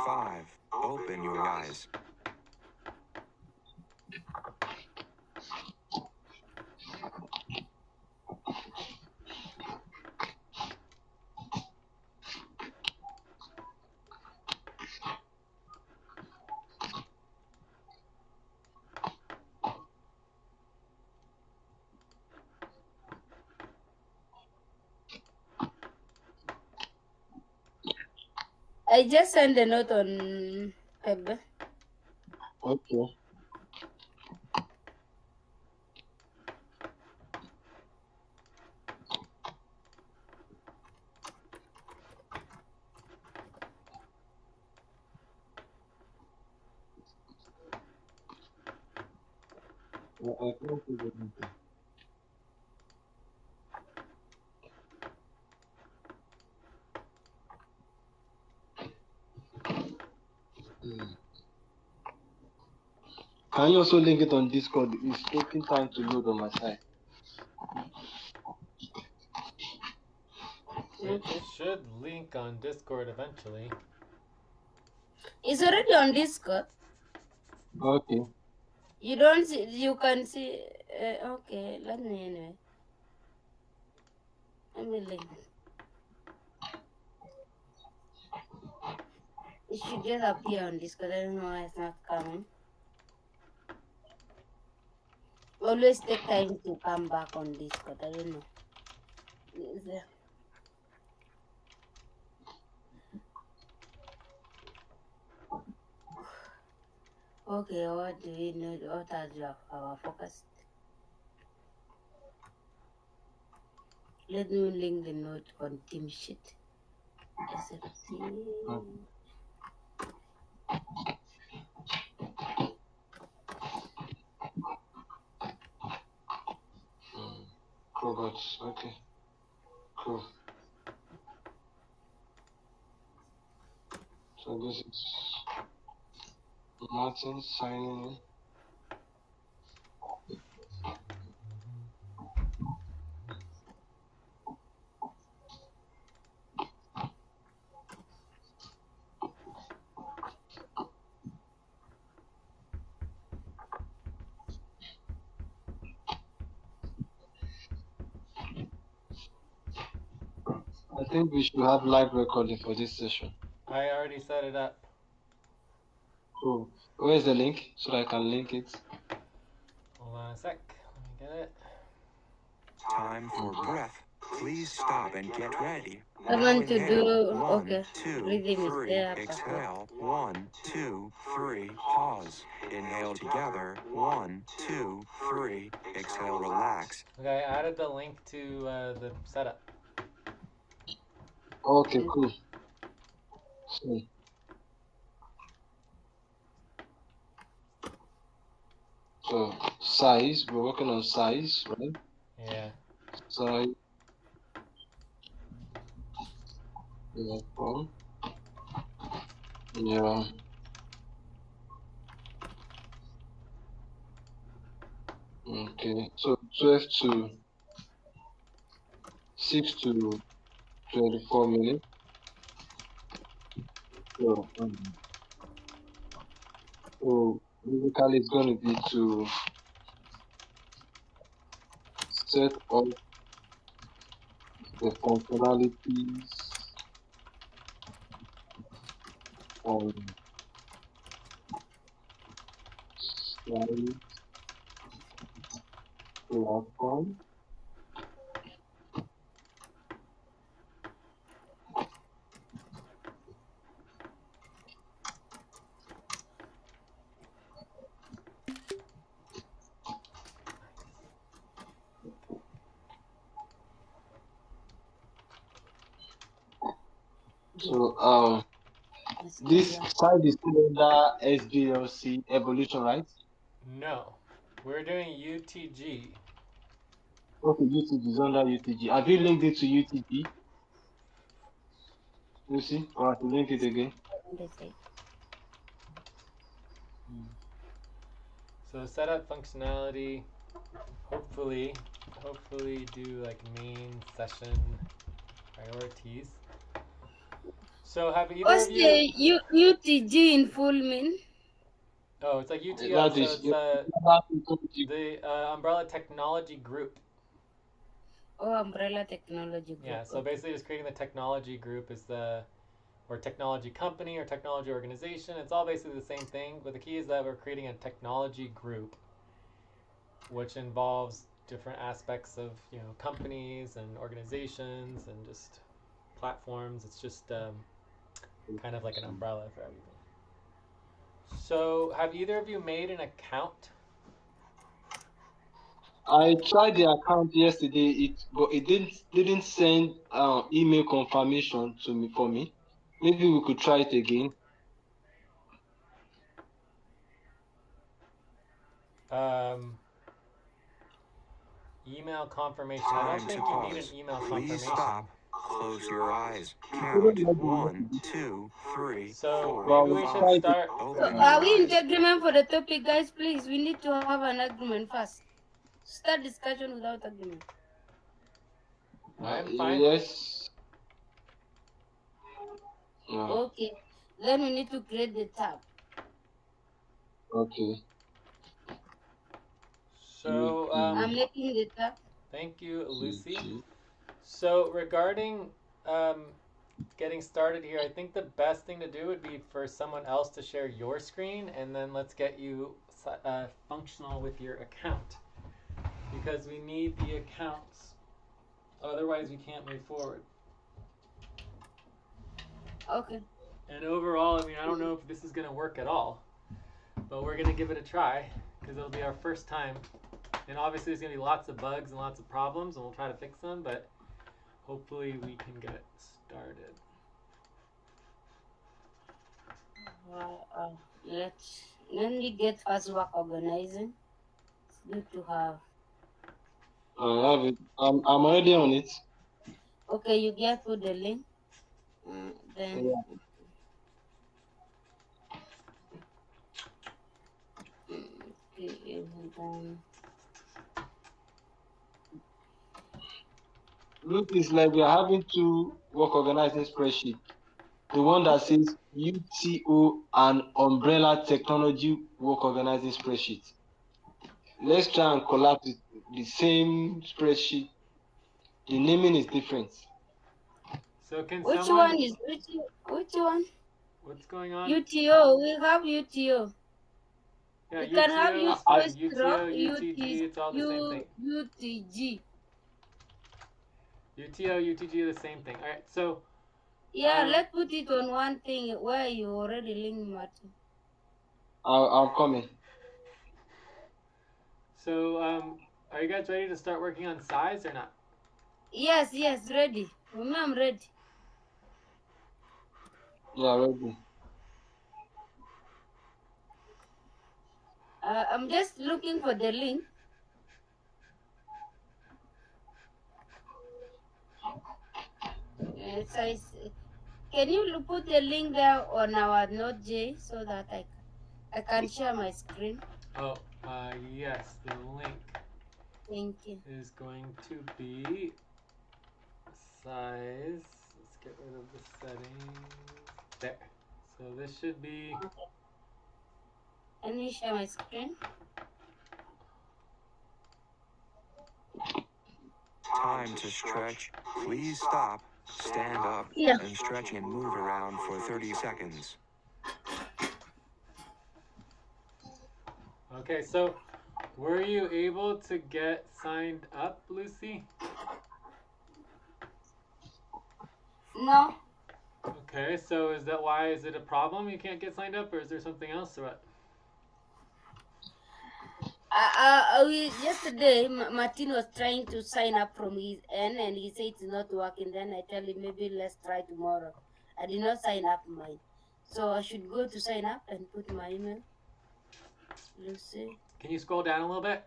5. Open your eyes. I just sent a note on Peb. Okay. I can't see anything. Can you also link it on Discord? It's taking time to load on my side. It should link on Discord eventually. It's already on Discord. Okay. You don't see, you can see. Okay, let me anyway. Let me link. It should just appear on Discord. I don't know why it's not coming. Always take time to come back on Discord. I don't know. Is there? Okay, what do we know? What are our focus? Let me link the note on team sheet. SFT. Cobalt. Okay. Cool. So this is Martin signing in. I think we should have live recording for this session. I already set it up. Cool. Where's the link so that I can link it? Hold on a sec. Let me get it. Time for breath. Please stop and get ready. I Now want to inhale. do. 1, Okay. 2, Rhythm is 3. there. Exhale. 1, 2, 3. Pause. Inhale together. 1, 2, 3. Exhale. Relax. Okay, I added the link to the setup. Okay, cool. So size, we're working on size, right? Yeah. Size. Yeah. Yeah. Okay. So 12 to 6 to 24 minutes. So, so basically it's going to be to set up the functionalities on Slide platform. So this side is still under SDLC evolution, right? No. We're doing UTG. Okay, UTG is under UTG. Have you linked it to UTG? You see? Or have to link it again? So setup functionality. Hopefully do like main session priorities. So have either What's of you? the UTG in full mean? Oh, it's like UTO. That So is it's the Umbrella Technology Group. Oh, Umbrella Technology Group. Yeah. So Okay. basically, just creating the technology group is or technology company or technology organization. It's all basically the same thing, but the key is that we're creating a technology group, which involves different aspects of companies and organizations and just platforms. It's just kind of like an umbrella for everything. So, have either of you made an account? I tried the account yesterday, but it didn't send email confirmation to me for me. Maybe we could try it again. Um, Email confirmation. I Time don't to think you need an pause. email Please confirmation. stop. Close your eyes. It Count. couldn't let me do 1, it. 2, 3, So 4, But maybe we we should 5. tried it. start. So Open are your we in eyes. agreement for the topic, guys? Please, we need to have an agreement first. Start discussion without agreement. I'm fine. Yes. Okay. Then we need to create the tab. Okay. So I'm making the tab. thank you, Lucy. So regarding um, getting started here, I think the best thing to do would be for someone else to share your screen, and then let's get you functional with your account, because we need the accounts. Otherwise, we can't move forward. Okay. And overall, I mean, I don't know if this is going to work at all, but we're going to give it a try because it'll be our first time. And obviously, there's going to be lots of bugs and lots of problems, and we'll try to fix them, but hopefully, we can get started. Let me get first work organizing. It's good to have. I have it. I'm already on it. Okay, you get put the link. Then Yeah. okay, then Look, it's like we are having two work organizing spreadsheet. The one that says UTO and Umbrella Technology Work Organizing Spreadsheet. Let's try and collapse it. The same spreadsheet. The naming is different. So can which someone... one is which one? What's going on? UTO. We have UTO. Yeah, We can have UTO, use space UTO, UTG, it's all the same thing. UTG. UTO, UTG are the same thing. All right, so... Yeah, let's put it on one thing where you already linked Martin. I'm coming. So, are you guys ready to start working on size or not? Yes, ready. I'm ready. Yeah, ready. I'm just looking for the link. Can you put the link there on our Node.js so that I can share my screen? Oh, yes, the link Thank you. is going to be size. Let's get rid of the settings. There. So this should be... Okay. Can you share my screen? Time to stretch. Please stop. Stand up and stretch and move around for 30 seconds. Okay, so were you able to get signed up, Lucy? No. Okay, so is that why? Is it a problem you can't get signed up, or is there something else or what? Yesterday, Martin was trying to sign up from his end, and he said it's not working. Then I tell him maybe let's try tomorrow. I did not sign up mine, so I should go to sign up and put my email. Lucy. Can you scroll down a little bit?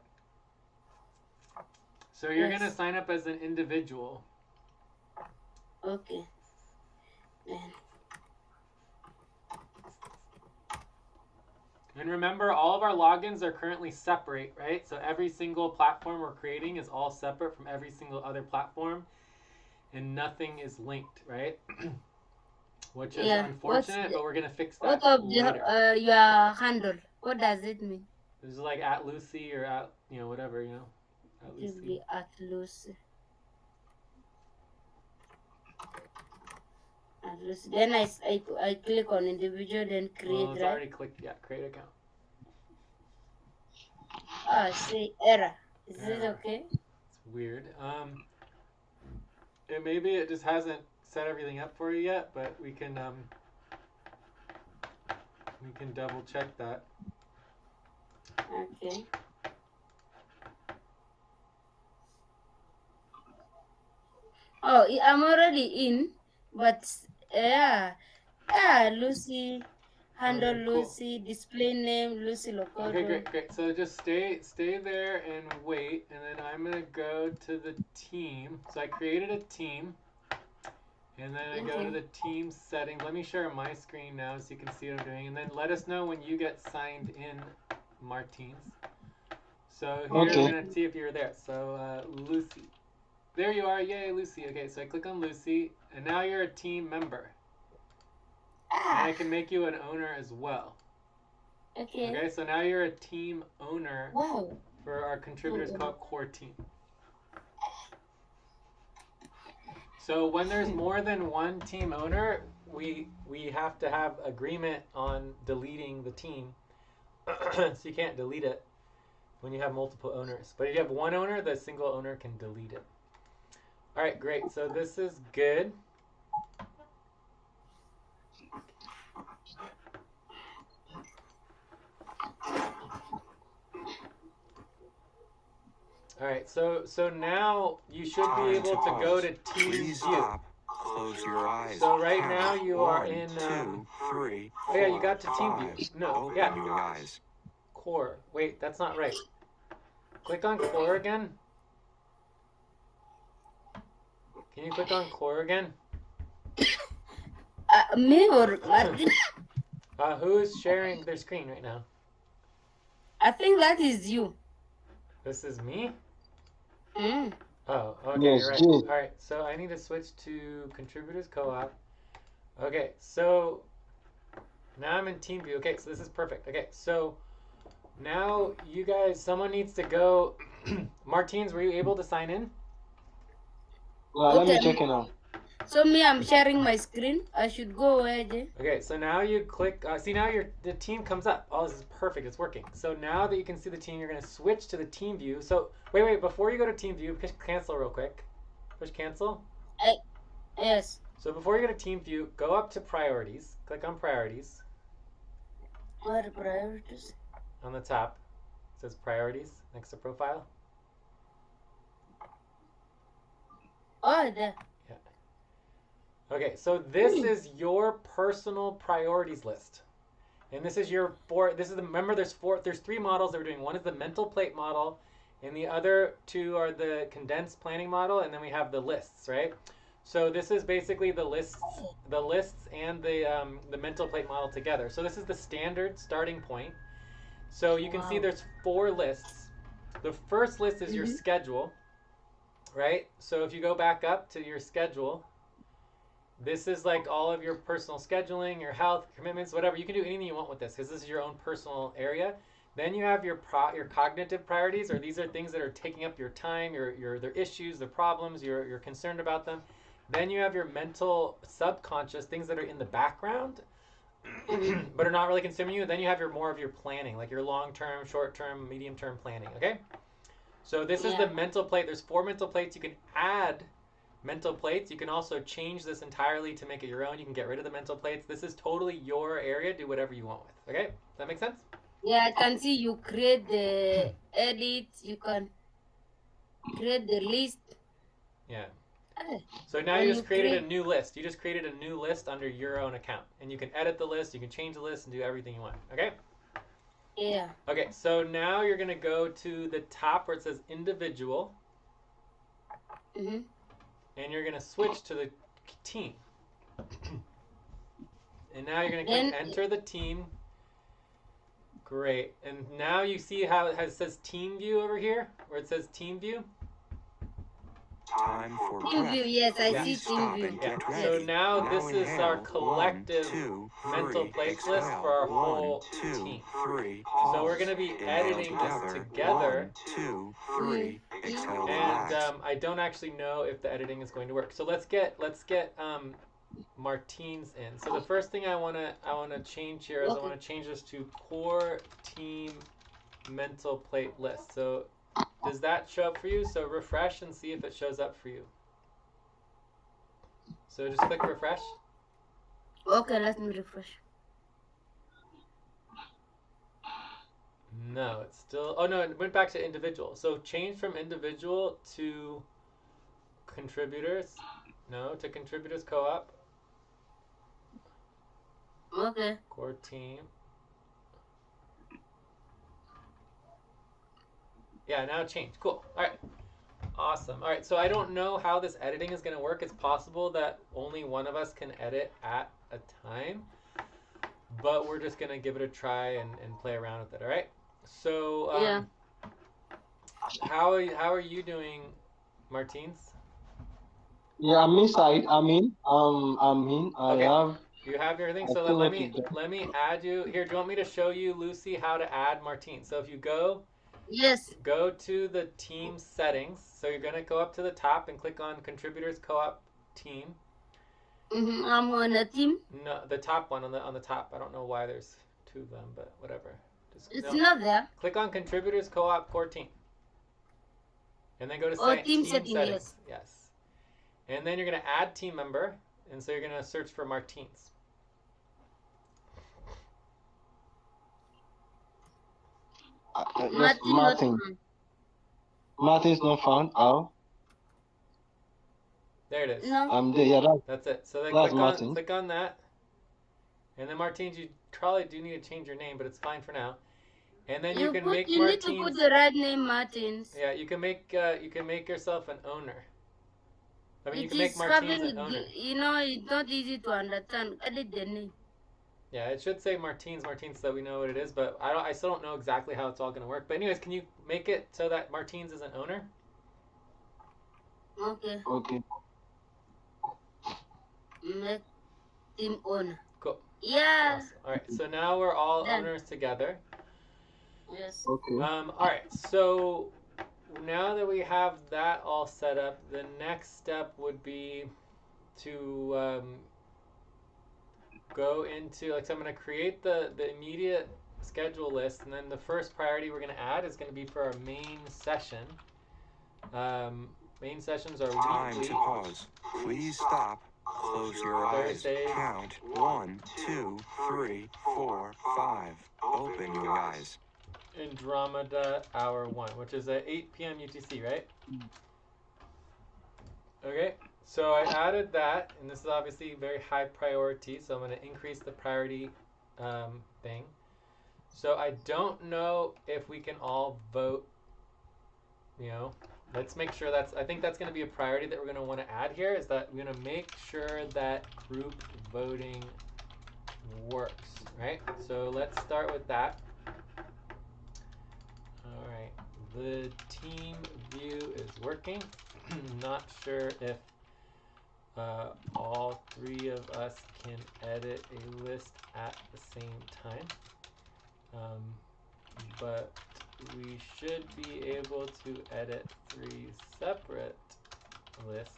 So you're gonna sign up as an individual. Okay. And remember, all of our logins are currently separate, right? So every single platform we're creating is all separate from every single other platform, and nothing is linked, right? which is Yeah. unfortunate, but we're gonna fix What that of later. your handle? What does it mean? This is like at Lucy or at whatever at It will Lucy. be at Lucy. At Lucy. Then I click on individual, then create, Well, it's right? already clicked. Yeah, create account. Ah, say error. Is it Error. okay? It's weird. Maybe it just hasn't set everything up for you yet, but we can double check that. Okay. Oh, I'm already in, but yeah, Lucy, handle Okay, cool. Lucy, display name Lucy Locodo. Okay, great. So just stay there and wait, and then I'm gonna go to the team. So I created a team, and then I go to the team settings. Let me share my screen now so you can see what I'm doing, and then let us know when you get signed in, Martins. So here Okay. we're gonna see if you're there. So Lucy, there you are. Yay, Lucy. Okay, so I click on Lucy, and now you're a team member, and I can make you an owner as well. Okay. Okay, so now you're a team owner. Wow. For our Contributors Co-op core team. So when there's more than one team owner, we have to have agreement on deleting the team. So you can't delete it when you have multiple owners. But if you have one owner, the single owner can delete it. All right, great. So this is good. All right, so now you should be able to go to Team Please View. stop. Close your eyes. So right Count. now you are 1, in. 2, 3. Oh yeah, you 4, got to Team 5. View. No, Open yeah. your eyes. Core. Wait, that's not right. Click on Core again. Can you click on Core again? Me or Martin? Who's sharing their screen right now? I think that is you. This is me? Mm. Oh, okay, Yes, you're right. good. All right, so I need to switch to Contributors Co-op. Okay, so now I'm in Team View. Okay, so this is perfect. Okay, so now you guys, someone needs to go. Martins, were you able to sign in? Well, let me check it now. So me, I'm sharing my screen. I should go where? Okay, so now you click. See, now the team comes up. Oh, this is perfect. It's working. So now that you can see the team, you're going to switch to the team view. So wait. Before you go to team view, push cancel real quick. Push cancel. Yes. So before you go to team view, go up to priorities. Click on priorities. What are priorities? On the top, it says priorities next to profile. Oh, there. Yeah. Okay, so this is your personal priorities list. And this is remember there's 3 models that we're doing. One is the mental plate model, and the other 2 are the condensed planning model, and then we have the lists, right? So this is basically the lists and the mental plate model together. So this is the standard starting point. So you can see there's 4 lists. The first list is your schedule, right? So if you go back up to your schedule, this is like all of your personal scheduling, your health, commitments, whatever. You can do anything you want with this because this is your own personal area. Then you have your cognitive priorities, or these are things that are taking up your time, their issues, their problems, you're concerned about them. Then you have your mental subconscious, things that are in the background but are not really consuming you. Then you have more of your planning, like your long-term, short-term, medium-term planning, okay? So this is the mental plate. There's 4 mental plates. You can add mental plates. You can also change this entirely to make it your own. You can get rid of the mental plates. This is totally your area. Do whatever you want with, okay? Does that make sense? Yeah, I can see you create the edit. You can create the list. Yeah. So now And you just you created a create- new list. You just created a new list under your own account. And you can edit the list, you can change the list, and do everything you want. Okay? Yeah. Okay, so now you're going to go to the top where it says individual. Mm-hmm. And you're going to switch to the team. And now you're going to click enter the team. Great. And now you see how it says team view over here? Where it says team view? Time for Team breath. view, yes, I Yeah. see Please team stop view. and Yeah. get Yes. So ready. now this is our inhale. collective 1, 2, mental 3. playlist Exhale. for our 1, whole 2, team. 3. So we're Pause. going to be Inhale editing this together. 1, 2, 3. Exhale. And Relax. I don't actually know if the editing is going to work. So let's get Martine's in. So the first thing I wanna change here is I want to change this to core team mental plate list. So does that show up for you? So refresh and see if it shows up for you. So just click refresh. Okay, let me refresh. No, it's still. Oh no, it went back to individual. So change from individual to contributors. No, to contributors co-op. Okay. Core team. Yeah, now change. Cool. All right. Awesome. All right. So I don't know how this editing is going to work. It's possible that only one of us can edit at a time, but we're just going to give it a try and play around with it. All right. So Yeah. how are you doing, Martins? Yeah, I'm inside. I'm in. I'm in. Okay. I have. You have everything. I So feel let like me it's done. let me add you here. Do you want me to show you, Lucy, how to add Martine? So if you go Yes. to the team settings. So you're gonna go up to the top and click on contributors co-op team. I'm on a team. No, the top one on the top. I don't know why there's two of them, but whatever. Just It's not there. click on contributors co-op core team, and then go to Team team setting, settings. Yes. And then you're gonna add team member, and so you're gonna search for Martins. Yes, Martin. Martin's not found. How? There it is. No. I'm there. Yeah, That's it. So then that's Martin. click on that. And then Martins, you probably do need to change your name, but it's fine for now. And then you can make You Martins. need to put the right name, Martins. Yeah, you can make yourself an owner. I mean, you can make It's Martins an owner. it's not easy to understand. Edit the name. Yeah, it should say Martins, so that we know what it is. But I still don't know exactly how it's all going to work. But anyways, can you make it so that Martins is an owner? Okay. Okay. Make team owner. Cool. Yeah. Awesome. All right. So now we're all Done. owners together. Yes. Okay. All right. So now that we have that all set up, the next step would be to go into, so I'm going to create the immediate schedule list, and then the first priority we're going to add is going to be for our main session. Main sessions are Time weekly. to pause. Please stop. Close your eyes. Thursdays. Count 1, 2, 3, 4, 5. Open your eyes. Andromeda Hour 1, which is at 8 p.m. UTC, right? Okay, so I added that, and this is obviously very high priority, so I'm going to increase the priority thing. So I don't know if we can all vote, let's make sure I think that's going to be a priority that we're going to want to add here, is that we're going to make sure that group voting works, right? So let's start with that. All right, the team view is working. Not sure if all three of us can edit a list at the same time, but we should be able to edit 3 separate lists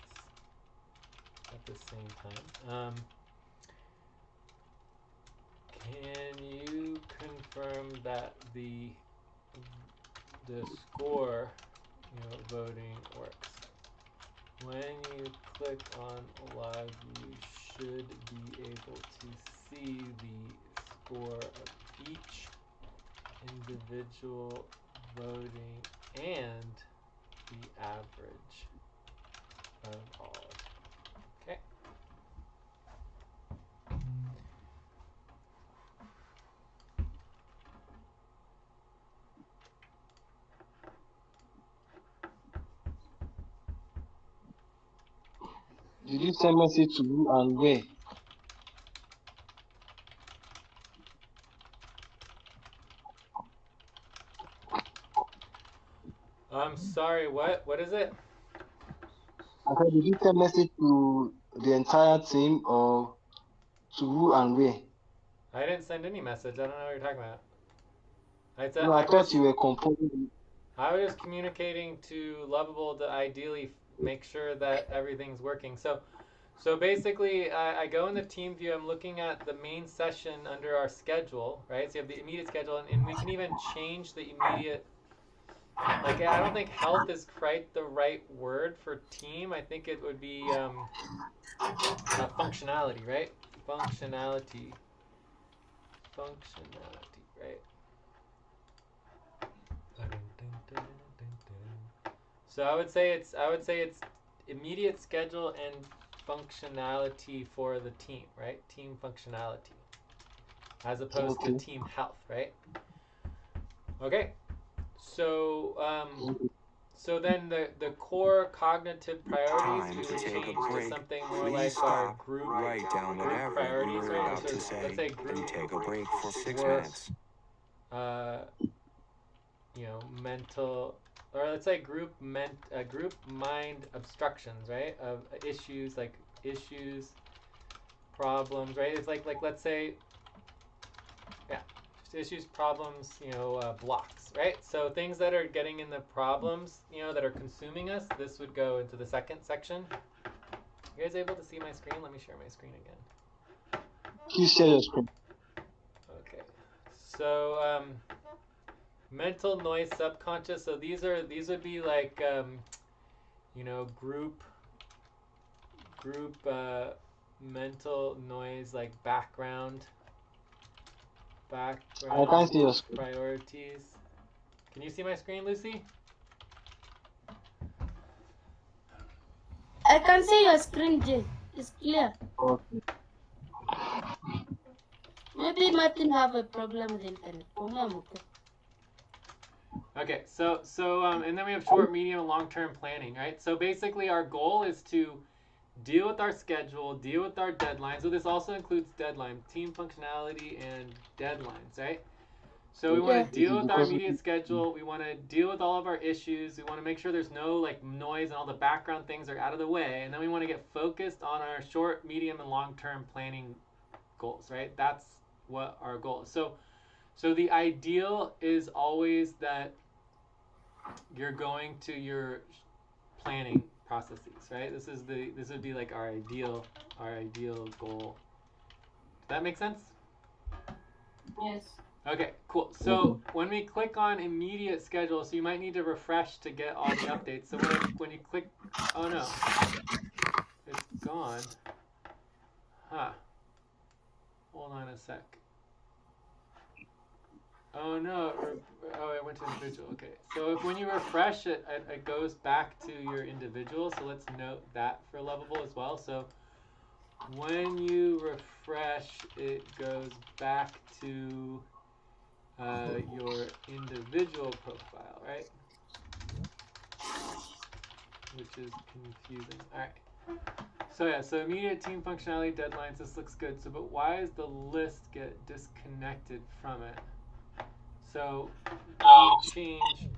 at the same time. Can you confirm that the score voting works? When you click on live, you should be able to see the score of each individual voting and the average of all. Okay. Did you send message to you and where? I'm sorry, what is it? Okay, did you send message to the entire team or to who and where? I didn't send any message. I don't know what you're talking about. No, I thought you were composing. I was just communicating to Lovable to ideally make sure that everything's working. So basically, I go in the team view. I'm looking at the main session under our schedule, right? So you have the immediate schedule, and we can even change the immediate. Like, I don't think health is quite the right word for team. I think it would be functionality, right? Functionality, right? So I would say it's immediate schedule and functionality for the team, right? Team functionality, as opposed to team health, right? Okay. So so then the core cognitive priorities Time we to would take a change to break. something more Please like our stop. group Write down whatever you priorities, were right? about Which to is, say, let's say then group take a break for 6 work, minutes. Mental, or let's say group mind obstructions, right? Of issues, like issues, problems, right? It's like let's say, yeah, just issues, problems, blocks, right? So things that are getting in the problems, that are consuming us, this would go into the second section. You guys able to see my screen? Let me share my screen again. You share your screen. Okay. So mental noise, subconscious. So these would be like group mental noise, like background I can't see your screen. priorities. Can you see my screen, Lucy? I can see your screen, Jay. It's clear. Okay. Maybe Martin have a problem with internet. Okay, so and then we have short, medium, and long-term planning, right? So basically, our goal is to deal with our schedule, deal with our deadlines. So this also includes deadline, team functionality, and deadlines, right? So we want to deal with our immediate schedule. We want to deal with all of our issues. We want to make sure there's no like noise and all the background things are out of the way. And then we want to get focused on our short, medium, and long-term planning goals, right? That's what our goal is. So the ideal is always that you're going to your planning processes, right? This would be like our ideal goal. Does that make sense? Yes. Okay, cool. So when we click on immediate schedule, so you might need to refresh to get all the updates. So when you click, oh no, it's gone. Huh. Hold on a sec. Oh no, I went to individual. Okay, so when you refresh it, it goes back to your individual. So let's note that for Lovable as well. So when you refresh, it goes back to your individual profile, right? Which is confusing. All right. So yeah, so immediate team functionality deadlines. This looks good. So, but why does the list get disconnected from it? So when you change,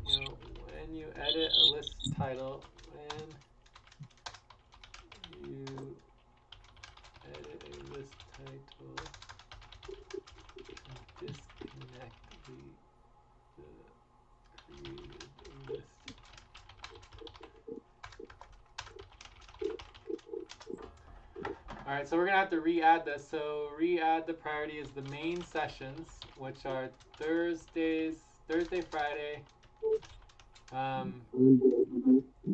when you edit a list title, when you edit a list title, disconnect the created list. All right, so we're gonna have to re-add this. So re-add the priority is the main sessions, which are Thursday, Friday.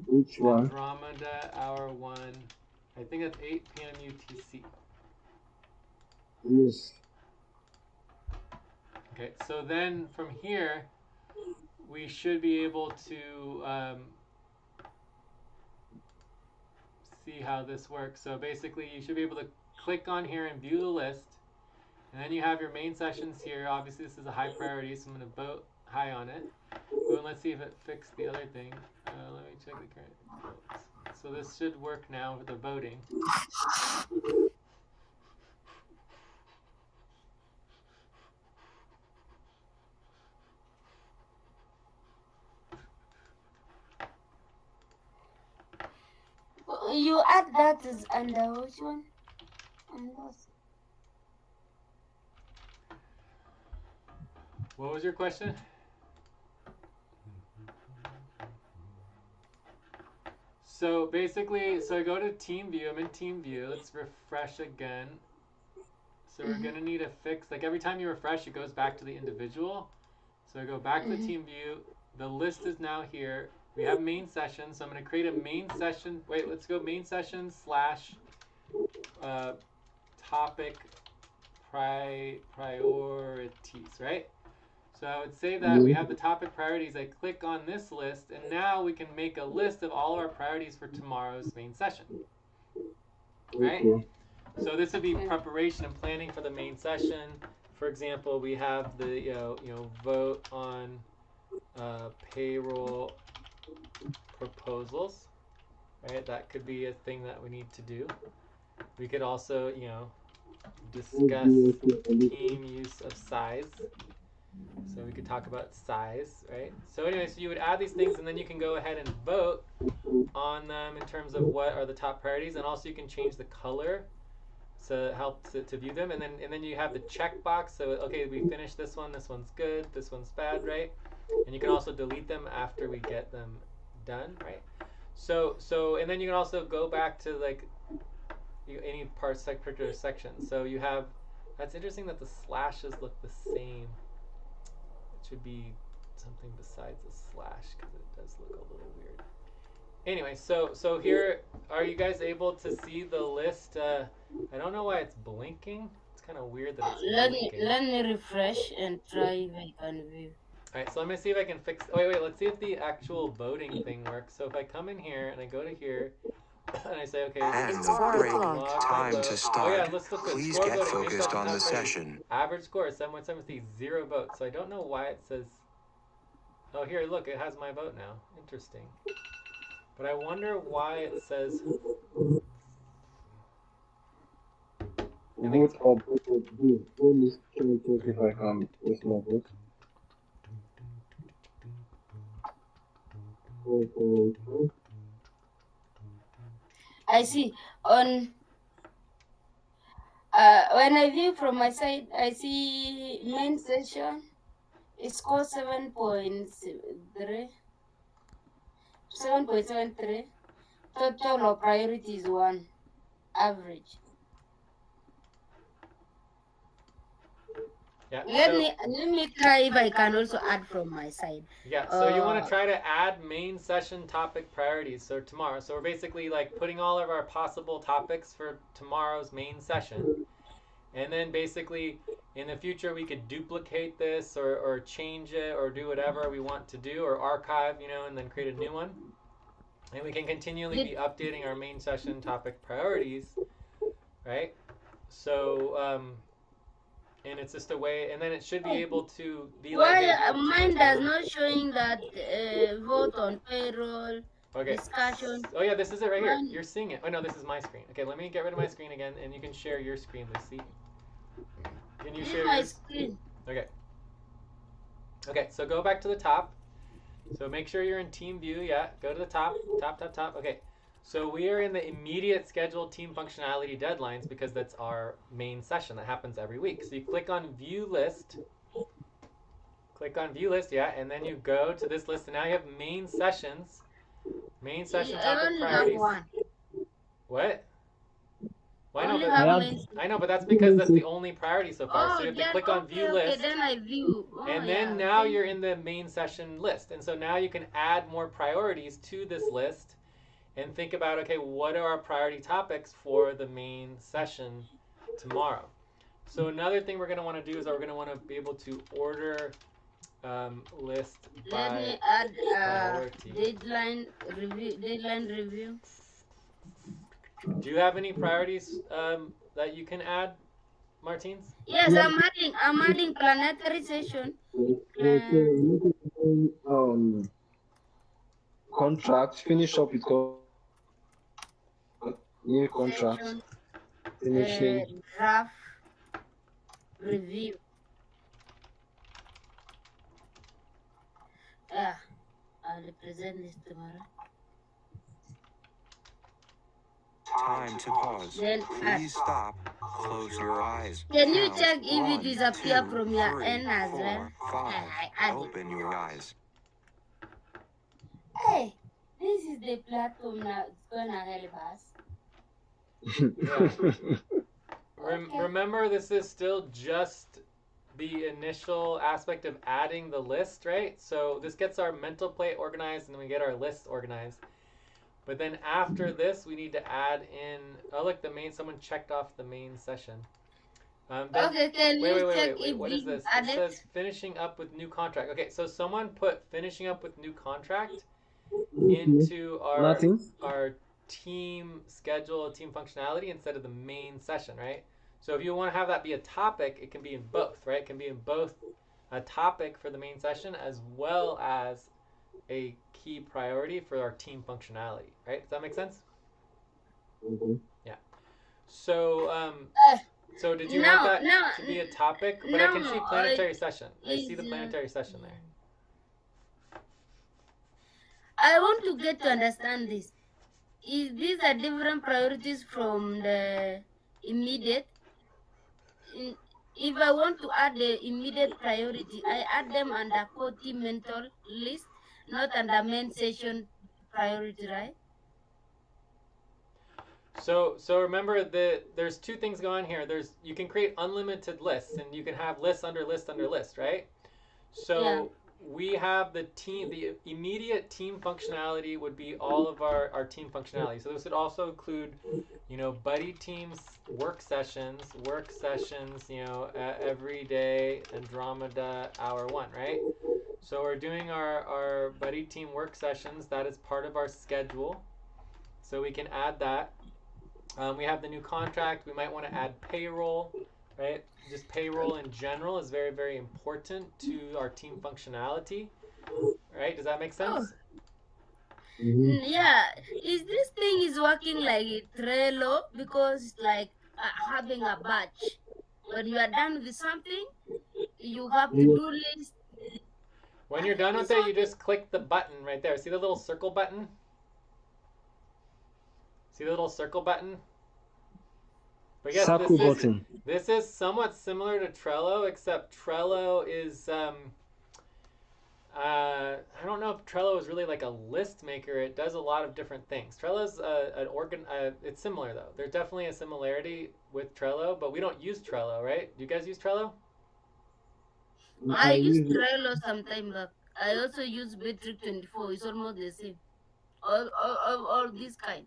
Which one? Andromeda hour 1. I think that's 8 p.m. UTC. Yes. Okay, so then from here, we should be able to see how this works. So basically, you should be able to click on here and view the list. And then you have your main sessions here. Obviously, this is a high priority, so I'm going to vote high on it. But let's see if it fixed the other thing. Let me check the current votes. So this should work now with the voting. you add that is under which one? And those. What was your question? So basically, so I go to team view. I'm in team view. Let's refresh again. So we're gonna need a fix. Like every time you refresh, it goes back to the individual. So I go back to the team view. The list is now here. We have main session. So I'm gonna create a main session. Wait, let's go main session slash topic priorities, right? So I would say that we have the topic priorities. I click on this list, and now we can make a list of all of our priorities for tomorrow's main session, right? So this would be preparation and planning for the main session. For example, we have the vote on payroll proposals, right? That could be a thing that we need to do. We could also discuss team use of size. So we could talk about size, right? So anyway, so you would add these things, and then you can go ahead and vote on them in terms of what are the top priorities, and also you can change the color to help to view them, and then you have the checkbox. So okay, we finished this one's good, this one's bad, right? And you can also delete them after we get them done, right? So and then you can also go back to like any particular section. So you have, that's interesting that the slashes look the same. It should be something besides a slash because it does look a little weird. Anyway, so here, are you guys able to see the list? I don't know why it's blinking. It's kind of weird that it's blinking. Let me refresh and try if I can view. All right, so let me see if I can fix. Oh, wait, let's see if the actual voting thing works. So if I come in here and I go to here, and I say, okay, And it's the break. log Time vote. to Oh start. yeah, let's look at Please score get voting. focused on the top priority. session. Average score is 7.73, 0 votes. So I don't know why it says. Oh, here, look, it has my vote now. Interesting. But I wonder why it says. Vote or vote or do. Let me check if I can place my vote. I see on when I view from my side, I see main session. It scores 7.73. 7.73. Total of priority is 1. Average. Yeah. Let me try if I can also add from my side. Yeah, so you want to try to add main session topic priorities. So tomorrow, so we're basically like putting all of our possible topics for tomorrow's main session. And then basically in the future we could duplicate this or change it or do whatever we want to do or archive, and then create a new one. And we can continually be updating our main session topic priorities, right? So, and it's just a way, and then it should be able to be like. Why mine does not showing that vote on payroll discussion? Oh yeah, this is it right here. You're seeing it. Oh no, this is my screen. Okay, let me get rid of my screen again, and you can share your screen, Lucy. Can you share my screen? Okay. Okay, so go back to the top. So make sure you're in team view. Yeah, go to the top. Okay. So we are in the immediate scheduled team functionality deadlines because that's our main session that happens every week. So you click on view list. Yeah, and then you go to this list, and now you have main sessions. Main session topic priorities. What? Well, I know, but that's because that's the only priority so far. So you have to click on view list. Okay, then I view. And then now you're in the main session list. And so now you can add more priorities to this list and think about, okay, what are our priority topics for the main session tomorrow? So another thing we're going to want to do is we're going to want to be able to order list by Let me add priority. deadline review. Do you have any priorities that you can add, Martins? Yes, I'm adding planetary session. Contract, finish up with new contract. Finishing. Draft review. I'll present this tomorrow. time to pause. Then add. Please stop. Close your eyes. Can you Count check if it 1, disappear 2, from your 3, end as well? 4, 5. I add it. Open your eyes. Hey, this is the platform now. It's gonna help us. Okay. Remember, this is still just the initial aspect of adding the list, right? So this gets our mental plate organized and then we get our list organized. But then after this, we need to add in, oh look, someone checked off the main session. Okay, can you check if What is this? It added? says finishing up with new contract. Okay, so someone put finishing up with new contract into our team schedule, team functionality instead of the main session, right? So if you want to have that be a topic, it can be in both, right? It can be in both a topic for the main session as well as a key priority for our team functionality, right? Does that make sense? Yeah. So, so did you want that to be a topic? But I can see planetary session. I see the planetary session there. I want to get to understand this. Is these are different priorities from the immediate? If I want to add the immediate priority, I add them under core team mental list, not under main session priority, right? So remember there's two things going on here. You can create unlimited lists and you can have list under list under list, right? So we have the immediate team functionality would be all of our team functionality. So this would also include, buddy teams, work sessions, every day, Andromeda hour 1, right? So we're doing our buddy team work sessions. That is part of our schedule. So we can add that. We have the new contract. We might want to add payroll, right? Just payroll in general is very, very important to our team functionality, right? Does that make sense? Yeah. Is this thing is working like Trello because it's like having a batch. When you are done with something, you have to do list. When you're done with it, you just click the button right there. See the little circle button? See the little circle button? But yes, Circle button. This is somewhat similar to Trello, except Trello is I don't know if Trello is really like a list maker. It does a lot of different things. Trello's it's similar though. There's definitely a similarity with Trello, but we don't use Trello, right? Do you guys use Trello? I use Trello sometime back. I also use Metric 24. It's almost the same. All this kind.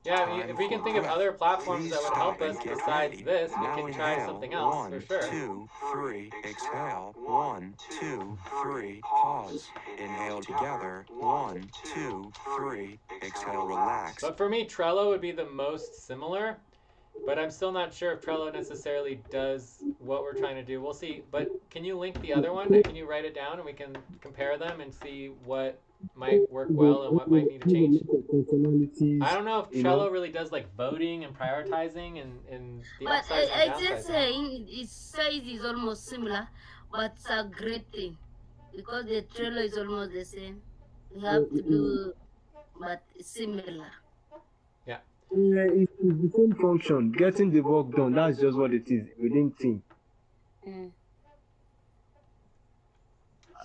Yeah, if we can think of other platforms that would help us besides this, we can try something else for sure. 1, 2, 3, exhale. 1, 2, 3, pause. Inhale together. 1, 2, 3, exhale, relax. But for me, Trello would be the most similar, but I'm still not sure if Trello necessarily does what we're trying to do. We'll see. But can you link the other one? Can you write it down and we can compare them and see what might work well and what might need to change? I don't know if Trello really does like voting and prioritizing and the upsides and downsides. But I just saying it says it's almost similar, but it's a great thing because the Trello is almost the same. You have to do, but it's similar. Yeah, it's the same function. Getting the work done. That's just what it is within team.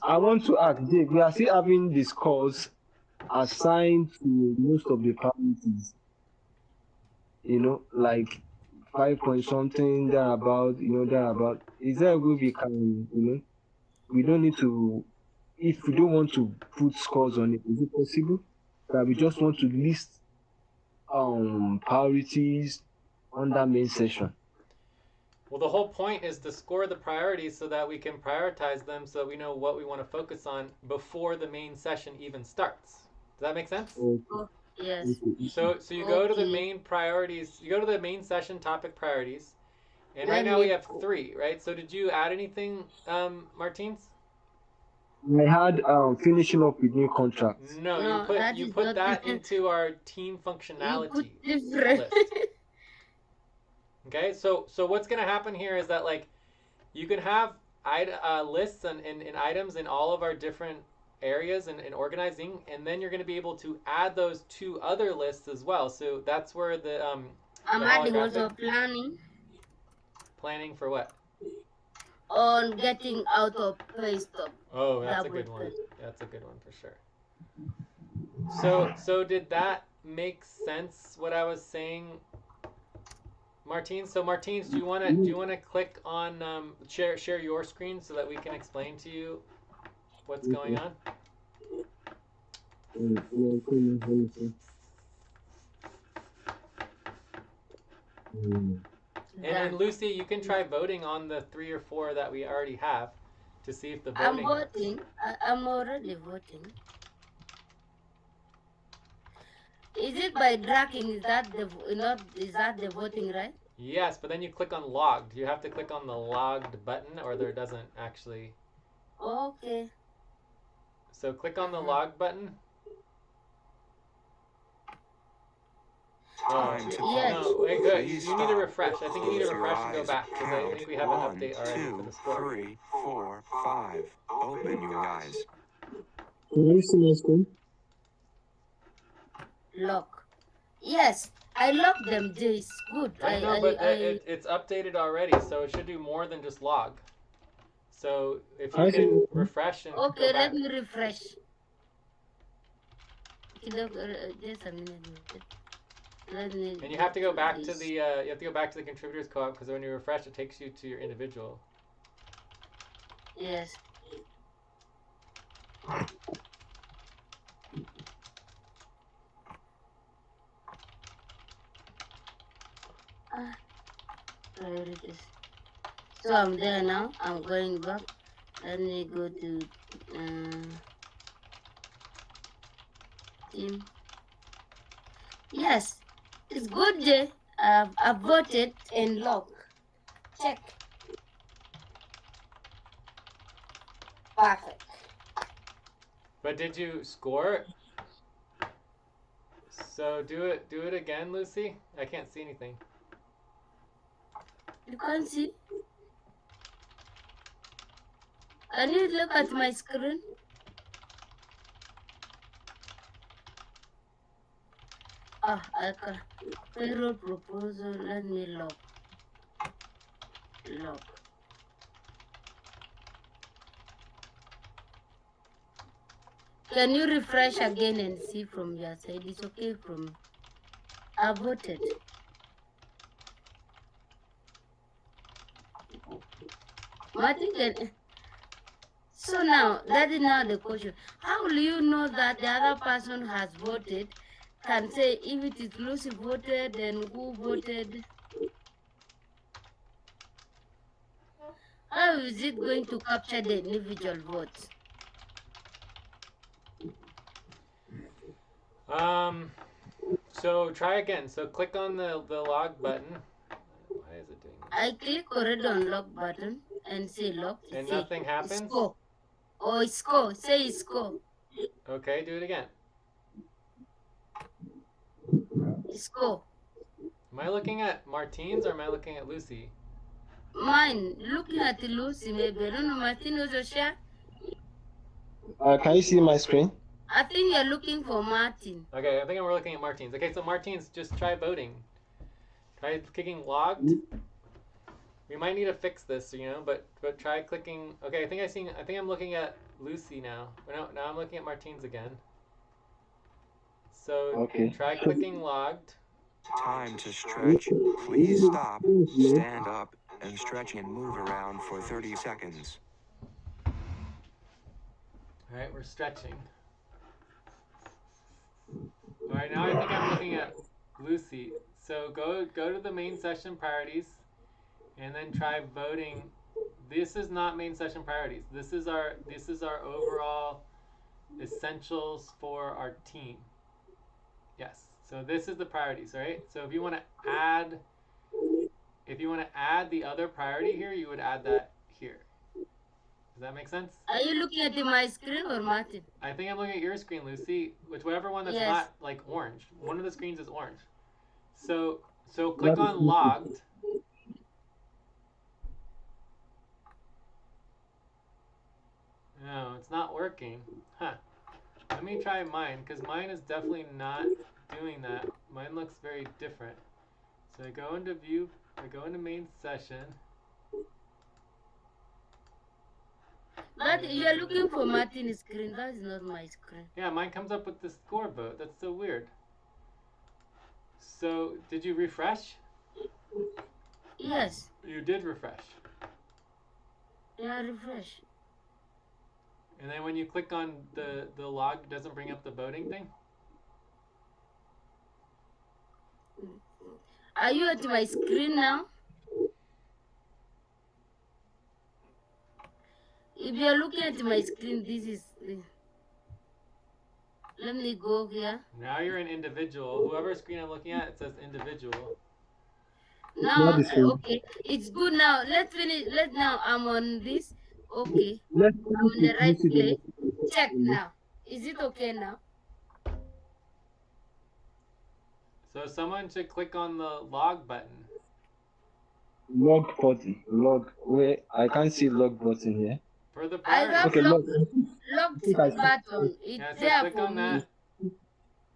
I want to ask, Dave, we are still having this course assigned to most of the priorities. Like 5 point something thereabout, thereabout. Is there a way we can, we don't need to, if we don't want to put scores on it, is it possible that we just want to list priorities on that main session? Well, the whole point is to score the priorities so that we can prioritize them so that we know what we want to focus on before the main session even starts. Does that make sense? Yes. So you go to the main priorities, you go to the main session topic priorities, and right now we have 3, right? So did you add anything, Martins? I had finishing up with new contracts. No, you put that into our team functionality list. Okay, so what's going to happen here is that like you can have lists and items in all of our different areas and organizing, and then you're going to be able to add those to other lists as well. So that's where the I'm the adding also holographic planning for what? on getting out of pay stop. Oh, that's a Double good one. pay. That's a good one for sure. So did that make sense what I was saying, Martine? So Martines, do you wanna click on share your screen so that we can explain to you what's going on? And Lucy, you can try voting on the 3 or 4 that we already have to see if the I'm voting works. voting. I'm already voting. Is it by dragging? Is that the voting, right? Yes, but then you click on logged. You have to click on the logged button or there doesn't actually. Okay. So click on the log button. Time to Yes. pause. No, wait, good. Please You need to stop. refresh. I think you need to Close your refresh and go eyes. back because I Count. think we have an 1, update already for 2, the score. 3, 4, 5. Open your eyes. Can you see my screen? Lock. Yes, I locked them. This good. I know, but it's updated already, so it should do more than just log. So if you can refresh and Okay, go back. let me refresh. Just a minute. Let me. And you have to go back to this. the contributors co-op because when you refresh, it takes you to your individual. Yes. Priorities. So I'm there now. I'm going back. Let me go to team. Yes, it's good day. I've voted and log. Check. Perfect. But did you score? So do it again, Lucy. I can't see anything. You can't see. Can you look at my screen? I can. Payroll proposal. Let me log. Log. Can you refresh again and see from your side? It's okay from. I voted. Martin can. So now, that is now the question. How will you know that the other person has voted? Can say if it is Lucy voted, then who voted? How is it going to capture the individual votes? So try again. So click on the log button. Why is it doing this? I click already on log button and say log. And nothing happens? Score. Oh, score. Say score. Okay, do it again. Score. Am I looking at Martine's or am I looking at Lucy? Mine. Looking at Lucy, maybe. I don't know. Martin also share. Can you see my screen? I think you're looking for Martin. Okay, I think we're looking at Martine's. Okay, so Martine's, just try voting. Try clicking logged. We might need to fix this, but try clicking. Okay, I think I'm looking at Lucy now. No, now I'm looking at Martine's again. So Okay. try clicking logged. Time to stretch. Please stop, stand up, and stretch and move around for 30 seconds. All right, we're stretching. All right, now I think I'm looking at Lucy. So go to the main session priorities, and then try voting. This is not main session priorities. This is our overall essentials for our team. Yes. So this is the priorities, right? So if you want to add the other priority here, you would add that here. Does that make sense? Are you looking at my screen or Martin? I think I'm looking at your screen, Lucy. Whichever one that's Yes. not like orange. One of the screens is orange. So click on logged. No, it's not working. Huh. Let me try mine, because mine is definitely not doing that. Mine looks very different. So I go into view, I go into main session. But you're looking for Martin's screen. That is not my screen. Yeah, mine comes up with the score vote. That's so weird. So, did you refresh? Yes. You did refresh. Yeah, refresh. And then when you click on the log, it doesn't bring up the voting thing? Are you at my screen now? If you're looking at my screen, this is... Let me go here. Now you're an individual. Whoever screen I'm looking at, it says individual. Now, okay. It's good now. Let's finish. Now I'm on this. Okay. I'm on the right place. Check now. Is it okay now? So someone should click on the log button. Log button. Log. Where I can't see log button here. For the I priority. have Okay, locked log. button. It's Yeah, so there click for on me. that.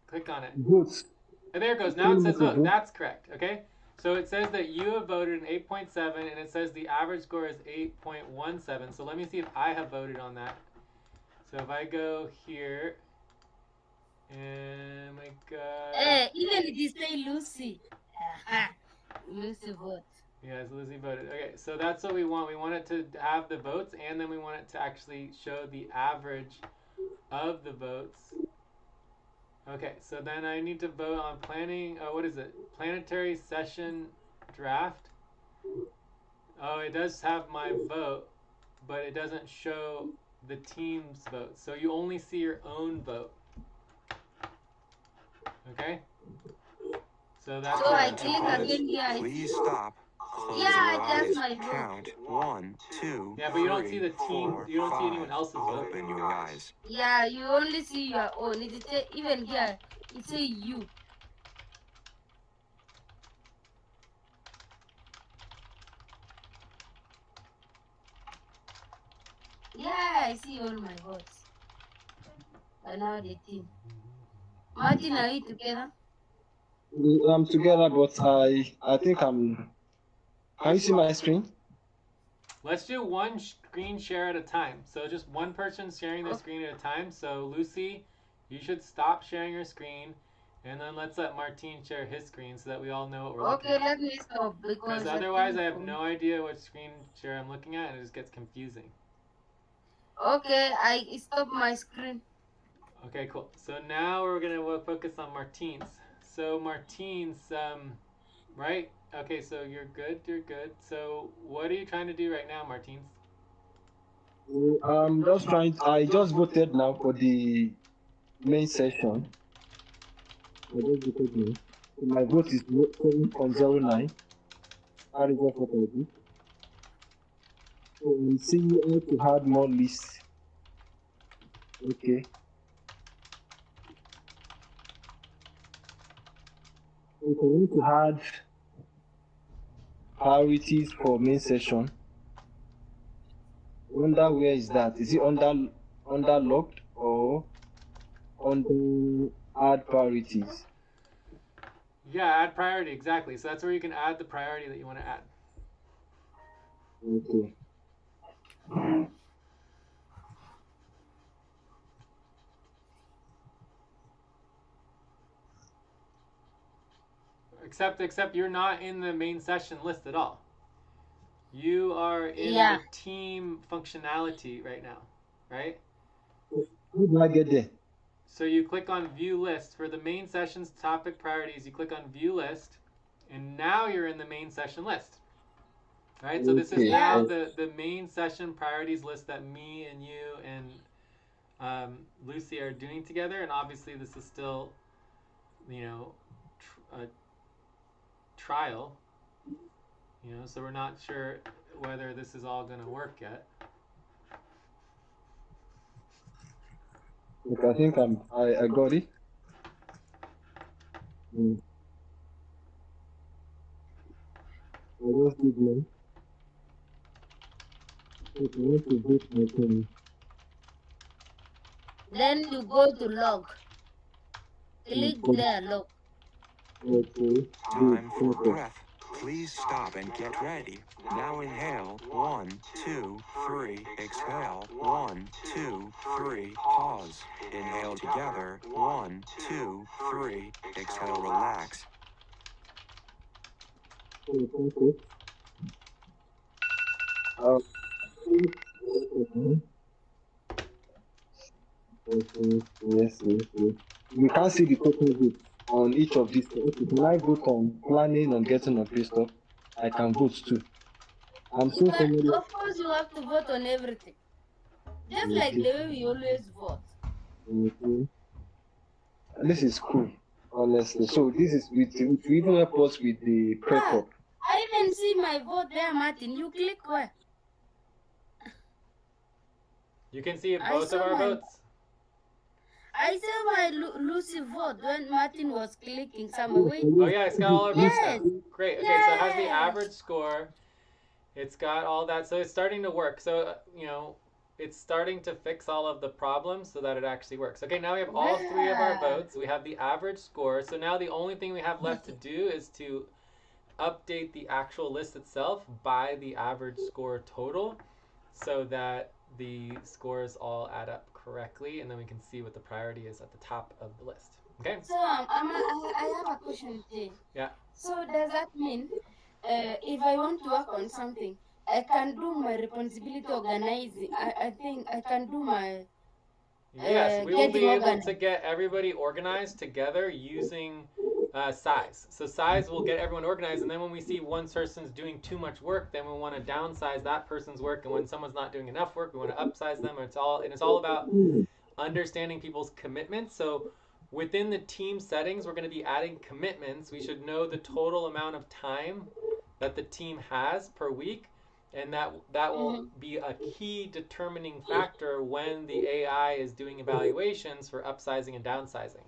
Click on it. Votes. And there it goes. Now it says vote. That's correct. Okay. So it says that you have voted an 8.7, and it says the average score is 8.17. So let me see if I have voted on that. So if I go here, and my God. Even it is say Lucy. Lucy vote. Yes, Lizzie voted. Okay, so that's what we want. We want it to have the votes, and then we want it to actually show the average of the votes. Okay, so then I need to vote on planning. Oh, what is it? Planetary session draft. Oh, it does have my vote, but it doesn't show the team's vote. So you only see your own vote. Okay? So that's So I it. click again here. Please stop. Close Yeah, your that's eyes. my vote. Count 1, 2, Yeah, but you don't see the 3, team. 4, You don't see 5. anyone else's vote. Open your eyes. Yeah, you only see your own. It say, even here, it say you. Yeah, I see all my votes. But now the team. Martin, are we together? I'm together, but I think I'm. Can you see my screen? Let's do one screen share at a time. So just one person sharing their screen at a time. So Lucy, you should stop sharing your screen, and then let's let Martine share his screen so that we all know what we're looking Okay, at. let me stop because Otherwise I have no idea what screen share I'm looking at, and it just gets confusing. Okay, I stop my screen. Okay, cool. So now we're gonna focus on Martine's. So Martine's, right? Okay, so you're good. You're good. So what are you trying to do right now, Martine's? I'm just trying. I just voted now for the main session. I just voted now. So my vote is 7.09. That is what I did. So I'm seeing how to add more lists. Okay. So if I want to add priorities for main session, wonder where is that? Is it under locked or under add priorities? Yeah, add priority, exactly. So that's where you can add the priority that you want to add. Okay. Except you're not in the main session list at all. You are in the team functionality right now, right? How do I get there? So you click on view list. For the main session's topic priorities, you click on view list, and now you're in the main session list. Right? So this is now the main session priorities list that me and you and Lucy are doing together, and obviously this is still, you know, a trial. You know, so we're not sure whether this is all going to work yet. Look, I think I got it. I just did one. Okay, I want to vote my thing. Then you go to log. Click there, log. Okay. Time for breath. Please stop and get ready. Now inhale. 1, 2, 3. Exhale. 1, 2, 3. Pause. Inhale together. 1, 2, 3. Exhale. Relax. Yes. You can't see the total vote on each of these. Okay, can I vote on planning on getting on pay stop? I can vote too. I'm so familiar. Of course, you have to vote on everything. Just like the way we always vote. Mhm. This is cool, honestly. So this is with even help us with the prep Ah, up. I even see my vote there, Martin. You click where? You can see I both of saw our my votes. I saw my Lucy vote when Martin was clicking somewhere. Wait. Oh yeah, it's got all our votes Yes. now. Great. Okay, so it has the Yes. average score. It's got all that, so it's starting to work. So it's starting to fix all of the problems so that it actually works. Okay, now we have all three of our votes. We have the average score. So now the only thing we have left to do is to update the actual list itself by the average score total so that the scores all add up correctly, and then we can see what the priority is at the top of the list. Okay? So I have a question today. Yeah. So does that mean if I want to work on something, I can do my responsibility organizing? I think I can do my Yes, we will getting be able organized. to get everybody organized together using size. So size will get everyone organized, and then when we see one person's doing too much work, then we want to downsize that person's work. And when someone's not doing enough work, we want to upsize them. It's all about understanding people's commitments. So within the team settings, we're going to be adding commitments. We should know the total amount of time that the team has per week, and that will be a key determining factor when the AI is doing evaluations for upsizing and downsizing.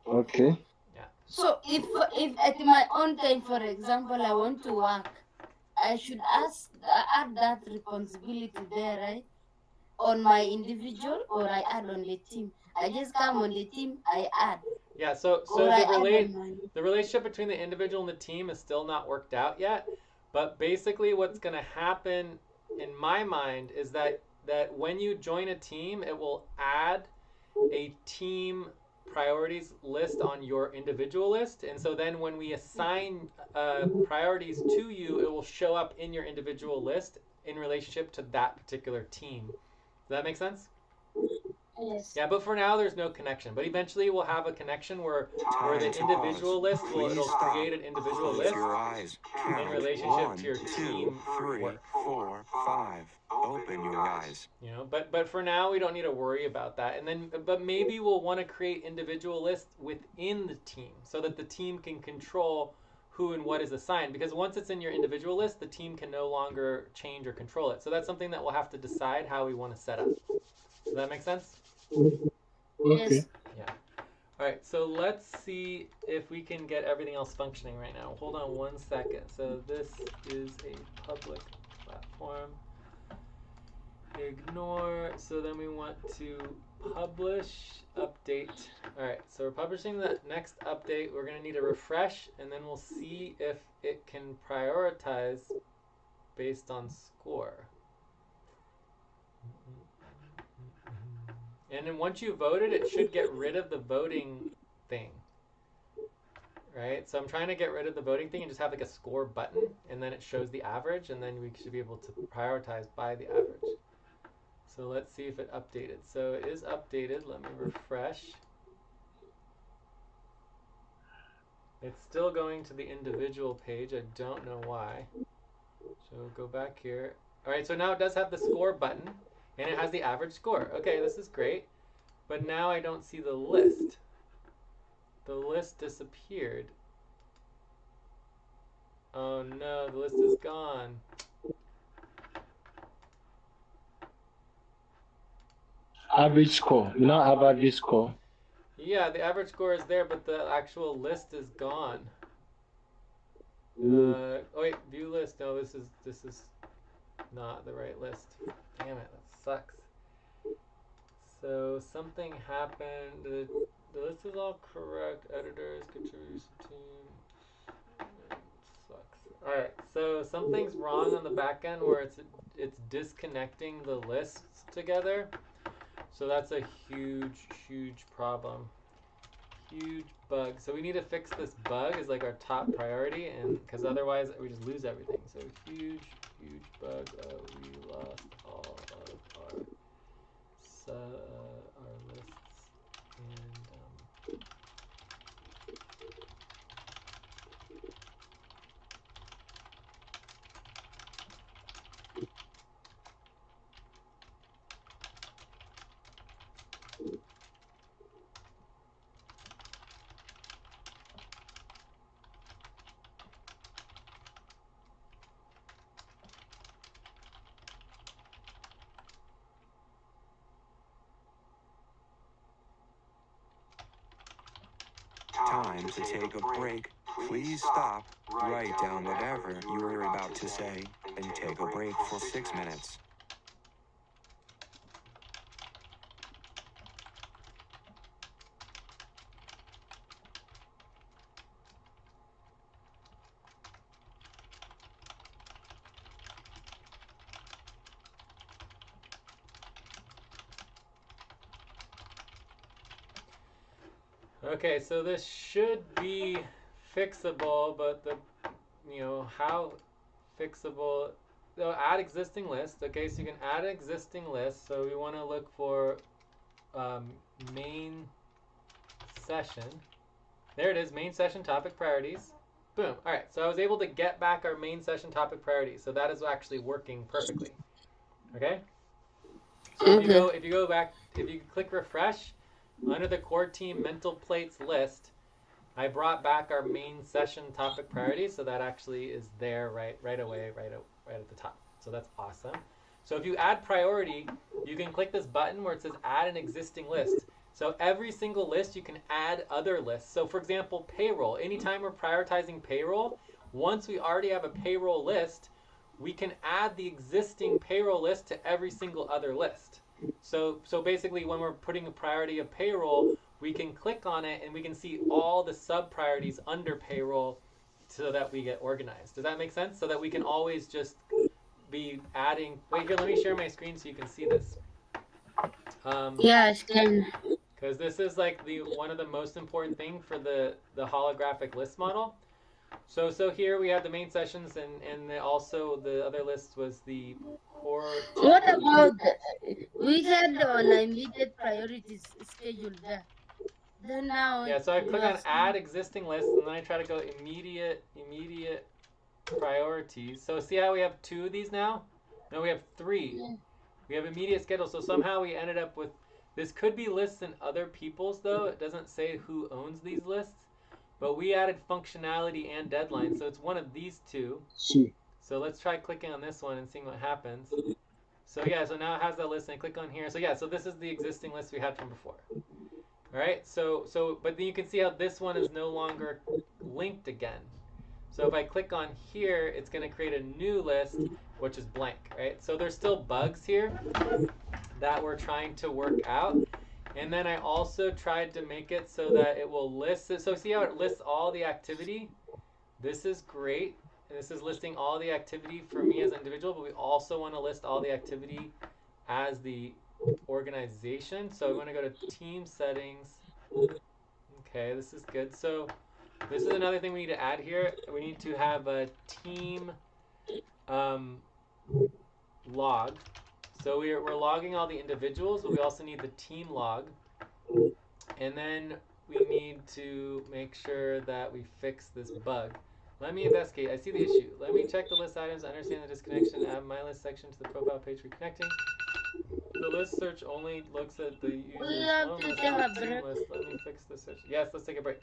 Okay. Yeah. So if at my own time, for example, I want to work, I should add that responsibility there, right? On my individual, or I add on the team. I just come on the team, I add. Yeah, so Or I add on the relationship between the individual and the team is still not worked out yet. But basically what's going to happen in my mind is that when you join a team, it will add a team priorities list on your individual list. And so then when we assign priorities to you, it will show up in your individual list in relationship to that particular team. Does that make sense? Yes. Yeah, but for now there's no connection. But eventually we'll have a connection where the individual list it'll create an individual Close list your eyes. in Count. relationship 1, to your 2, team 3, work. 4, 5. Open your eyes. But for now we don't need to worry about that. And then but maybe we'll want to create individual lists within the team so that the team can control who and what is assigned, because once it's in your individual list, the team can no longer change or control it. So that's something that we'll have to decide how we want to set up. Does that make sense? Okay. Yeah. All right, so let's see if we can get everything else functioning right now. Hold on 1 second. So this is a public platform. Ignore. So then we want to publish, update. All right, so we're publishing the next update. We're going to need a refresh, and then we'll see if it can prioritize based on score. And then once you voted, it should get rid of the voting thing. Right? So I'm trying to get rid of the voting thing and just have like a score button, and then it shows the average, and then we should be able to prioritize by the average. So let's see if it updated. So it is updated. Let me refresh. It's still going to the individual page. I don't know why. So we'll go back here. All right, so now it does have the score button, and it has the average score. Okay, this is great. But now I don't see the list. The list disappeared. Oh no, the list is gone. Average score. You now have average score. Yeah, the average score is there, but the actual list is gone. Oh wait, view list. No, this is not the right list. Damn it, that sucks. So something happened. The list is all correct. Editors, contribution team. Sucks. All right. So something's wrong on the back end where it's disconnecting the lists together. So that's a huge problem. Huge bug. So we need to fix this bug is like our top priority, and because otherwise we just lose everything. So huge bug. We lost all of our lists and Time to take a break. Please stop, write down whatever you were about to say, and take a break for 6 minutes. Okay, so this should be fixable, but how fixable? So add existing list. Okay, so you can add an existing list. So we want to look for main session. There it is, main session topic priorities. Boom. All right, so I was able to get back our main session topic priorities. So that is actually working perfectly. Okay. So if you go back, if you click refresh, under the core team mental plates list, I brought back our main session topic priorities, so that actually is there right away, right at the top. So that's awesome. So if you add priority, you can click this button where it says add an existing list. So every single list you can add other lists. So for example, payroll. Anytime we're prioritizing payroll, once we already have a payroll list, we can add the existing payroll list to every single other list. So basically when we're putting a priority of payroll, we can click on it and we can see all the sub priorities under payroll so that we get organized. Does that make sense? So that we can always just be adding. Wait, here, let me share my screen so you can see this. Yes, can. Because this is like one of the most important thing for the holographic list model. So here we have the main sessions, and also the other list was the core. What about we had on immediate priorities scheduled there? Then now Yeah, so I you click are on add existing list, and then I try to go immediate priorities. So see how we have 2 of these now? No, we have 3. We have immediate schedule. So somehow we ended up with, this could be lists in other people's though. It doesn't say who owns these lists, but we added functionality and deadline. So it's one of these 2. So let's try clicking on this one and seeing what happens. So yeah, so now it has that list, and I click on here. So yeah, so this is the existing list we had from before. All right, so but then you can see how this one is no longer linked again. So if I click on here, it's going to create a new list, which is blank, right? So there's still bugs here that we're trying to work out. And then I also tried to make it so that it will list it. So see how it lists all the activity? This is great. This is listing all the activity for me as an individual, but we also want to list all the activity as the organization. So I'm going to go to team settings. Okay, this is good. So this is another thing we need to add here. We need to have a team log. So we're logging all the individuals, but we also need the team log. And then we need to make sure that we fix this bug. Let me investigate. I see the issue. Let me check the list items, understand the disconnection, add my list section to the profile page reconnecting. The list search only looks at the user's own list, not the team list. Let me fix this issue. Yes, let's take a break.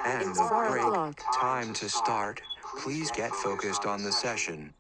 End It's of 4 break. o'clock. Time to start. Please get focused on the session.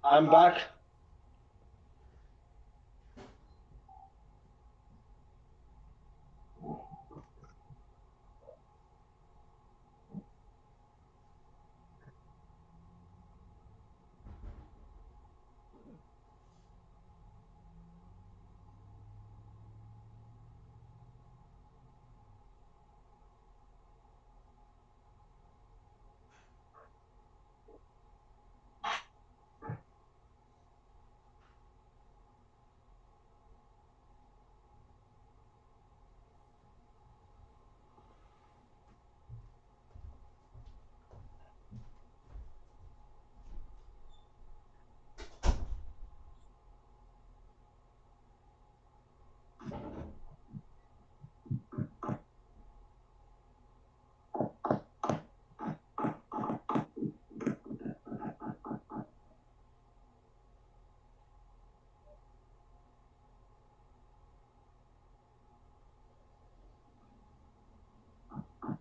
I'm back.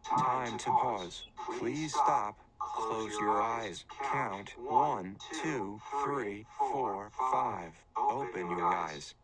Time to pause. Please stop. Close your eyes. Count 1, 2, 3, 4, 5. Open your eyes.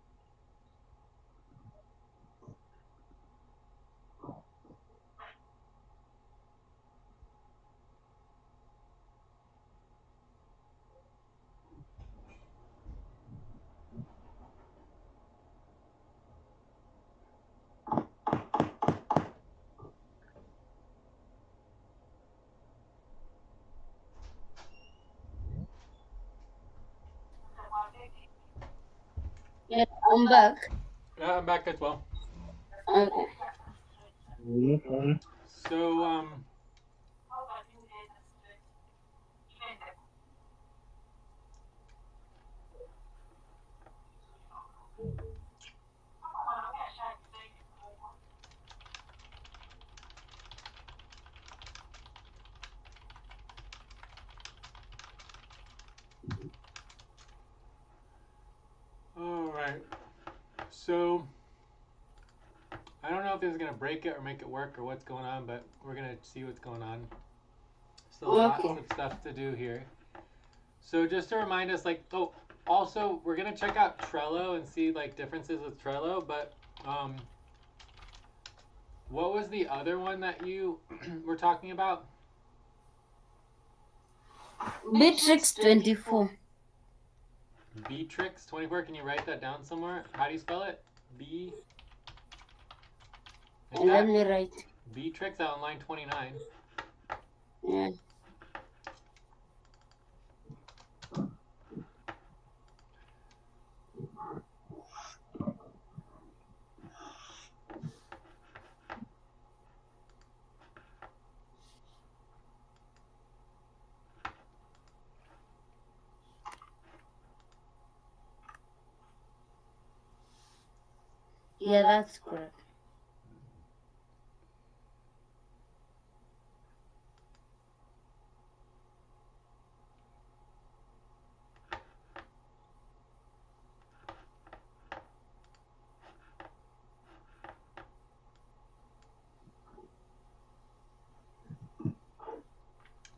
Yeah, I'm back. Yeah, I'm back as well. Okay. So, all right. So, I don't know if this is gonna break it or make it work or what's going on, but we're gonna see what's going on. Still lots Okay. of stuff to do here. So just to remind us, like, oh, also we're gonna check out Trello and see like differences with Trello. But what was the other one that you were talking about? Beatrix 24. Beatrix 24. Can you write that down somewhere? How do you spell it? B. Is And let that me write. Beatrix on line 29? Yeah. Yeah, that's correct.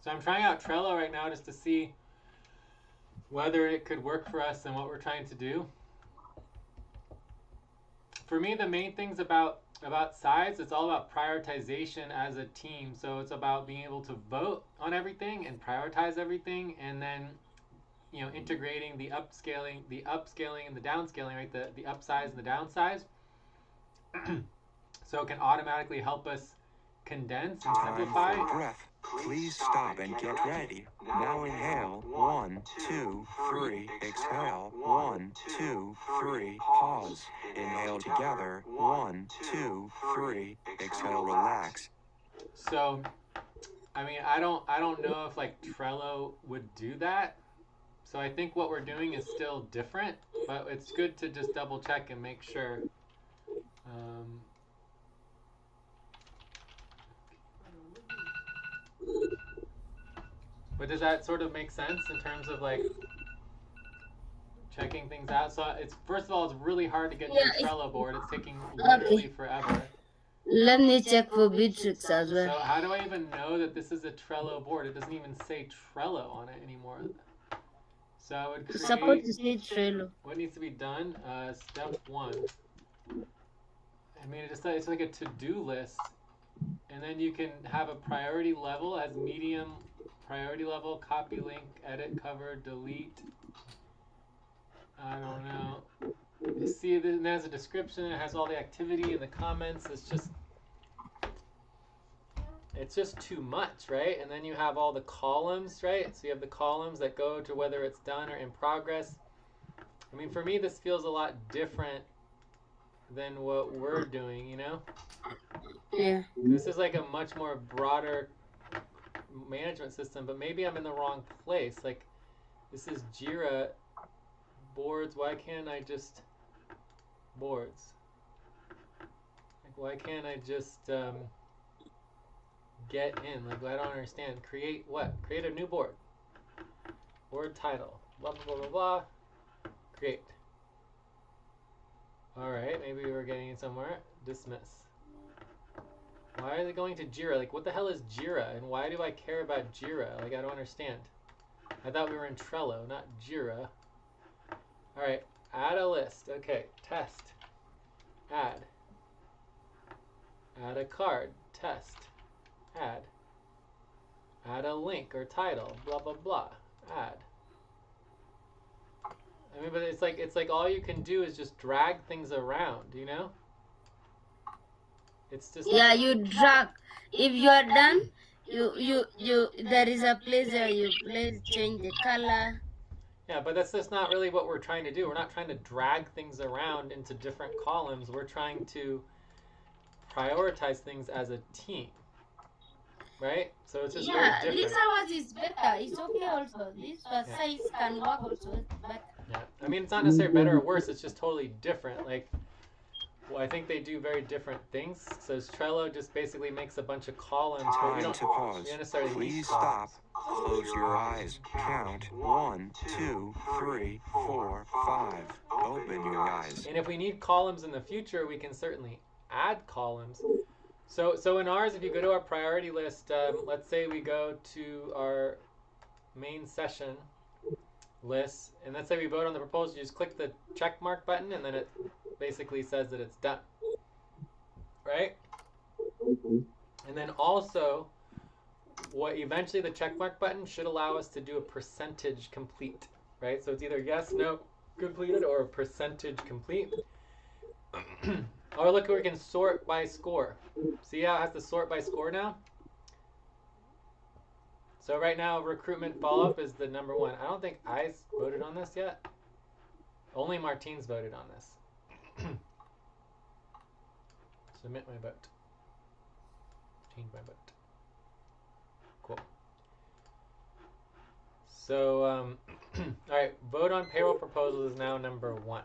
So I'm trying out Trello right now just to see whether it could work for us and what we're trying to do. For me, the main things about sides, it's all about prioritization as a team. So it's about being able to vote on everything and prioritize everything, and then integrating the upscaling and the downscaling, right? The upsize and the downsize. So it can automatically help us condense and Time simplify. for breath. Please stop and get ready. Now inhale. 1, 2, 3. Exhale. 1, 2, 3. Pause. Inhale together. 1, 2, 3. Exhale. Relax. So, I mean, I don't know if like Trello would do that. So I think what we're doing is still different, but it's good to just double check and make sure. But does that sort of make sense in terms of like checking things out? So it's, first of all, it's really hard to get to a Trello board. It's taking literally forever. Let me check for Beatrix as well. So how do I even know that this is a Trello board? It doesn't even say Trello on it anymore. So I would create, supposed to say Trello. What needs to be done? Step 1. I mean, it's like a to-do list, and then you can have a priority level as medium priority level, copy link, edit, cover, delete. I don't know. You see, it has a description. It has all the activity and the comments. It's just too much, right? And then you have all the columns, right? So you have the columns that go to whether it's done or in progress. I mean, for me, this feels a lot different than what we're doing, you know? Yeah. This is like a much more broader management system, but maybe I'm in the wrong place. Like, this is Jira boards. Why can't I just boards? Like, why can't I just get in? Like, I don't understand. Create what? Create a new board. Board title. Blah, blah, blah, blah, blah. Create. Alright, maybe we're getting in somewhere. Dismiss. Why are they going to Jira? Like, what the hell is Jira? And why do I care about Jira? Like, I don't understand. I thought we were in Trello, not Jira. Alright, add a list. Okay, test. Add. Add a card. Test. Add. Add a link or title. Blah, blah, blah. Add. I mean, but it's like all you can do is just drag things around, you know? It's just, yeah, you drag. If you are done, you there is a place where you change the color. Yeah, but that's just not really what we're trying to do. We're not trying to drag things around into different columns. We're trying to prioritize things as a team, right? So it's just very different. This hours is better. It's okay also. This size can work also. It's better. Yeah, I mean, it's not necessarily better or worse. It's just totally different. Like, well, I think they do very different things. So Trello just basically makes a bunch of columns. Time to pause. Please stop. Close your eyes. Count. 1, 2, 3, 4, 5. Open your eyes. And if we need columns in the future, we can certainly add columns. So in ours, if you go to our priority list, let's say we go to our main session list, and let's say we vote on the proposal, you just click the check mark button, and then it basically says that it's done, right? And then also, what eventually the check mark button should allow us to do a percentage complete, right? So it's either yes, no, completed, or percentage complete. Or look, we can sort by score. See how it has to sort by score now? So right now, recruitment follow-up is the number 1. I don't think I voted on this yet. Only Martine's voted on this. Submit my vote. Change my vote. Cool. So, all right, vote on payroll proposal is now number 1.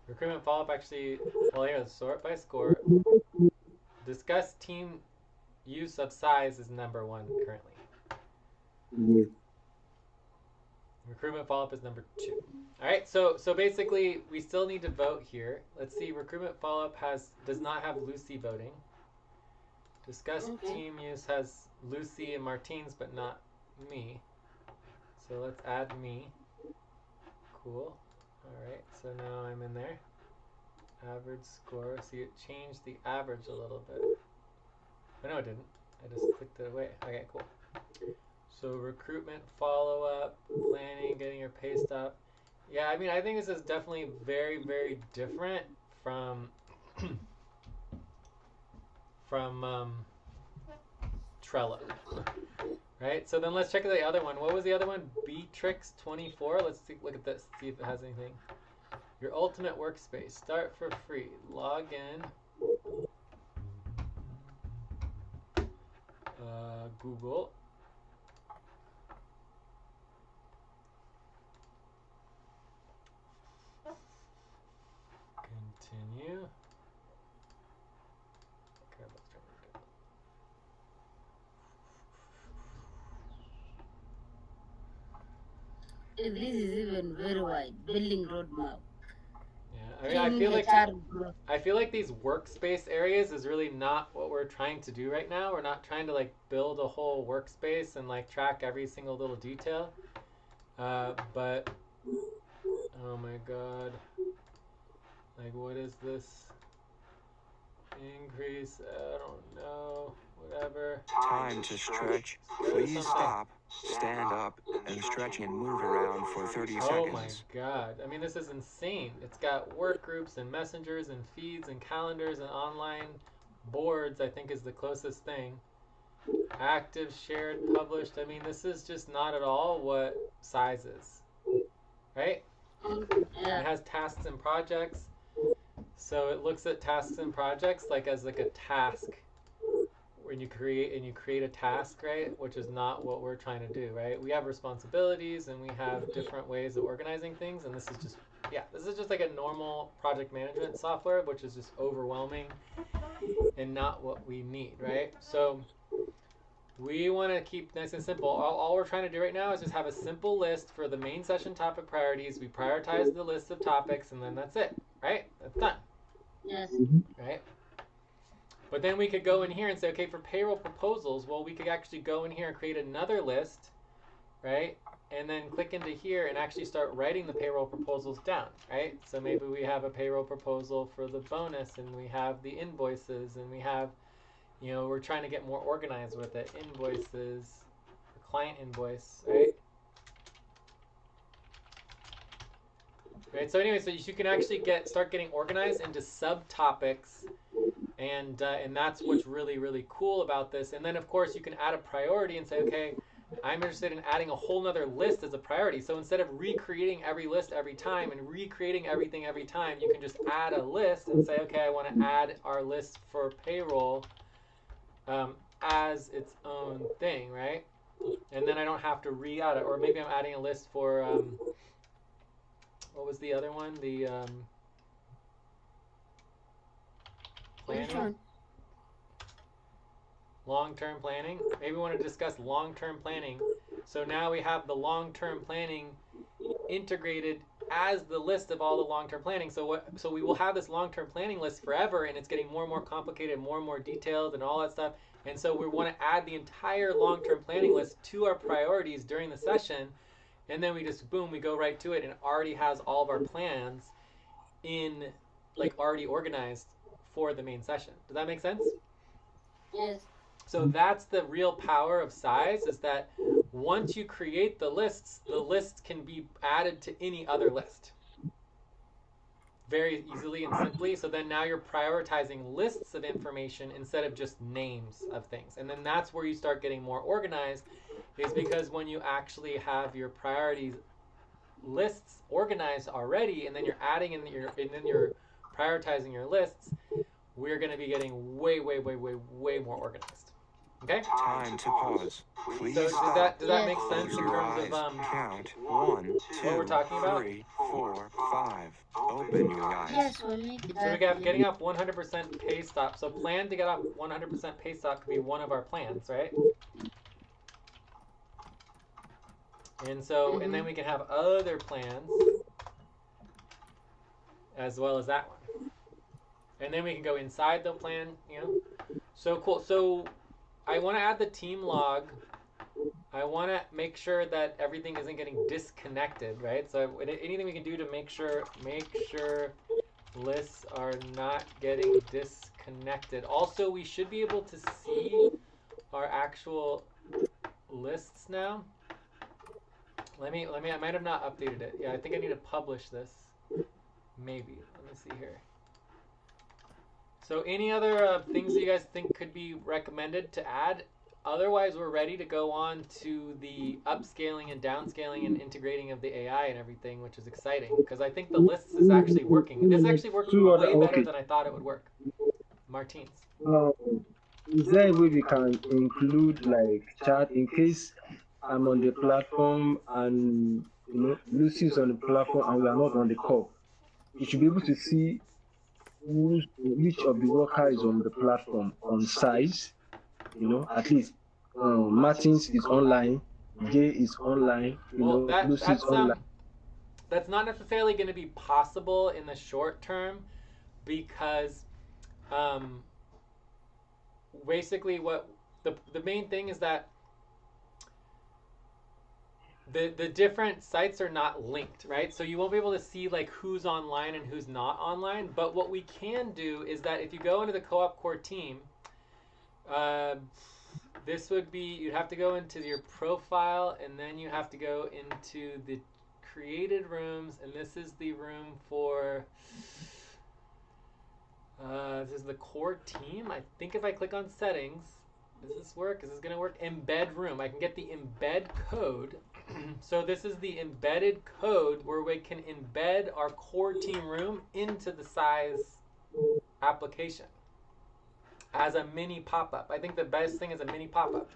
Recruitment follow-up actually, well, here, sort by score. Discuss team use of size is number 1 currently. Yes. Recruitment follow-up is number 2. All right, so basically we still need to vote here. Let's see, recruitment follow-up does not have Lucy voting. Discuss team use has Lucy and Martins, but not me. So let's add me. Cool. All right, so now I'm in there. Average score. See, it changed the average a little bit. Oh, no, it didn't. I just clicked it away. Okay, cool. So recruitment, follow-up, planning, getting your pay stub. Yeah, I mean, I think this is definitely very, very different from Trello, right? So then let's check the other one. What was the other one? Beatrix24. Let's look at this, see if it has anything. Your ultimate workspace. Start for free. Log in. Google. Continue. Okay, let's try This is even very wide. Building roadmap. Yeah, I mean, I feel like these workspace areas is really not what we're trying to do right now. We're not trying to like build a whole workspace and like track every single little detail. But oh my god, like what is this? Increase? I don't know. Whatever. Time to stretch. Please stop, stand up, and stretch and move around for 30 seconds. Oh my god. I mean, this is insane. It's got work groups and messengers and feeds and calendars and online boards, I think is the closest thing. Active, shared, published. I mean, this is just not at all what size is. Right? Yeah. It has tasks and projects. So it looks at tasks and projects like as like a task when you create a task, right? Which is not what we're trying to do, right? We have responsibilities and we have different ways of organizing things, and this is just like a normal project management software, which is just overwhelming and not what we need, right? So we want to keep nice and simple. All we're trying to do right now is just have a simple list for the main session topic priorities. We prioritize the list of topics, and then that's it, right? That's done. Yes. Right? But then we could go in here and say, okay, for payroll proposals, well, we could actually go in here and create another list, right? And then click into here and actually start writing the payroll proposals down, right? So maybe we have a payroll proposal for the bonus, and we have the invoices, and we have, you know, we're trying to get more organized with it. Invoices, client invoice, right? Right, so anyway, so you can actually start getting organized into subtopics, and that's what's really, really cool about this. And then, of course, you can add a priority and say, okay, I'm interested in adding a whole nother list as a priority. So instead of recreating every list every time and recreating everything every time, you can just add a list and say, okay, I want to add our list for payroll as its own thing, right? And then I don't have to re-add it. Or maybe I'm adding a list for... what was the other one? The planning? Long-term planning. Maybe we want to discuss long-term planning. So now we have the long-term planning integrated as the list of all the long-term planning. So we will have this long-term planning list forever, and it's getting more and more complicated, more and more detailed, and all that stuff. And so we want to add the entire long-term planning list to our priorities during the session. And then we just, boom, we go right to it, and it already has all of our plans in, like, already organized for the main session. Does that make sense? Yes. So that's the real power of size, is that once you create the lists can be added to any other list very easily and simply. So then now you're prioritizing lists of information instead of just names of things. And then that's where you start getting more organized, is because when you actually have your priorities lists organized already, and then you're adding in you're prioritizing your lists, we're going to be getting way more organized. Okay. Time to pause. Please So stop. does that Yes. make sense Close in your terms eyes. of Count 1, what we're 2, talking about? 3, 4, 5. Open your eyes. Yes, for me, So we that got getting off 100% pay stop. So plan to get off 100% pay stop could be one of our plans, right? And so, and then we can have other plans as well as that one. And then we can go inside the plan, you know. So cool. So I want to add the team log. I want to make sure that everything isn't getting disconnected, right? So anything we can do to make sure lists are not getting disconnected. Also, we should be able to see our actual lists now. Let me I might have not updated it. Yeah, I think I need to publish this. Maybe. Let me see here. So any other things that you guys think could be recommended to add? Otherwise, we're ready to go on to the upscaling and downscaling and integrating of the AI and everything, which is exciting because I think the lists is actually working. This actually works way better than I thought it would work. Martins. Is there a way we can include like chat in case I'm on the platform and Lucy is on the platform and we are not on the call? You should be able to see which of the worker is on the platform on size. At least Martins is online, Jay is online, Well, Lucy is online. that's not necessarily going to be possible in the short term because basically what the main thing is that the different sites are not linked, right? So you won't be able to see like who's online and who's not online. But what we can do is that if you go into the co-op core team, this would be, you'd have to go into your profile and then you have to go into the created rooms, and this is the room for this is the core team. I think if I click on settings, does this work? Is this gonna work? Embed room. I can get the embed code. So this is the embedded code where we can embed our core team room into the size application as a mini pop-up. I think the best thing is a mini pop-up.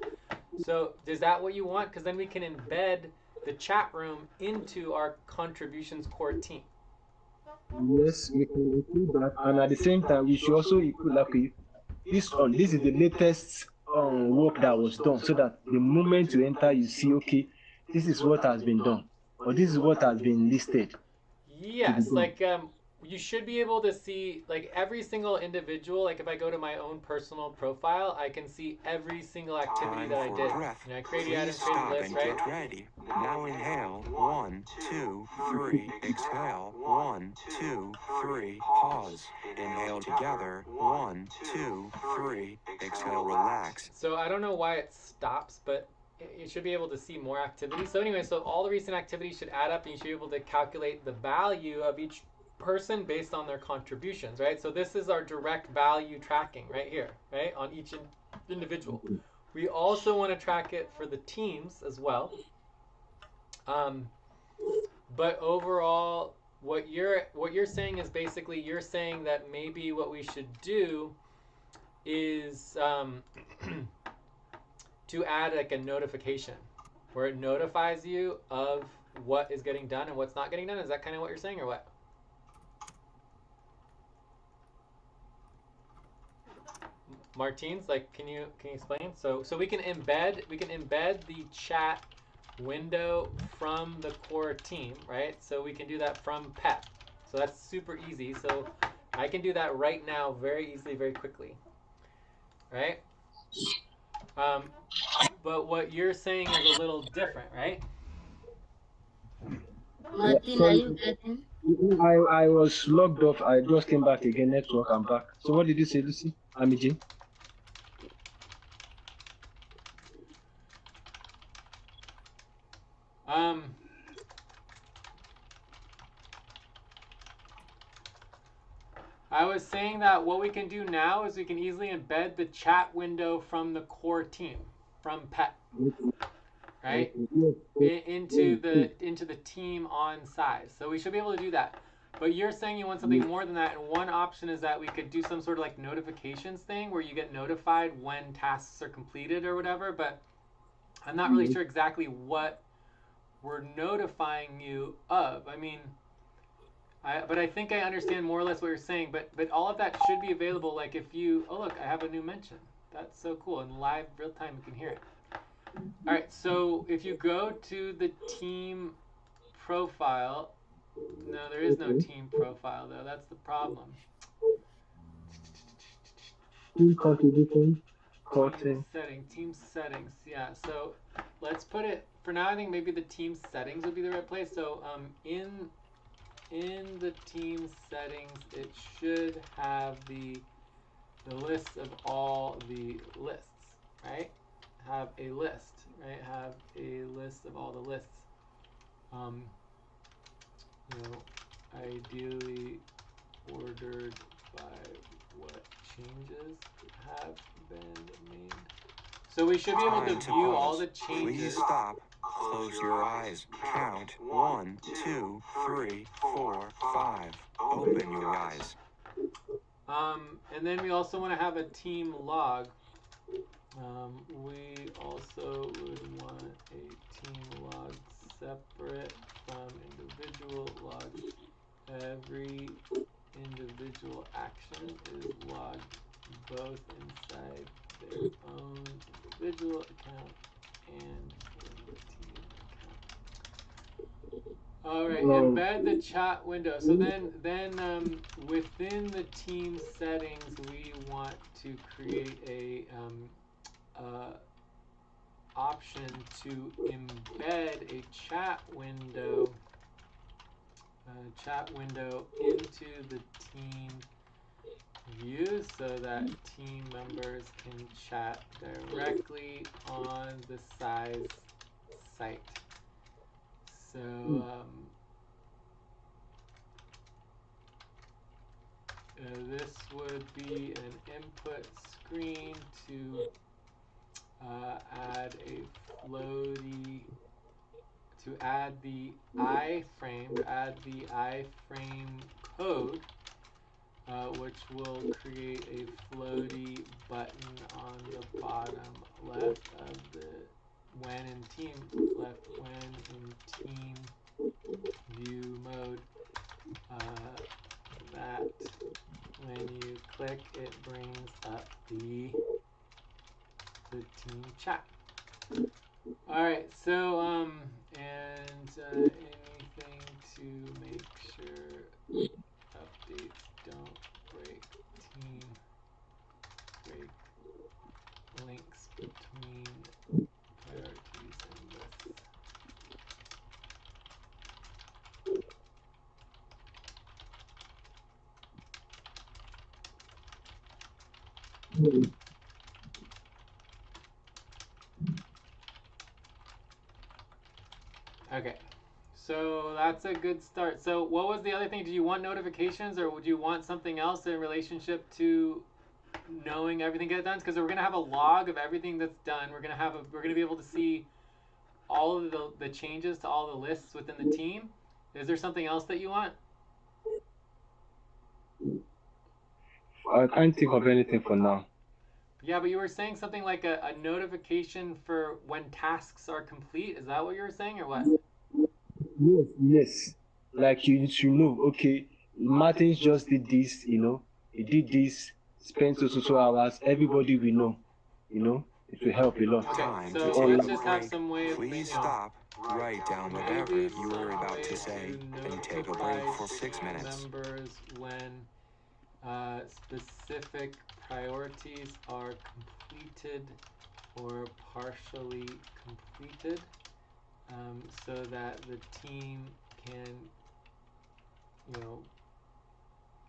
So is that what you want? Because then we can embed the chat room into our contributions core team. Yes, we can include that, and at the same time, we should also include like this is the latest work that was done, so that the moment you enter, you see, okay, this is what has been done, or this is what has been listed. Yes, like you should be able to see like every single individual. Like if I go to my own personal profile, I can see every single activity that I did. And I create the item, Please create stop the list, and right? get ready. Now inhale. 1, 2, 3. Exhale. 1, 2, 3. Pause. Inhale together. 1, 2, 3. Exhale. Relax. So I don't know why it stops, but you should be able to see more activity. So anyway, so all the recent activities should add up, and you should be able to calculate the value of each person based on their contributions, right? So this is our direct value tracking right here, right, on each individual. We also want to track it for the teams as well. But overall, what you're saying is basically you're saying that maybe what we should do is to add like a notification where it notifies you of what is getting done and what's not getting done. Is that kind of what you're saying, or what? Martins, like, can you explain? So we can embed the chat window from the core team, right? So we can do that from PEP. So that's super easy. So I can do that right now very easily, very quickly, right? But what you're saying is a little different, right? Martin, are you getting? I was logged off. I just came back again. Network, I'm back. So what did you say, Lucy? Amiji? I was saying that what we can do now is we can easily embed the chat window from the core team, from PET, right, into the team on size. So we should be able to do that. But you're saying you want something more than that, and one option is that we could do some sort of like notifications thing where you get notified when tasks are completed or whatever, but I'm not really sure exactly what we're notifying you of. I mean, but I think I understand more or less what you're saying, but all of that should be available. Like if you, oh look, I have a new mention. That's so cool. In live real time, you can hear it. All right, so if you go to the team profile, no, there is no team profile though. That's the problem. Team configuration. Team settings. Yeah. So let's put it for now. I think maybe the team settings would be the right place. So in the team settings, it should have the list of all the lists, right? Have a list, right? Have a list of all the lists. You know, ideally ordered by what changes have been made. So we should be able to view all the changes. Please stop. Close your eyes. Count 1, 2, 3, 4, 5. Open your eyes. And then we also want to have a team log. We also would want a team log separate from individual logs. Every individual action is logged both inside their own individual account and in the team account. All right, embed the chat window. So then within the team settings, we want to create a option to embed a chat window into the team view so that team members can chat directly on the size site. So this would be an input screen to add a floaty, to add the iframe, code, which will create a floaty button on the bottom left of the when in team view mode. That when you click, it brings up the team chat. All right, so and anything to make sure updates don't break links between priorities and lists. Okay, so that's a good start. So what was the other thing? Did you want notifications, or would you want something else in relationship to knowing everything get done? Because we're gonna have a log of everything that's done. We're gonna be able to see all of the changes to all the lists within the team. Is there something else that you want? I can't think of anything for now. Yeah, but you were saying something like a notification for when tasks are complete. Is that what you were saying, or what? Yes. Like you should know, okay, Martins just did this, he did this, spent so hours, everybody will know, it will help a lot. Okay, so let's just have some way of Please stop. Write down whatever you were about to say and take a break for 6 minutes. Members when specific priorities are completed or partially completed, so that the team can,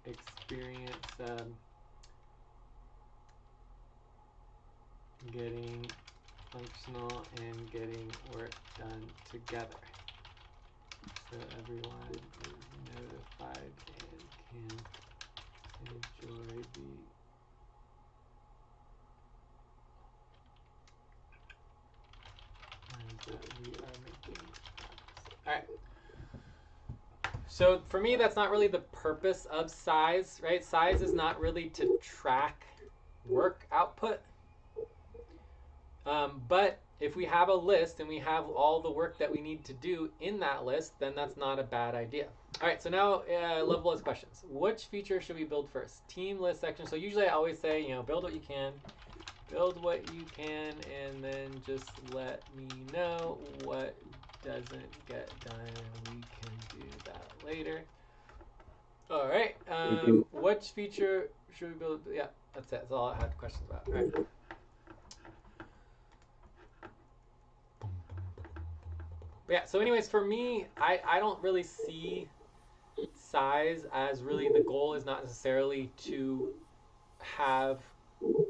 experience getting functional and getting work done together. So everyone is notified and can enjoy that we are making progress. All right. So for me, that's not really the purpose of size, right? Size is not really to track work output. But if we have a list and we have all the work that we need to do in that list, then that's not a bad idea. All right, so now level-less questions. Which feature should we build first? Team list section. So usually I always say, build what you can. Build what you can, and then just let me know what doesn't get done, and we can do that later. All right. Which feature should we build? Yeah, that's it. That's all I had questions about. All right. But yeah, so anyways, for me, I don't really see size as really the goal is not necessarily to have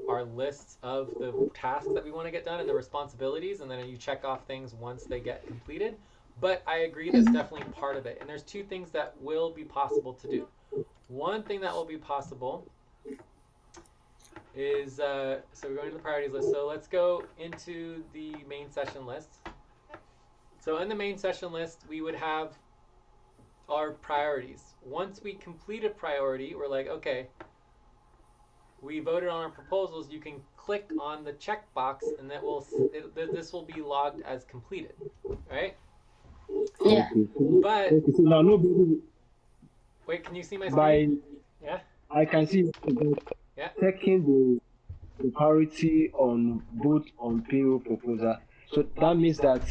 our lists of the tasks that we want to get done and the responsibilities, and then you check off things once they get completed. But I agree that's definitely part of it. And there's two things that will be possible to do. One thing that will be possible is, so we're going to the priorities list. So let's go into the main session list. So in the main session list, we would have our priorities. Once we complete a priority, we're like, okay, we voted on our proposals. You can click on the checkbox, and this will be logged as completed, right? Yeah. But now nobody. Wait, can you see my screen? Yeah. I can see Yeah. checking the priority on both on payroll proposal. So that means that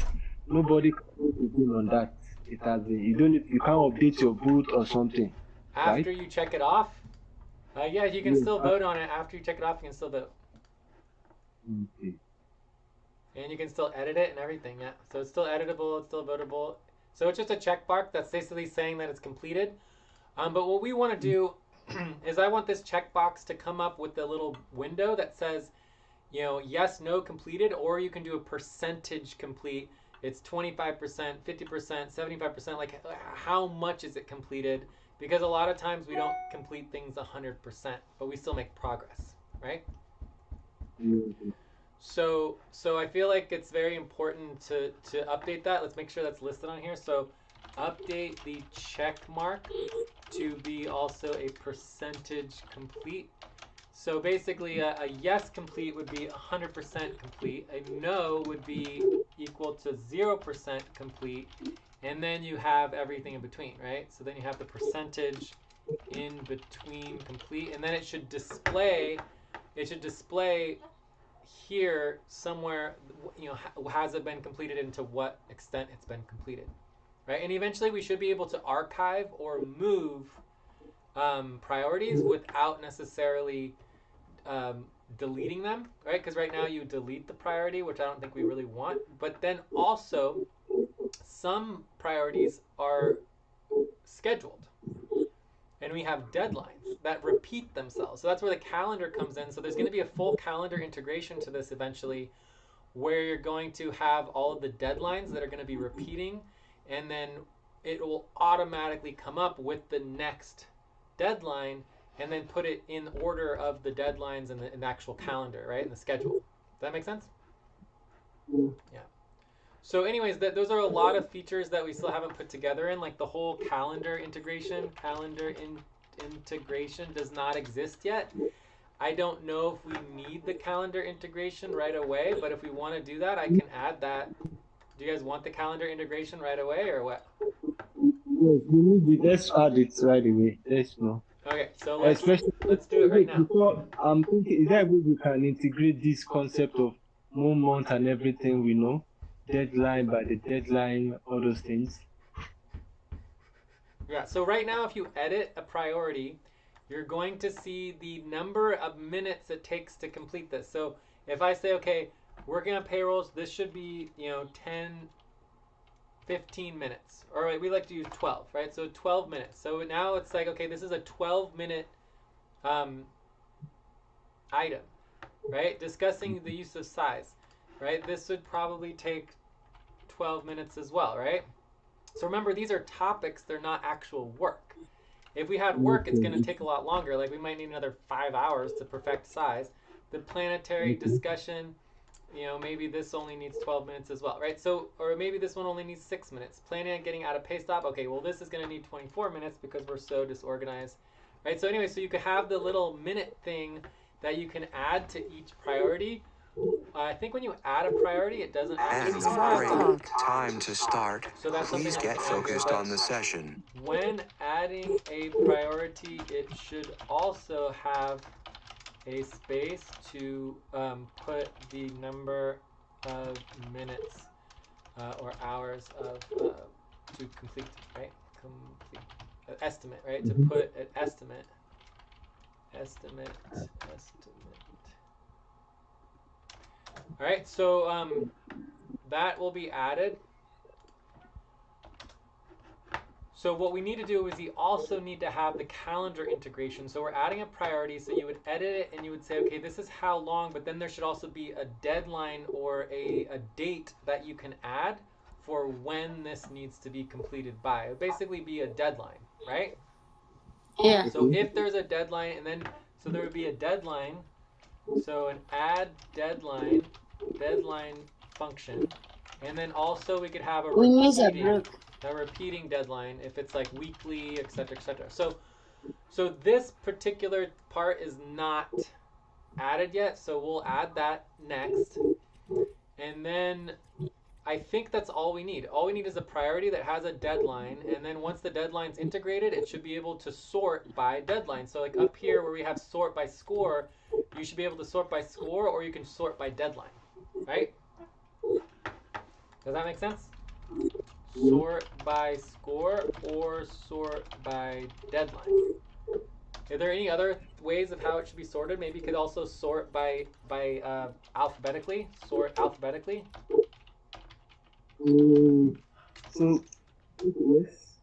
nobody can do on that. It has been, you can't update your boot or something. After right? you check it off. Yeah, you can still vote on it after you check it off. You can still vote. Okay. And you can still edit it and everything, yeah. So it's still editable, it's still votable. So it's just a check mark that's basically saying that it's completed. But what we want to do is I want this checkbox to come up with a little window that says, yes, no, completed, or you can do a percentage complete. It's 25%, 50%, 75%, like how much is it completed? Because a lot of times we don't complete things 100%, but we still make progress, right? Mm-hmm. So I feel like it's very important to update that. Let's make sure that's listed on here. So update the check mark to be also a percentage complete. So basically a yes complete would be 100% complete. A no would be equal to 0% complete. And then you have everything in between, right? So then you have the percentage in between complete. And then it should display here somewhere, has it been completed and to what extent it's been completed, right? And eventually we should be able to archive or move priorities without necessarily deleting them, right? Because right now you delete the priority, which I don't think we really want. But then also, some priorities are scheduled, and we have deadlines that repeat themselves. So that's where the calendar comes in. So there's going to be a full calendar integration to this eventually, where you're going to have all of the deadlines that are going to be repeating, and then it will automatically come up with the next deadline and then put it in order of the deadlines in the actual calendar, right, in the schedule. Does that make sense? Yeah. So anyways, those are a lot of features that we still haven't put together in, like the whole calendar integration. Integration does not exist yet. I don't know if we need the calendar integration right away, but if we want to do that, I can add that. Do you guys want the calendar integration right away or what? Yes, let's add it right away. Let's know. Okay, so let's do it right now. Before, I'm thinking, is there a way we can integrate this concept of moon month and everything we know? Deadline by the deadline, all those things. Yeah, so right now if you edit a priority, you're going to see the number of minutes it takes to complete this. So if I say, okay, working on payrolls, this should be, 10, 15 minutes. Or right, we like to use 12, right? So 12 minutes. So now it's like, okay, this is a 12-minute item, right? Discussing the use of size, right? This would probably take 12 minutes as well, right? So remember, these are topics, they're not actual work. If we had work, it's going to take a lot longer. Like we might need another 5 hours to perfect size. The planetary discussion, maybe this only needs 12 minutes as well, right? So, or maybe this one only needs 6 minutes. Planning on getting out of pay stop. Okay, well, this is going to need 24 minutes because we're so disorganized, right? So anyway, so you could have the little minute thing that you can add to each priority. I think when you add a priority, it doesn't actually And have break. Time to start. So that's Please something get that you can add focused here, on the session. when adding a priority, it should also have a space to put the number of minutes or hours of to complete, right? Complete estimate, right? To put an estimate. All right, so that will be added. So what we need to do is we also need to have the calendar integration. So we're adding a priority, so you would edit it and you would say, okay, this is how long, but then there should also be a deadline or a date that you can add for when this needs to be completed by. It would basically be a deadline, right? Yeah. So if there's a deadline, and then, so there would be a deadline, so an add deadline function, and then also we could have a We miss a break. repeating deadline if it's like weekly, etc., etc. So this particular part is not added yet, so we'll add that next. And then I think that's all we need. All we need is a priority that has a deadline, and then once the deadline's integrated, it should be able to sort by deadline. So like up here where we have sort by score, you should be able to sort by score, or you can sort by deadline, right? Does that make sense? Sort by score or sort by deadline. Are there any other ways of how it should be sorted? Maybe you could also sort by alphabetically. Sort alphabetically. So, yes.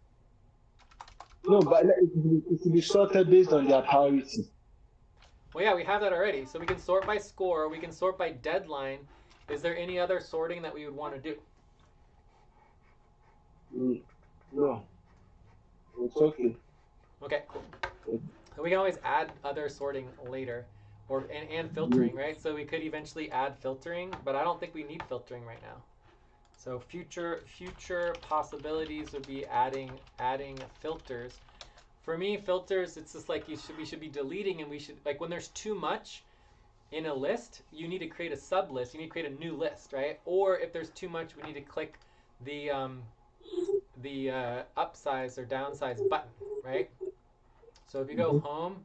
No, but it will be sorted based on their priority. Well, yeah, we have that already. So we can sort by score. We can sort by deadline. Is there any other sorting that we would want to do? No. It's okay. Okay, cool. We can always add other sorting later, or and filtering, right? So we could eventually add filtering, but I don't think we need filtering right now. So future possibilities would be adding filters. For me, filters, it's just like we should be deleting, and we should, like, when there's too much in a list, you need to create a sub list. You need to create a new list, right? Or if there's too much, we need to click the upsize or downsize button, right? So if you go home,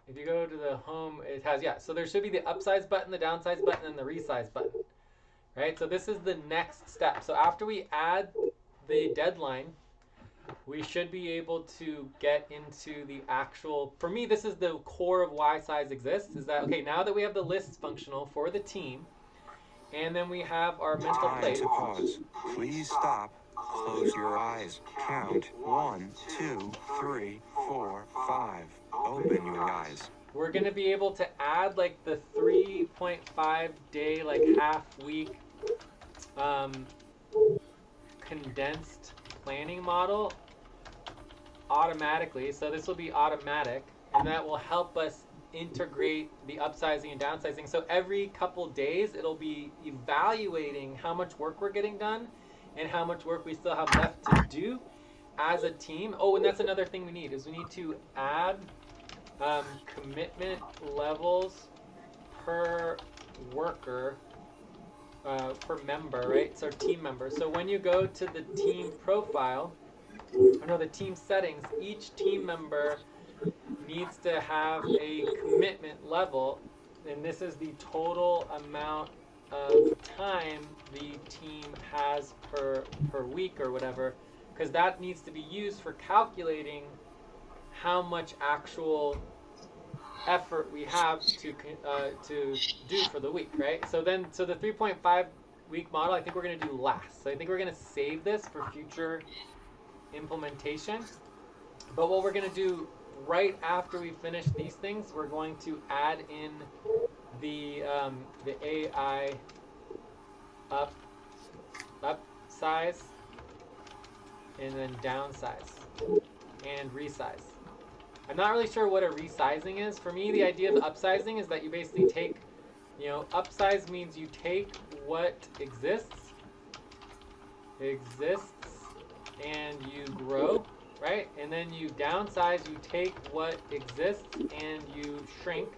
if you go to the home, it has, yeah, so there should be the upsize button, the downsize button, and the resize button, right? So this is the next step. So after we add the deadline, we should be able to get into the actual, for me, this is the core of why size exists, is that, okay, now that we have the lists functional for the team, and then we have our mental Time plate. to pause. Please stop. Close your eyes. Count 1, 2, 3, 4, 5. Open your eyes. We're going to be able to add like the 3.5 day, like half week condensed planning model automatically. So this will be automatic, and that will help us integrate the upsizing and downsizing. So every couple days, it'll be evaluating how much work we're getting done and how much work we still have left to do as a team. Oh, and that's another thing we need, is we need to add commitment levels per worker, per member, right? So team member. So when you go to the team profile, or no, the team settings, each team member needs to have a commitment level, and this is the total amount of time the team has per week or whatever, because that needs to be used for calculating how much actual effort we have to do for the week, right? So the 3.5 week model, I think we're going to do last. So I think we're going to save this for future implementation. But what we're going to do right after we finish these things, we're going to add in the AI upsize and then downsize and resize. I'm not really sure what a resizing is. For me, the idea of upsizing is that you basically take You know, upsize means you take what exists, and you grow, right? And then you downsize, you take what exists and you shrink.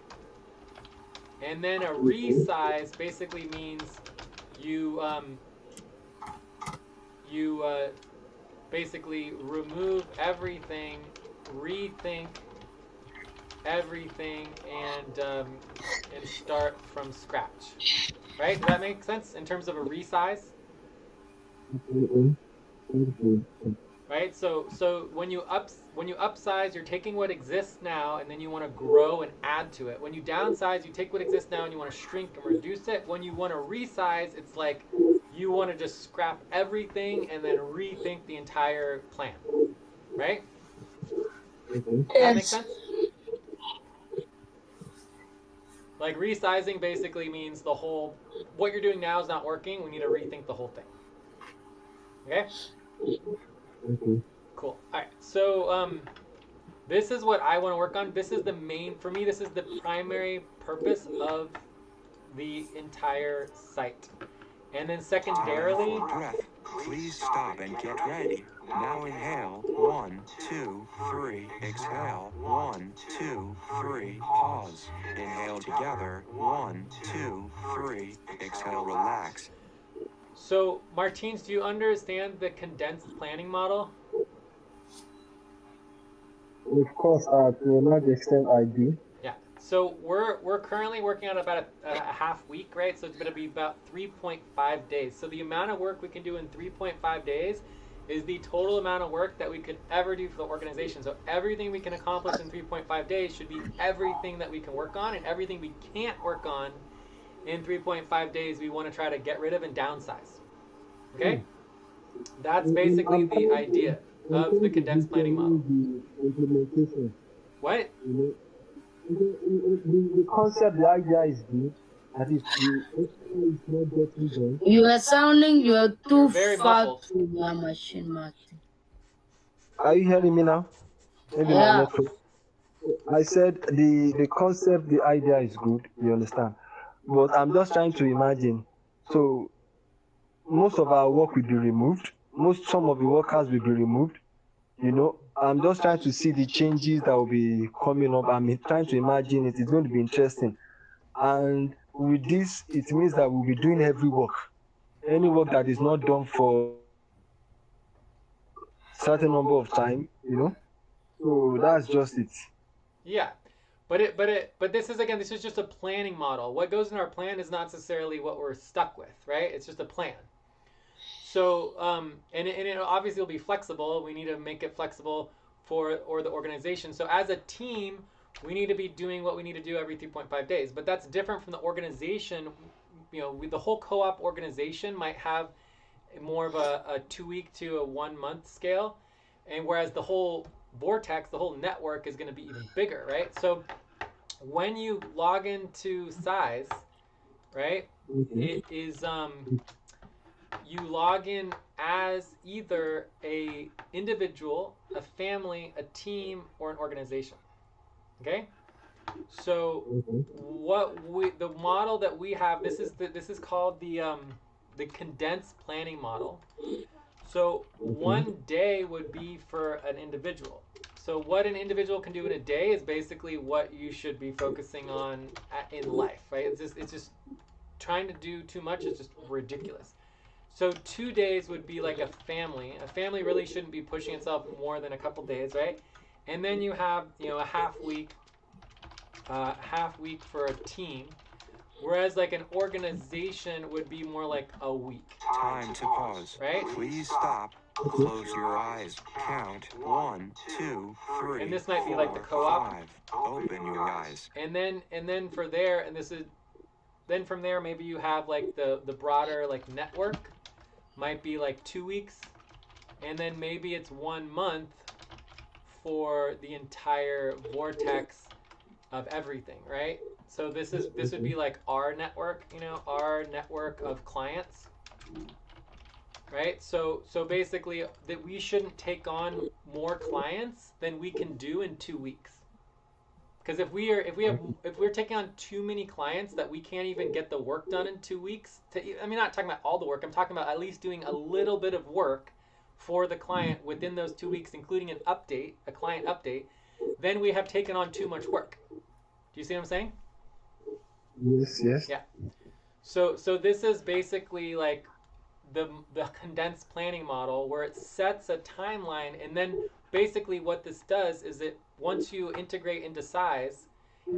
And then a resize basically means you basically remove everything, rethink everything, and start from scratch. Right? Does that make sense in terms of a resize? Right? So when you upsize, you're taking what exists now and then you want to grow and add to it. When you downsize, you take what exists now and you want to shrink and reduce it. When you want to resize, it's like you want to just scrap everything and then rethink the entire plan. Right? Does that make sense? Like resizing basically means the whole, what you're doing now is not working. We need to rethink the whole thing. Okay? Cool. All right. So this is what I want to work on. This is the main, for me, this is the primary purpose of the entire site. And then secondarily, Time for breath. Please stop and get ready. Now inhale. 1, 2, 3. Exhale. 1, 2, 3. Pause. Inhale together. 1, 2, 3. Exhale. Relax. so Martins, do you understand the condensed planning model? Of course, to a large extent, I do. Yeah. So we're currently working on about a half week, right? So it's going to be about 3.5 days. So the amount of work we can do in 3.5 days is the total amount of work that we could ever do for the organization. So everything we can accomplish in 3.5 days should be everything that we can work on, and everything we can't work on in 3.5 days we want to try to get rid of and downsize. Okay? That's basically the idea of the condensed planning model. Implementation. What? The concept, the idea is good. That is, it's not getting done. You are sounding, you are too Very far muffled. to your machine, Martin. Are you hearing me now? Maybe my Yeah. network. I said the concept, the idea is good. You understand? But I'm just trying to imagine. So most of our work will be removed. Some of the workers will be removed. You know, I'm just trying to see the changes that will be coming up. I'm trying to imagine it. It's going to be interesting. And with this, it means that we'll be doing every work. Any work that is not done for certain number of time, you know. So that's just it. Yeah. But this is just a planning model. What goes in our plan is not necessarily what we're stuck with, right? It's just a plan. So and it obviously will be flexible. We need to make it flexible for the organization. So as a team, we need to be doing what we need to do every 3.5 days. But that's different from the organization. You know, the whole co-op organization might have more of a 2-week to a 1-month scale, and whereas the whole vortex, the whole network is going to be even bigger, right? So when you log into Size, right, it is you log in as either a individual, a family, a team, or an organization. Okay? So the model that we have, this is called the condensed planning model. So one day would be for an individual. So what an individual can do in a day is basically what you should be focusing on in life, right? It's just trying to do too much is just ridiculous. So 2 days would be like a family. A family really shouldn't be pushing itself more than a couple days, right? And then you have, a half week for a team, whereas like an organization would be more like a week. Time to pause. Right? Please stop. Close your eyes. Count 1, 2, 3. And this might be like the 4, co-op. 5. Open your eyes. And then for there, then from there maybe you have like the broader like network might be like 2 weeks, and then maybe it's 1 month for the entire vortex of everything, right? So this would be like our network, our network of clients, right? So basically that we shouldn't take on more clients than we can do in 2 weeks. Because if we're taking on too many clients that we can't even get the work done in 2 weeks, not talking about all the work, I'm talking about at least doing a little bit of work for the client within those 2 weeks, including a client update, then we have taken on too much work. Do you see what I'm saying? Yes. Yeah. So this is basically like the condensed planning model where it sets a timeline, and then basically what this does is it, once you integrate into size,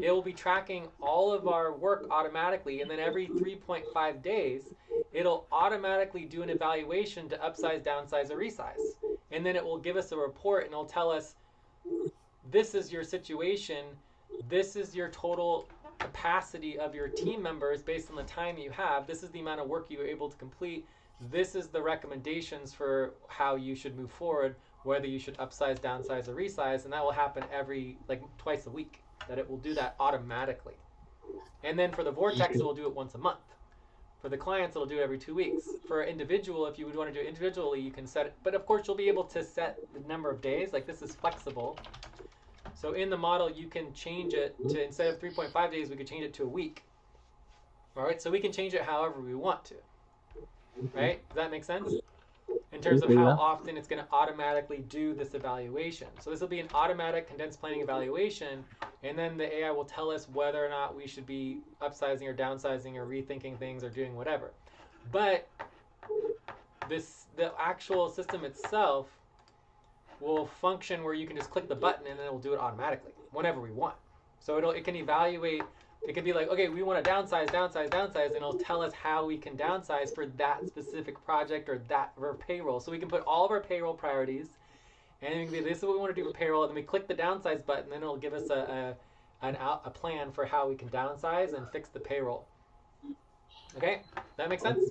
it will be tracking all of our work automatically, and then every 3.5 days it'll automatically do an evaluation to upsize, downsize, or resize, and then it will give us a report and it'll tell us, this is your situation, this is your total capacity of your team members based on the time you have, this is the amount of work you were able to complete, this is the recommendations for how you should move forward, whether you should upsize, downsize, or resize, and that will happen every, like, twice a week, that it will do that automatically. And then for the Vortex, it will do it once a month. For the clients, it'll do it every 2 weeks. For individual, if you would want to do it individually, you can set it, but of course you'll be able to set the number of days, like this is flexible. So in the model, you can change it to, instead of 3.5 days, we could change it to a week. All right, so we can change it however we want to. Right? Does that make sense? In terms of how often it's going to automatically do this evaluation. So this will be an automatic condensed planning evaluation, and then the AI will tell us whether or not we should be upsizing or downsizing or rethinking things or doing whatever. But the actual system itself will function where you can just click the button and then it will do it automatically whenever we want. So it can evaluate. It can be like, okay, we want to downsize, and it'll tell us how we can downsize for that specific project or that for payroll. So we can put all of our payroll priorities, and it can be, this is what we want to do for payroll, and then we click the downsize button, and then it'll give us a plan for how we can downsize and fix the payroll. Okay, that makes sense?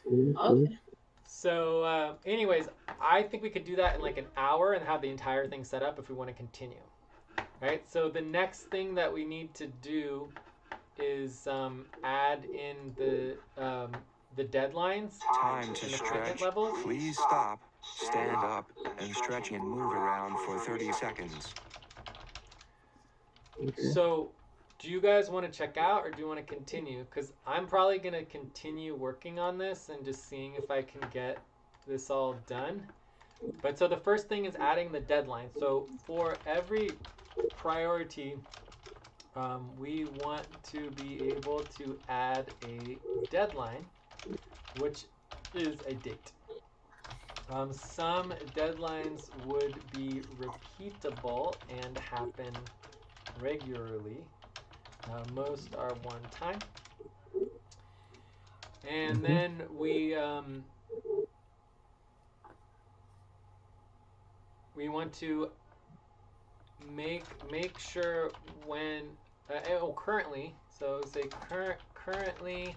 Okay. So anyways, I think we could do that in like an hour and have the entire thing set up if we want to continue. Right, so the next thing that we need to do is add in the deadlines Time to and the commitment stretch. levels. Please stop, stand up, and stretch and move around for 30 seconds. So do you guys want to check out or do you want to continue? Because I'm probably going to continue working on this and just seeing if I can get this all done. But so the first thing is adding the deadline. So for every priority, we want to be able to add a deadline, which is a date. Some deadlines would be repeatable and happen regularly. Most are one time. And then we want to make sure when currently, so say currently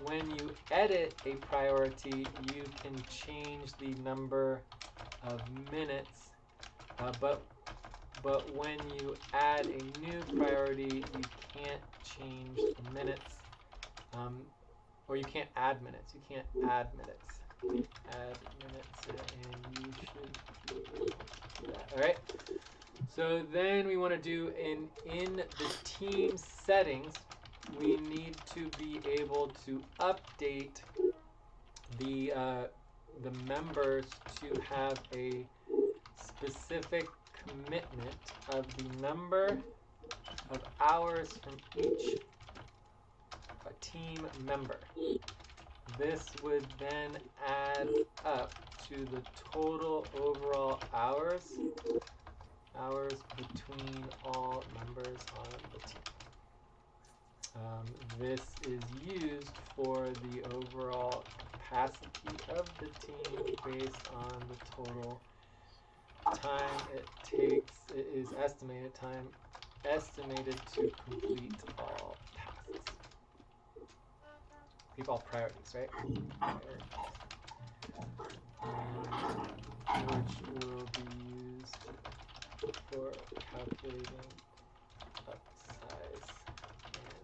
when you edit a priority, you can change the number of minutes, but when you add a new priority, you can't change the minutes, or you can't add minutes. You can't add minutes. Add minutes, and you should be able to do that. All right. So then we want to do in the team settings, we need to be able to update the members to have a specific commitment of the number of hours from each team member. This would then add up to the total overall hours between all members on the team. This is used for the overall capacity of the team based on the total time it takes. It is estimated to complete all tasks. Keep all priorities, right? Which will be used for calculating upsize and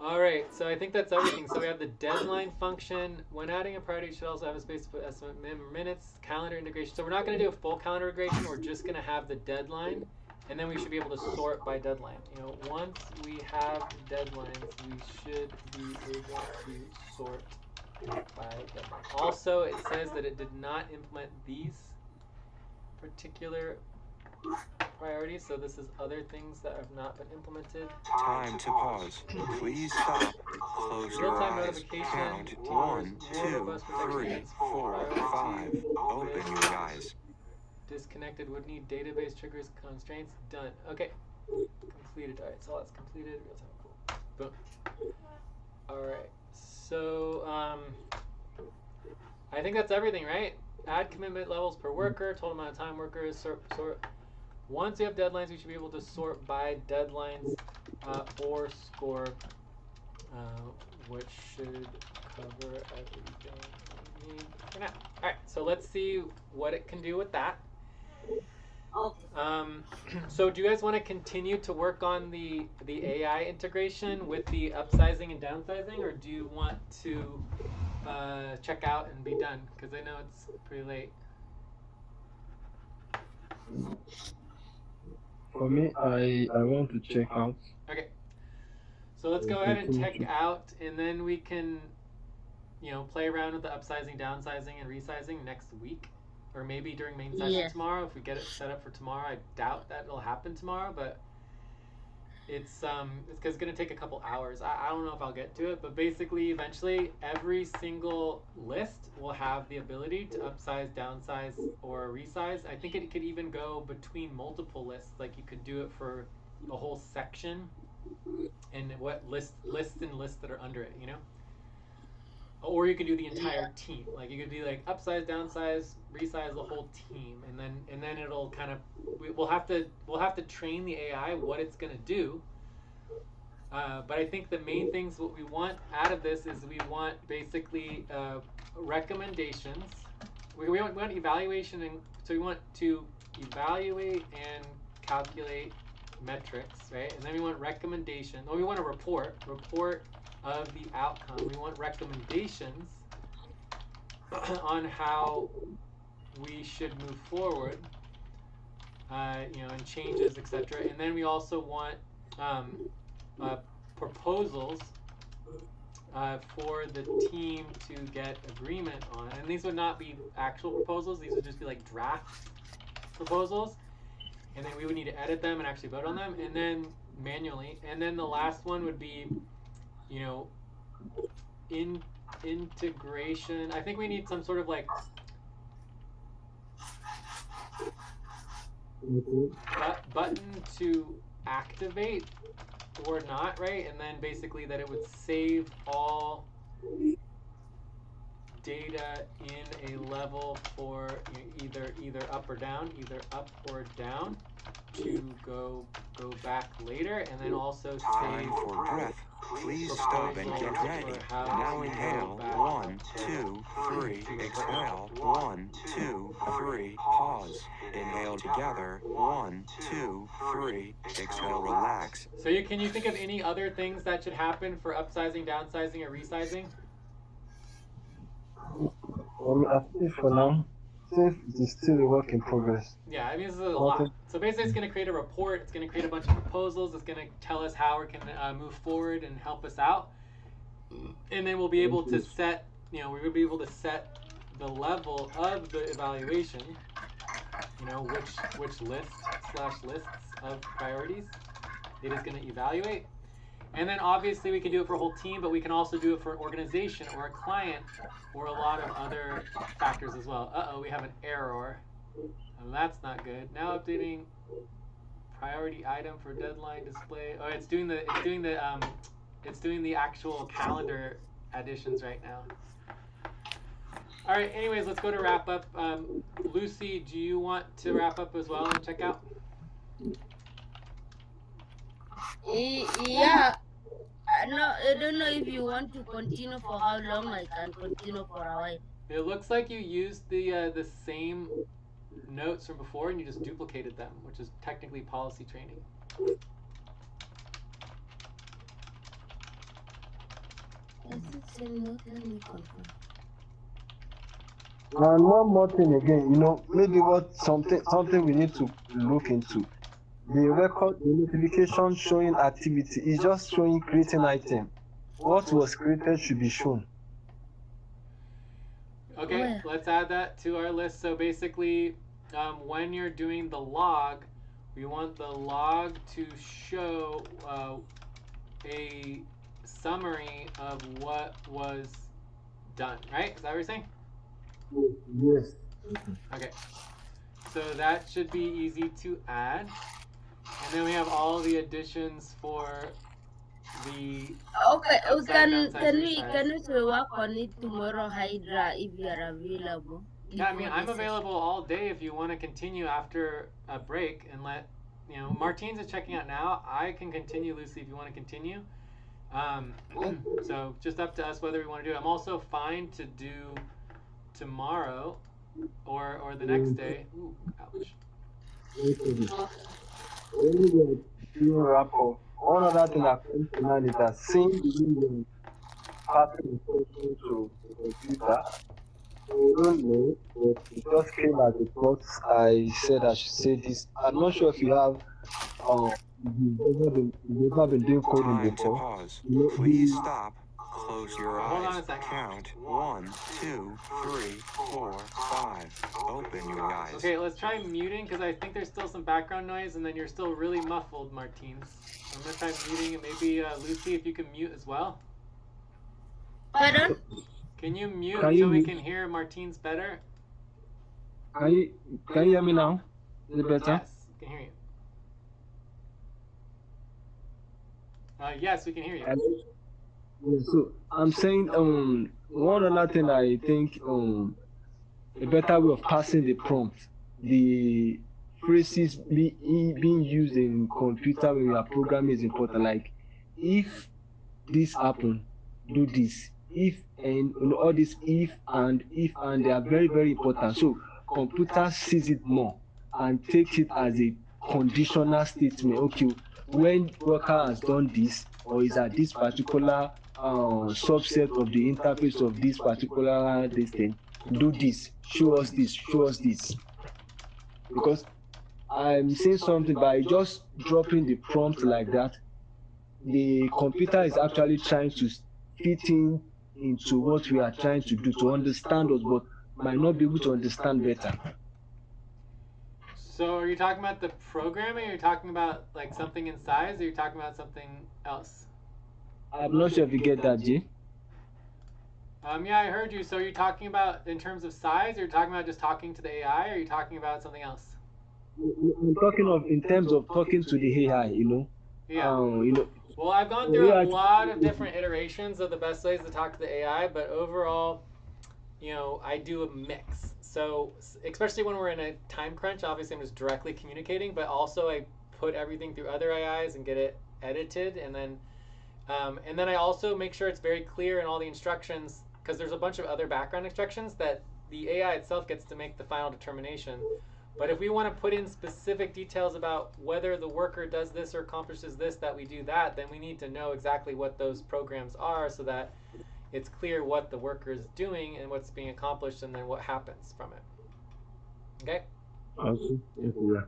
downsize. All right, so I think that's everything. So we have the deadline function. When adding a priority, you should also have a space to put estimate minutes, calendar integration. So we're not going to do a full calendar integration. We're just going to have the deadline, and then we should be able to sort by deadline. You know, once we have deadlines, we should be able to sort by deadline. Also, it says that it did not implement these particular priorities, so this is other things that have not been implemented. Time to pause. Please stop. Close your Real-time eyes. notification Count. towards 1, more 2, robust 3, protections, 4, priority 5. Open your eyes. disconnected would need database triggers constraints done. Okay, completed. All right, so that's completed. Cool. Boom. All right, so I think that's everything, right? Add commitment levels per worker, total amount of time workers, sort. Once you have deadlines, we should be able to sort by deadlines or score, which should cover everything we need for now. All right, so let's see what it can do with that. Okay. So do you guys want to continue to work on the AI integration with the upsizing and downsizing, or do you want to check out and be done? Because I know it's pretty late. For me, I want to check out. Okay. So let's go ahead and check out, and then we can, play around with the upsizing, downsizing, and resizing next week, or maybe during main session tomorrow if we get it set up for tomorrow. I doubt that it'll happen tomorrow, but it's going to take a couple hours. I don't know if I'll get to it, but basically, eventually, every single list will have the ability to upsize, downsize, or resize. I think it could even go between multiple lists. Like you could do it for a whole section, and what lists that are under it, Or you could do the entire team. Like you could be like upsize, downsize, resize the whole team, and then it'll kind of we'll have to train the AI what it's gonna do. But I think the main things what we want out of this is we want basically recommendations. We want evaluation, and so we want to evaluate and calculate metrics, right? And then we want recommendations. Or we want a report of the outcome. We want recommendations on how we should move forward, and changes, etc. And then we also want proposals for the team to get agreement on. And these would not be actual proposals. These would just be like draft proposals. And then we would need to edit them and actually vote on them, and then manually. And then the last one would be, integration. I think we need some sort of like button to activate or not, right? And then basically that it would save all data in a level for either up or down, to go back later, and then also Time save for breath. Please stop and get ready. Now inhale. 1, 2, 3. Exhale. 1, 2, 3. Pause. Inhale together. 1, 2, 3. Exhale. Relax. So can you think of any other things that should happen for upsizing, downsizing, or resizing? I think for now, since it is still a work in progress. Yeah, I mean, this is a lot. So basically, it's going to create a report. It's going to create a bunch of proposals. It's going to tell us how we can move forward and help us out. And then we'll be able to set, we will be able to set the level of the evaluation, which lists of priorities it is going to evaluate. And then obviously we can do it for a whole team, but we can also do it for an organization or a client or a lot of other factors as well. We have an error. And that's not good. Now updating priority item for deadline display. Oh, it's doing the actual calendar additions right now. All right, anyways, let's go to wrap up. Lucy, do you want to wrap up as well and check out? Yeah. No, I don't know if you want to continue for how long. I can continue for a while. It looks like you used the same notes from before and you just duplicated them, which is technically policy training. Does it say note? Let me confirm. And one more thing again, maybe something we need to look into. The record, the notification showing activity is just showing creating item. What was created should be shown. Okay, Where? let's add that to our list. So basically, when you're doing the log, we want the log to show a summary of what was done, right? Is that what you're saying? Yes. Okay. So that should be easy to add. And then we have all the additions for the Okay, upsize, downsize, can we resize. work on it tomorrow, Hydra, if you are available? Yeah, I mean, before I'm the session? available all day if you want to continue after a break and let, Martins is checking out now. I can continue, Lucy, if you want to continue. So just up to us whether we want to do it. I'm also fine to do tomorrow or the next day. Ooh, ouch. Wrap up. One other thing that comes to mind is that seeing the passing instruction to the computer, I don't know, but it just came as a thought. I said I should say this. I'm not sure if you have you've ever been doing coding Time to before. pause. Please stop. Close your Hold on eyes. a second. Count 1, 2, 3, 4, 5. Open your eyes. Okay, let's try muting because I think there's still some background noise and then you're still really muffled, Martins. I'm going to try muting and maybe Lucy, if you can mute as well. Pardon? Can you mute Can so you we mute? can hear Martins better? Can you hear me now? Is it better? Yes, we can hear you. Yes, we can hear you. Yeah, so I'm saying one other thing I think a better way of passing the prompt, the phrases being used in computer when you are programming is important. Like if this happen, do this. If and all this if and they are very very important. So computer sees it more and takes it as a conditional statement. Okay, when worker has done this or is at this particular subset of the interface of this particular this thing, do this, show us this, show us this. Because I'm saying something by just dropping the prompt like that, the computer is actually trying to fit into what we are trying to do to understand us, but might not be able to understand better. So are you talking about the programming, or are you talking about like something in size, or are you talking about something else? I'm not sure if you get that, Jay. Yeah, I heard you. So are you talking about in terms of size, or are you talking about just talking to the AI, or are you talking about something else? I'm talking of in terms of talking to the AI, Yeah. You know, Well, I've gone through a lot of different iterations of the best ways to talk to the AI, but overall, I do a mix. So, especially when we're in a time crunch, obviously I'm just directly communicating, but also I put everything through other AIs and get it edited, and then I also make sure it's very clear in all the instructions, because there's a bunch of other background instructions that the AI itself gets to make the final determination. But if we want to put in specific details about whether the worker does this or accomplishes this, that we do that, then we need to know exactly what those programs are so that it's clear what the worker is doing and what's being accomplished and then what happens from it. Okay? yeah.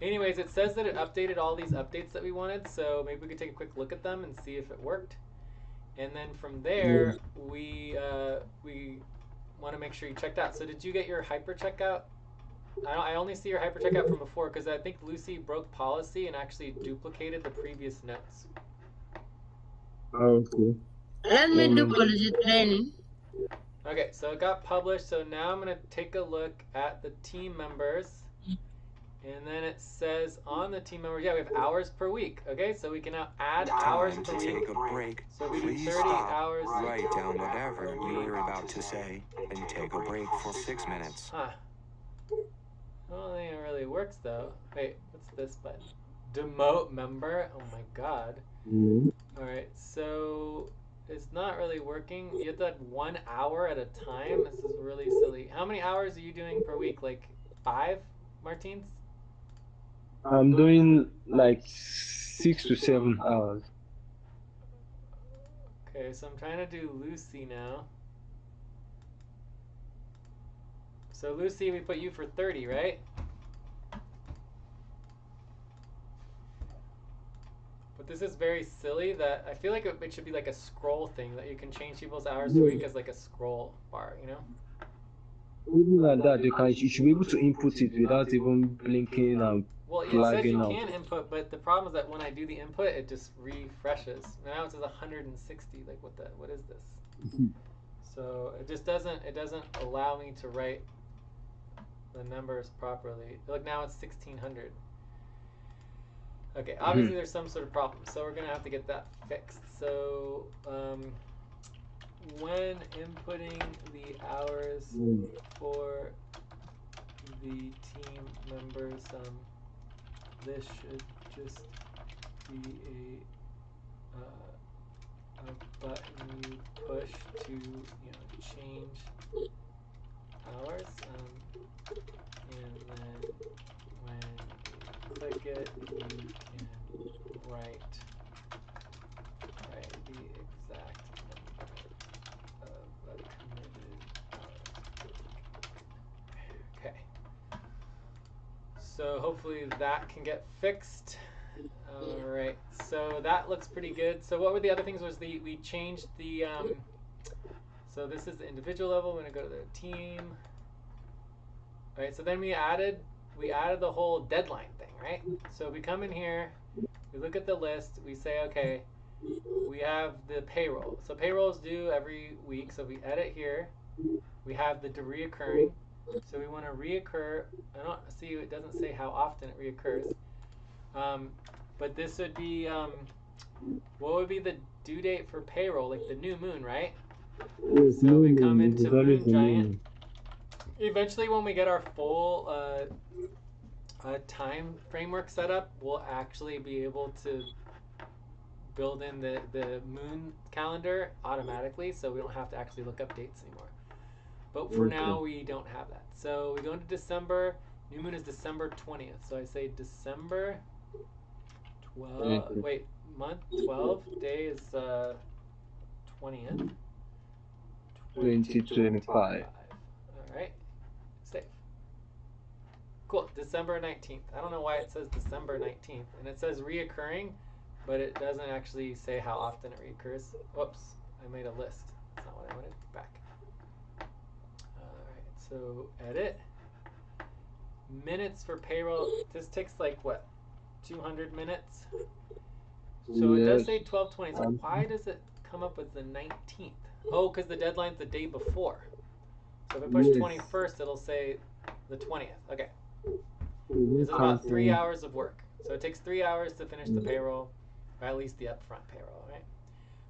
Anyways, it says that it updated all these updates that we wanted, so maybe we could take a quick look at them and see if it worked. And then from there, we want to make sure you checked out. So did you get your hyper checkout? I only see your hyper checkout from before because I think Lucy broke policy and actually duplicated the previous notes. Okay. Let me do policy training. Okay, so it got published. So now I'm going to take a look at the team members. And then it says on the team members, yeah, we have hours per week. Okay, so we can now add hours Time per to week. take a break. So we do Please 30 stop. hours. Write down whatever you were about to say and take a break for 6 minutes. Huh. I don't think it really works though. Wait, what's this button? Demote member? Oh my god. Alright, so it's not really working. You have to add 1 hour at a time. This is really silly. How many hours are you doing per week? Like 5, Martins? I'm doing like 6 to 7 hours. Okay, so I'm trying to do Lucy now. So Lucy, we put you for 30, right? But this is very silly that I feel like it should be like a scroll thing that you can change people's hours a week as like a scroll bar, you know? Even like that, you should be able to input it without even blinking and Well, it says flagging you out. can input, but the problem is that when I do the input, it just refreshes. Now it says 160. Like what is this? So it just doesn't allow me to write the numbers properly. Look, now it's 1600. Okay, obviously there's some sort of problem, so we're gonna have to get that fixed. So when inputting the hours for the team members, this should just be a button you push to change hours, and then when you click it, you can write the exact number of committed hours. Okay. So hopefully that can get fixed. All right. So that looks pretty good. So what were the other things? Was we changed the so this is the individual level. We're gonna go to the team. All right. So then we added the whole deadline thing, right? So we come in here, we look at the list, we say, okay, we have the payroll. So payroll is due every week. So we edit here. We have the reoccurring. So we want to reoccur. I don't see. It doesn't say how often it reoccurs. But this would be what would be the due date for payroll? Like the new moon, right? So we come into Moon Giant. Eventually, when we get our full time framework set up, we'll actually be able to build in the moon calendar automatically, so we don't have to actually look up dates anymore. But for now, we don't have that. So we go into December. New moon is December 20th. So I say December 12. Wait, month 12. Day is 20th. 2025. All right. Save. Cool. December 19th. I don't know why it says December 19th. And it says reoccurring, but it doesn't actually say how often it reoccurs. Whoops. I made a list. That's not what I wanted. Back. So edit. Minutes for payroll. This takes like what? 200 minutes? So it does say 12/20. So why does it come up with the 19th? Oh, because the deadline's the day before. So if I push 21st, it'll say the 20th. Okay. This is about 3 hours of work. So it takes 3 hours to finish the payroll, or at least the upfront payroll, right?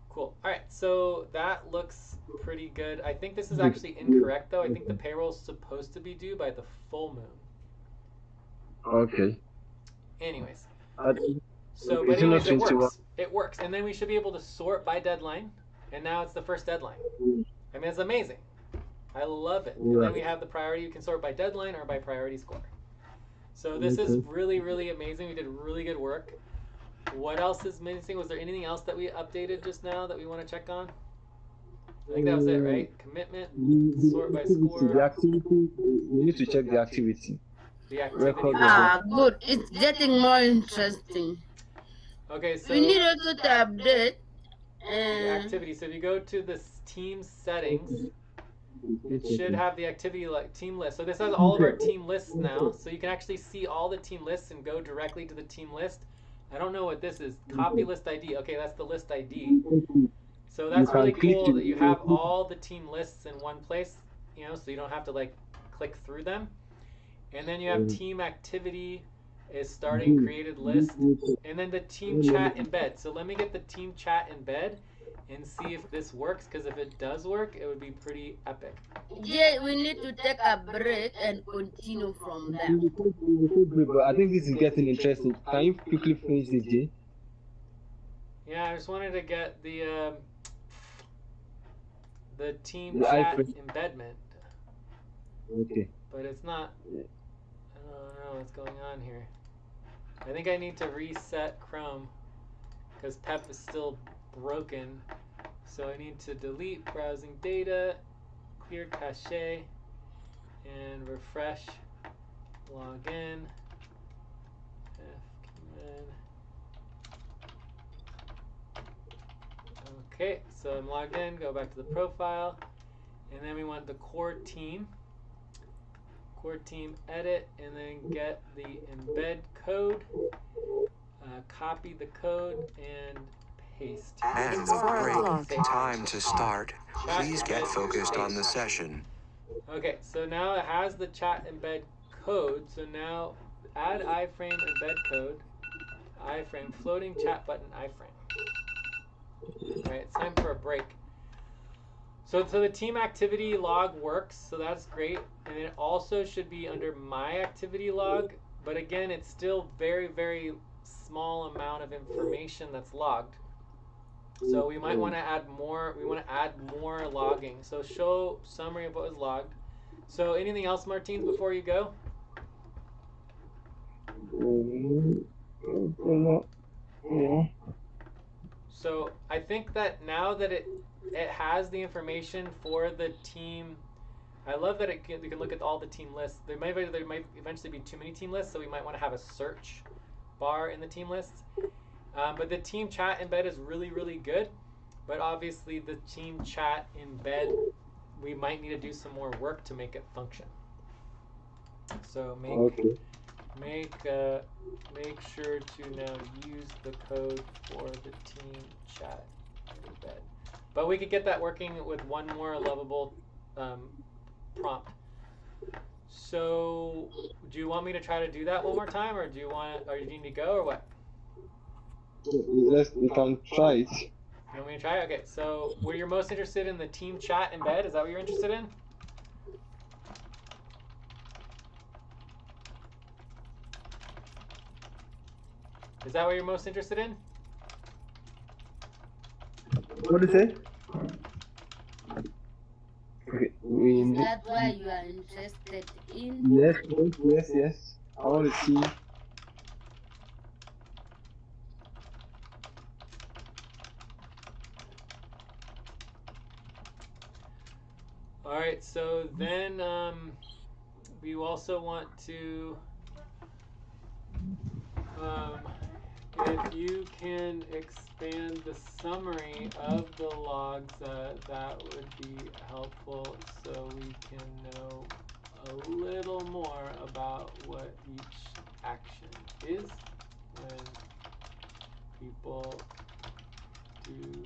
Cool. All right, so that looks pretty good. I think this is actually incorrect, though. I think the payroll is supposed to be due by the full moon. Okay. Anyways. So, but anyways, it works. It works. And then we should be able to sort by deadline. And now it's the first deadline. I mean, it's amazing. I love it. And then we have the priority. You can sort by deadline or by priority score. So this is really, really amazing. We did really good work. What else is missing? Was there anything else that we updated just now that we want to check on? I think that was it, right? Commitment, sort by score. The activity, we need to check the activity. The activity. Good. It's getting more interesting. Okay, so we need also to update the activity. So if you go to the team settings, it should have the activity like team list. So this has all of our team lists now. So you can actually see all the team lists and go directly to the team list. I don't know what this is. Copy list ID. Okay, that's the list ID. So that's really cool that you have all the team lists in one place, you know, so you don't have to like click through them. And then you have team activity is starting created list, and then the team chat embed. So let me get the team chat embed and see if this works, because if it does work, it would be pretty epic. Yeah, we need to take a break and continue from there. I think this is getting interesting. Can you quickly finish this, Jay? Yeah, I just wanted to get the team chat embedment. Okay. But it's not. I don't know what's going on here. I think I need to reset Chrome because Pep is still broken. So I need to delete browsing data, clear cache, and refresh, log in, fcommand. Okay, so I'm logged in, go back to the profile, and then we want the core team edit, and then get the embed code, copy the code, and paste. And the break. Time to start. Please get focused on the session. Okay, so now it has the chat embed code. So now add iframe embed code, iframe floating chat button iframe. All right, it's time for a break. So the team activity log works, so that's great. And it also should be under my activity log, but again, it's still very, very small amount of information that's logged. So we might want to add more. We want to add more logging. So show summary of what was logged. So anything else, Martins, before you go? Yeah. So I think that now that it has the information for the team, I love that we can look at all the team lists. There might eventually be too many team lists, so we might want to have a search bar in the team lists. But the team chat embed is really, really good. But obviously the team chat embed, we might need to do some more work to make it function. So make sure to now use the code for the team chat embed. But we could get that working with one more lovable prompt. So do you want me to try to do that one more time, or do you need to go, or what? We can try it. You want me to try it? Okay, so were you most interested in the team chat embed? Is that what you're interested in? Is that what you're most interested in? What did you say? Okay, Is that why you are interested in? Yes. I want to see. All right, so then we also want to, if you can expand the summary of the logs, that would be helpful, so we can know a little more about what each action is when people do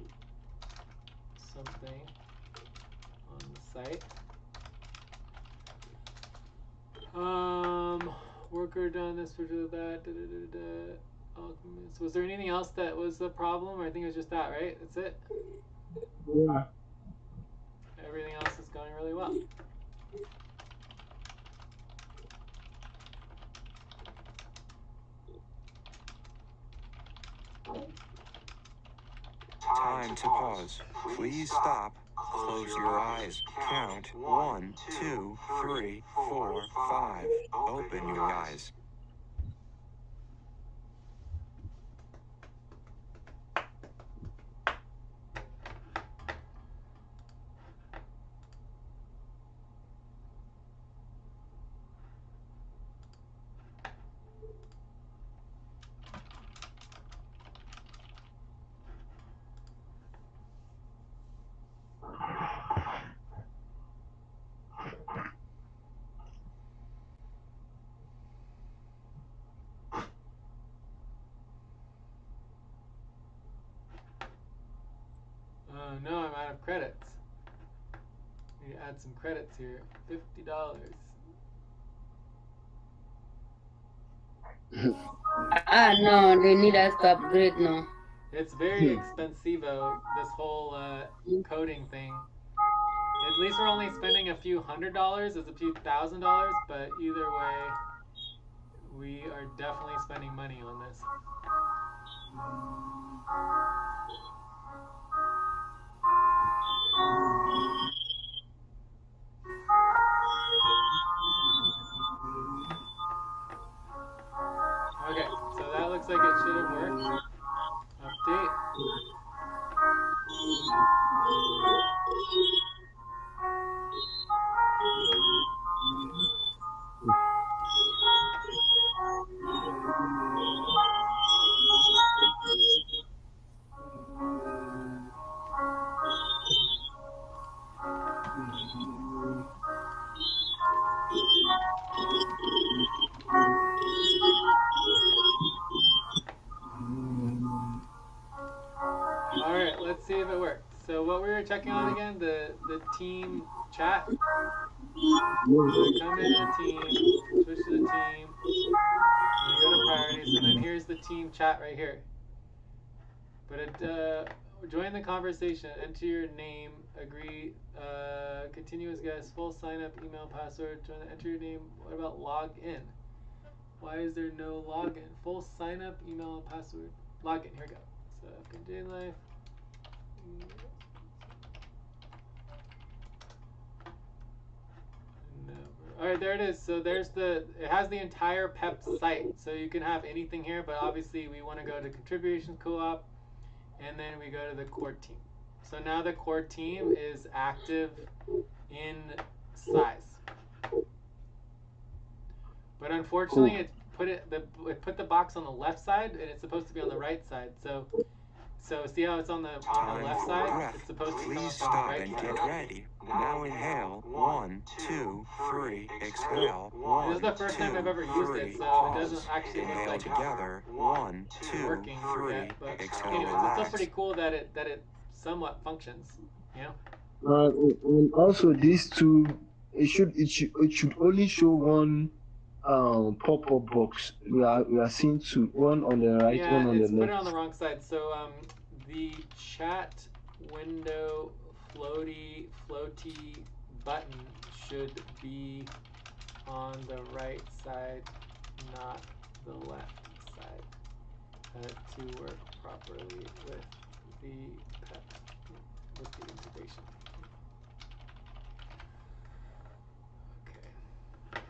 something on the site. Worker done this, that. Was there anything else that was the problem? Or I think it was just that, right? That's it? Yeah. Everything else is going really well. Time to pause. Please stop. Close your eyes. Count 1, 2, 3, 4, 5. Open your eyes. No, I'm out of credits. Need to add some credits here. $50. No, they need us to upgrade now. It's very expensive, this whole coding thing. At least we're only spending a few $100s as a few $1,000s, but either way, we are definitely spending money on this. Okay, so that looks like it should have worked. Update. what we were checking on again? The team chat. Yes. So come in team, switch to the team, and you go to priorities, and then here's the team chat right here. But it join the conversation, enter your name, agree, continue as guest, full sign up, email, password, join, enter your name. What about log in? Why is there no login? Full sign up, email, and password. Login, here we go. So continue life. All right, there it is. So there's it has the entire PEP site. So you can have anything here, but obviously we want to go to contributions co-op, and then we go to the core team. So now the core team is active in size. But unfortunately, Cool. it put the box on the left side, and it's supposed to be on the right side. So see how it's on the left for side? breath. It's supposed to come Please up on the stop right and side. get ready. Now inhale. 1, 2, 3. Exhale. 1, This is the first time I've ever used it, 3. so it Pause. doesn't actually look Inhale like together. 1, it's 2, working 3. yet. But Exhale. anyways, it's still Relax. pretty cool that it somewhat functions. You know? And also these two, it should only show one pop-up box. We are seeing two, one on the right, Yeah, one on the it's put it left. on the wrong side. So the chat window floaty button should be on the right side, not the left side, to work properly with the PEP, with the integration. Okay.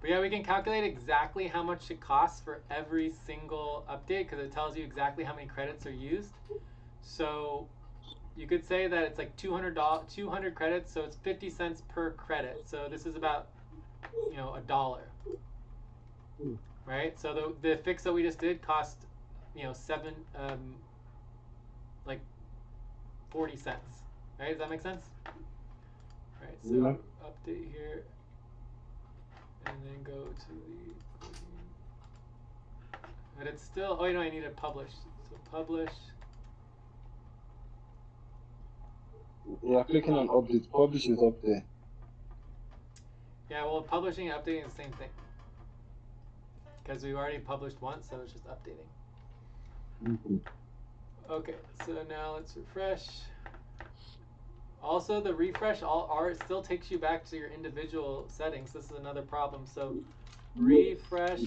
But yeah, we can calculate exactly how much it costs for every single update because it tells you exactly how many credits are used. So you could say that it's like 200 credits, so it's 50 cents per credit. So this is about, $1, right? So the fix that we just did cost, 40 cents, right? Does that make sense? Right. So Yeah. update here, and then go to the. But it's still. Oh, I need to publish. So publish. Yeah, clicking on update. Publish is up there. Yeah, well, publishing and updating is the same thing. Because we've already published once, so it's just updating. Mm-hmm. Okay, so now let's refresh. Also, the refresh it still takes you back to your individual settings. This is another problem. So refresh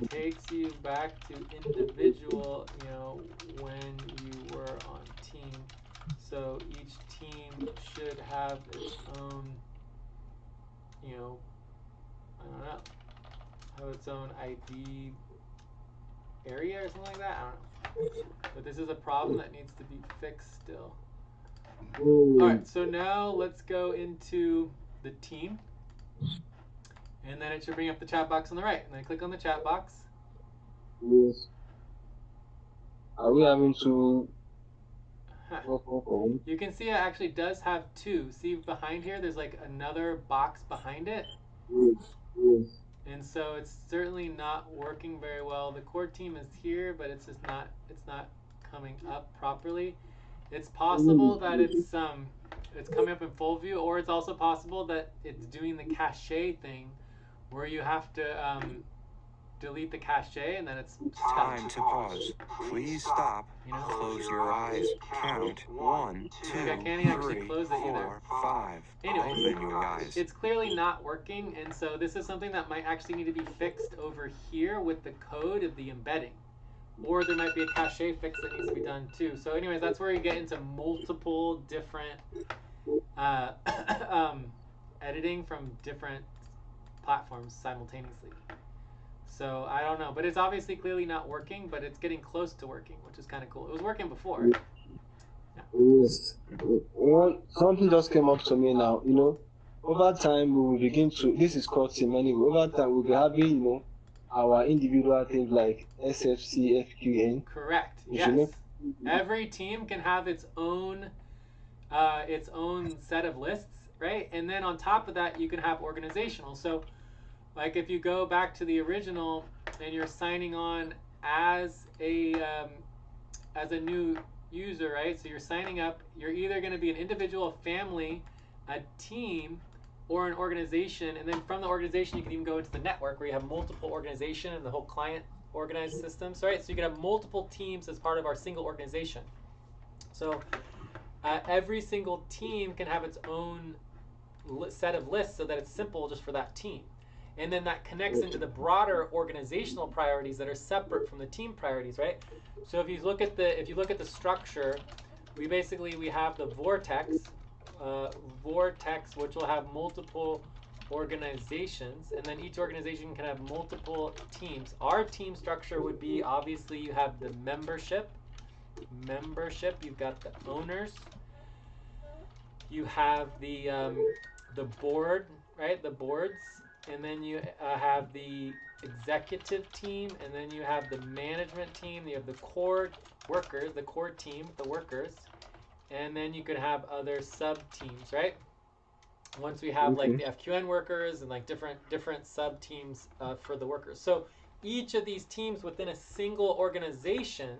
takes you back to individual, when you were on team. So each team should have its own, I don't know, have its own ID area or something like that. I don't know. But this is a problem that needs to be fixed still. All right, so now let's go into the team. And then it should bring up the chat box on the right. And then click on the chat box. Yes. Are we having to You can see it actually does have two. See behind here, there's like another box behind it. Yes. And so it's certainly not working very well. The core team is here, but it's just not coming up properly. It's possible that it's coming up in full view, or it's also possible that it's doing the cache thing where you have to delete the cache and then it's Time to pause. Please stop. You know? Close your eyes. Count. 1, 2, Look, I can't actually 3, close it either. 4, 5. Anyways, Open your eyes. it's clearly not working, and so this is something that might actually need to be fixed over here with the code of the embedding. Or there might be a cache fix that needs to be done too. So anyways, that's where you get into multiple different editing from different platforms simultaneously. So I don't know, but it's obviously clearly not working, but it's getting close to working, which is kind of cool. It was working before. Yeah. Yes. Something just came up to me now. Over time we will begin to. This is called team anyway. Over time we'll be having, our individual things like SFC, FQN. Correct. You should Yes. make- Every team can have its own set of lists, right? And then on top of that, you can have organizational. So, like if you go back to the original and you're signing on as a new user, right? So you're signing up. You're either going to be an individual, a family, a team, or an organization. And then from the organization, you can even go into the network where you have multiple organization and the whole client organized systems, right? So you can have multiple teams as part of our single organization. So every single team can have its own set of lists so that it's simple just for that team. And then that connects into the broader organizational priorities that are separate from the team priorities, right? So if you look at the structure, we have the vortex, which will have multiple organizations, and then each organization can have multiple teams. Our team structure would be, obviously, you have the membership, you've got the owners, you have the board, right? The boards, and then you have the executive team, and then you have the management team. You have the core workers, the core team, the workers, and then you could have other sub teams, right? Once we have like the FQN workers and like different sub teams for the workers. So each of these teams within a single organization,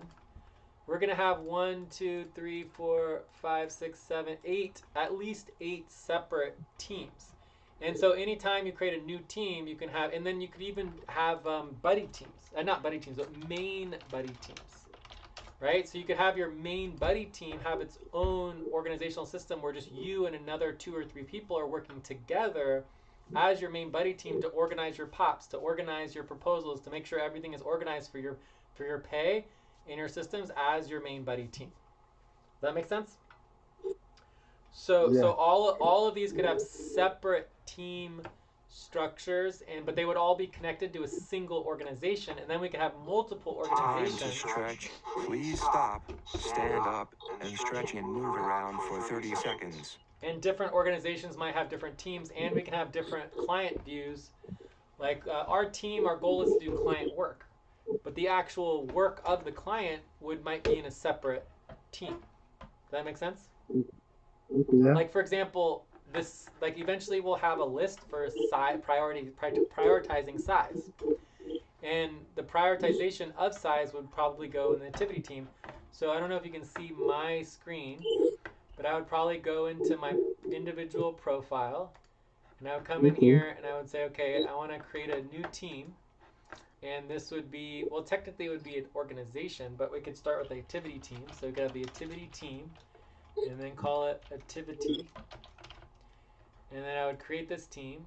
we're going to have 1, 2, 3, 4, 5, 6, 7, 8, at least 8 separate teams. And so anytime you create a new team, you can have, and then you could even have buddy teams. Not buddy teams, but main buddy teams, right? So you could have your main buddy team have its own organizational system where just you and another 2 or 3 people are working together as your main buddy team to organize your POPs, to organize your proposals, to make sure everything is organized for your pay in your systems as your main buddy team. Does that make sense? So all of these could have separate team structures, but they would all be connected to a single organization, and then we could have multiple organizations. Time to stretch. Please stop, stand up, and stretch and move around for 30 seconds. And different organizations might have different teams, and we can have different client views. Like our goal is to do client work, but the actual work of the client might be in a separate team. Does that make sense? Yeah. Like, for example, eventually we'll have a list for prioritizing size. And the prioritization of size would probably go in the activity team. So I don't know if you can see my screen, but I would probably go into my individual profile, and I would come in here and I would say, okay, I want to create a new team. And this would be, well, technically it would be an organization, but we could start with the activity team. So we could have the activity team, and then call it activity. And then I would create this team.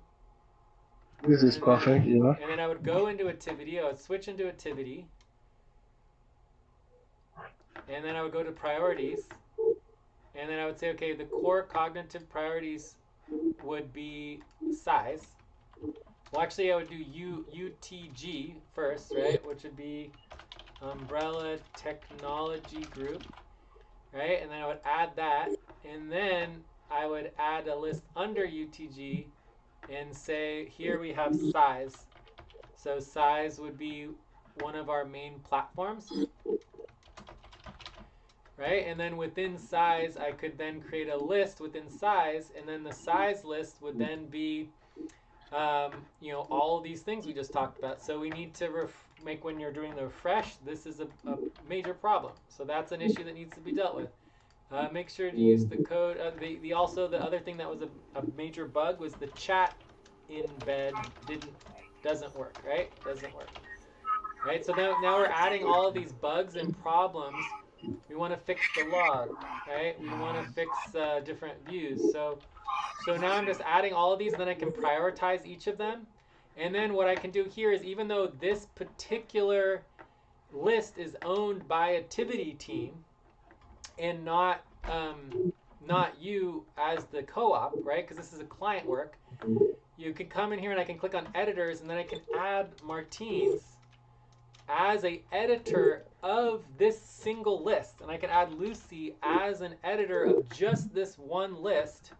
This is perfect, yeah. And then I would go into activity. I would switch into activity. And then I would go to priorities. And then I would say, okay, the core cognitive priorities would be size. Well, actually, I would do UTG first, right? Which would be Umbrella Technology Group, right? And then I would add that. And then I would add a list under UTG and say, here we have size. So size would be one of our main platforms, right? And then within size, I could then create a list within size, and then the size list would then be, all of these things we just talked about. So we need to make, when you're doing the refresh, this is a major problem. So that's an issue that needs to be dealt with. Make sure to use the code. Also, the other thing that was a major bug was the chat embed doesn't work, right? Doesn't work, right? So now we're adding all of these bugs and problems. We want to fix the log, right? We want to fix different views. So now I'm just adding all of these, and then I can prioritize each of them. And then what I can do here is, even though this particular list is owned by activity team and not you as the co-op, right? Because this is a client work. You can come in here and I can click on editors, and then I can add Martins as a editor of this single list, and I can add Lucy as an editor of just this one list,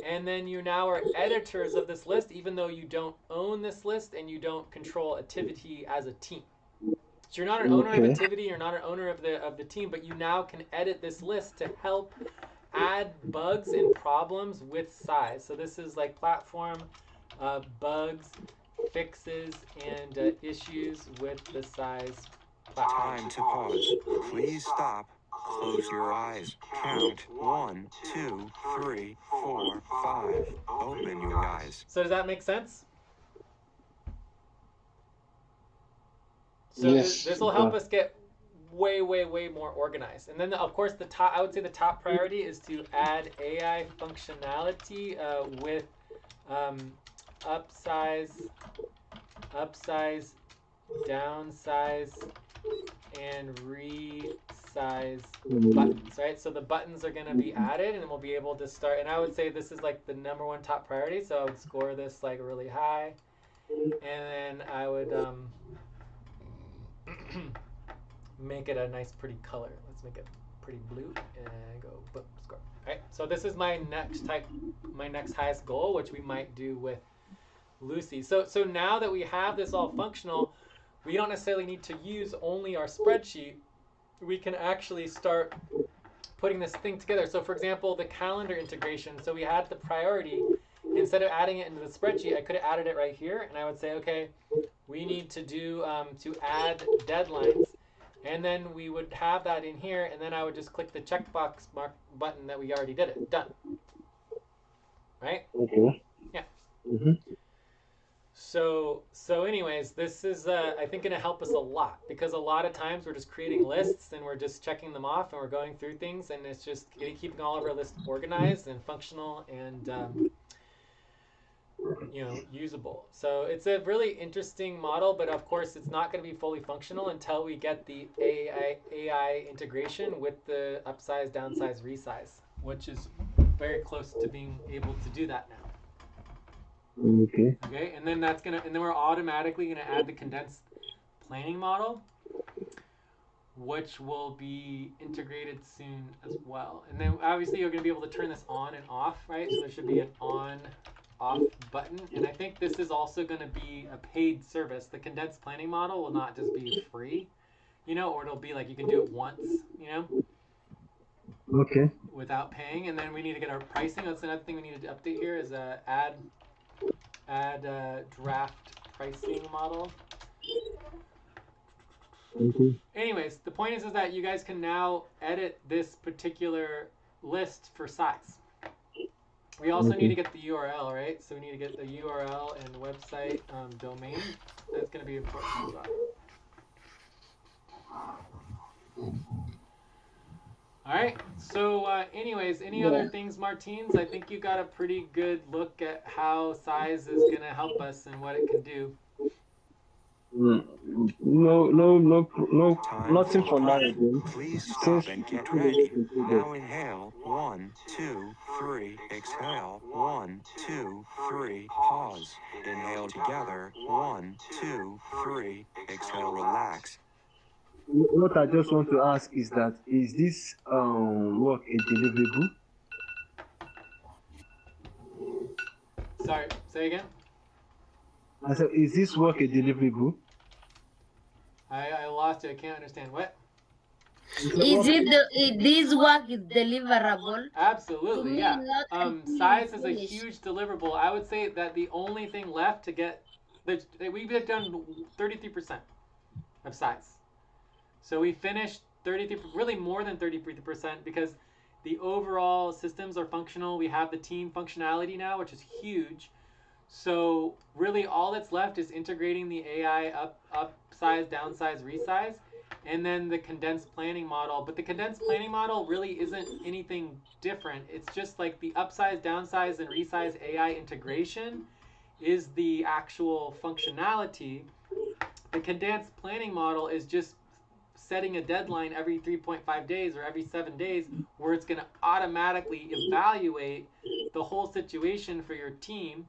and then you now are editors of this list, even though you don't own this list and you don't control activity as a team. So you're not an owner of activity, you're not an owner of the team, but you now can edit this list to help add bugs and problems with size. So this is like platform bugs, fixes, and issues with the size clap. Time to pause. Please stop. Close your eyes. Count 1, 2, 3, 4, 5. Open your eyes. So does that make sense? So Yes, this will help us get way more organized. And then of course I would say the top priority is to add AI functionality with upsize, downsize, and resize buttons, right? So the buttons are going to be added, and we'll be able to start. And I would say this is like the #1 top priority. So I would score this like really high, and then I would make it a nice pretty color. Let's make it pretty blue and go boom, score. All right, so this is my next highest goal, which we might do with Lucy. So now that we have this all functional, we don't necessarily need to use only our spreadsheet. We can actually start putting this thing together. So for example, the calendar integration. So we had the priority. Instead of adding it into the spreadsheet, I could have added it right here, and I would say, okay, we need to do to add deadlines, and then we would have that in here, and then I would just click the checkbox mark button that we already did it. Done. Right? Okay. Yeah. Mm-hmm. So anyways, this is I think going to help us a lot, because a lot of times we're just creating lists and we're just checking them off and we're going through things, and it's just keeping all of our lists organized and functional and usable. So it's a really interesting model, but of course it's not going to be fully functional until we get the AI integration with the upsize, downsize, resize, which is very close to being able to do that now. Okay. Okay, and then we're automatically gonna add the condensed planning model, which will be integrated soon as well. And then obviously you're gonna be able to turn this on and off, right? So there should be an on/off button. And I think this is also gonna be a paid service. The condensed planning model will not just be free, or it'll be like you can do it once, Okay. without paying. And then we need to get our pricing. That's another thing we need to update here is add draft pricing model. Okay. Anyways, the point is that you guys can now edit this particular list for size. We also need to get the URL, right? So we need to get the URL and website domain. That's going to be important as well. All right, so anyways, any other things, Martins? I think you got a pretty good look at how size is going to help us and what it can do. No, nothing for now. Please stop and get ready. Now inhale. 1, 2, 3. Exhale. 1, 2, 3. Pause. Inhale together. 1, 2, 3. Exhale. Relax. What I just want to ask is that is this work a deliverable? Sorry, say again? I said, is this work a deliverable? I lost you. I can't understand. What? This work is deliverable? Absolutely, yeah. Size is a finished. huge deliverable. I would say that the only thing left to get, we've done 33% of size. So we finished 33, really more than 33%, because the overall systems are functional. We have the team functionality now, which is huge. So really all that's left is integrating the AI upsize, downsize, resize, and then the condensed planning model. But the condensed planning model really isn't anything different. It's just like the upsize, downsize, and resize AI integration is the actual functionality. The condensed planning model is just setting a deadline every 3.5 days or every 7 days, where it's going to automatically evaluate the whole situation for your team,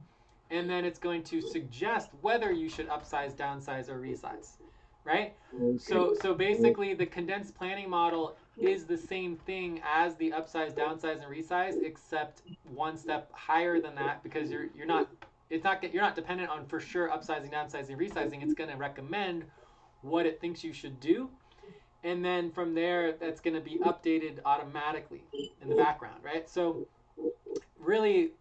and then it's going to suggest whether you should upsize, downsize, or resize, right? So basically the condensed planning model is the same thing as the upsize, downsize, and resize, except one step higher than that, because you're not dependent on for sure upsizing, downsizing, resizing. It's going to recommend what it thinks you should do, and then from there that's going to be updated automatically in the background, right? So really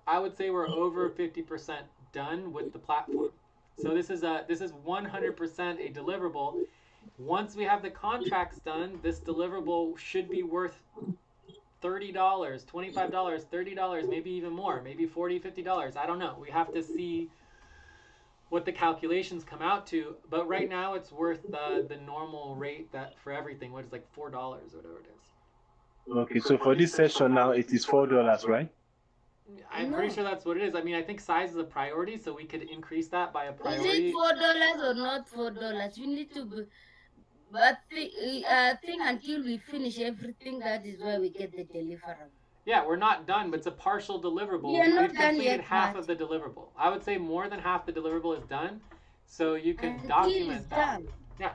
I would say we're over 50% done with the platform. So this is 100% a deliverable. Once we have the contracts done, this deliverable should be worth $30, $25, $30, maybe even more, maybe $40, $50. I don't know. We have to see what the calculations come out to. But right now, it's worth the normal rate that for everything, what is like $4 or whatever it is. Okay, so for this session now, it is $4, right? I'm No. pretty sure that's what it is. I mean, I think size is a priority, so we could increase that by a Is priority. it $4 or not $4? We need to be, but think until we finish everything. That is where we get the deliverable. Yeah, we're not done, but it's a partial deliverable. We are not We've done completed yet, half but of the deliverable. I would say more than half the deliverable is done, so you could until document it's that. done. Yeah,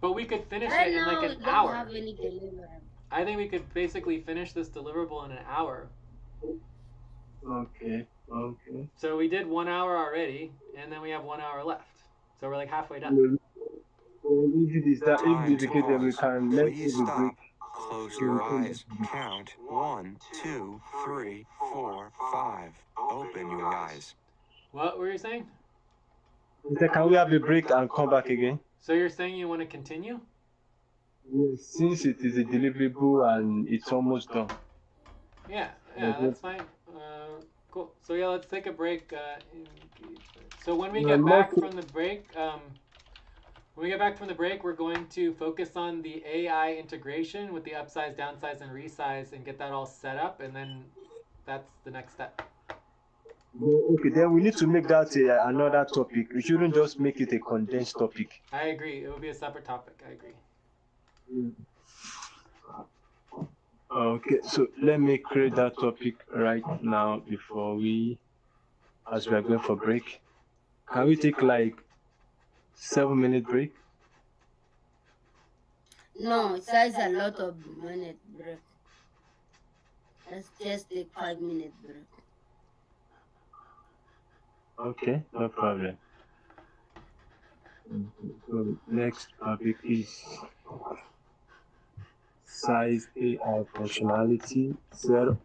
but we could finish Right it in now, like we an don't hour. have any deliverable. I think we could basically finish this deliverable in an hour. Okay. So we did 1 hour already, and then we have 1 hour left. So we're like halfway done. If it is that, Time if to it is that we pause. can let's Please take a break. stop. Close your eyes. Count 1, 2, 3, 4, 5. Open your eyes. What were you saying? Can we have a break and come back again? So you're saying you want to continue? Yes, since it is a deliverable and it's almost done. Yeah, that's fine. Cool. So yeah, let's take a break. So when we get back from the break, we're going to focus on the AI integration with the upsize, downsize, and resize, and get that all set up, and then that's the next step. Okay, then we need to make that another topic. We shouldn't just make it a condensed topic. I agree. It will be a separate topic. I agree. Okay, so let me create that topic right now before as we are going for break. Can we take like 7-minute break? No, it says a lot of minute break. Let's just take 5-minute break. Okay, no problem. So next topic is size AI functionality 0.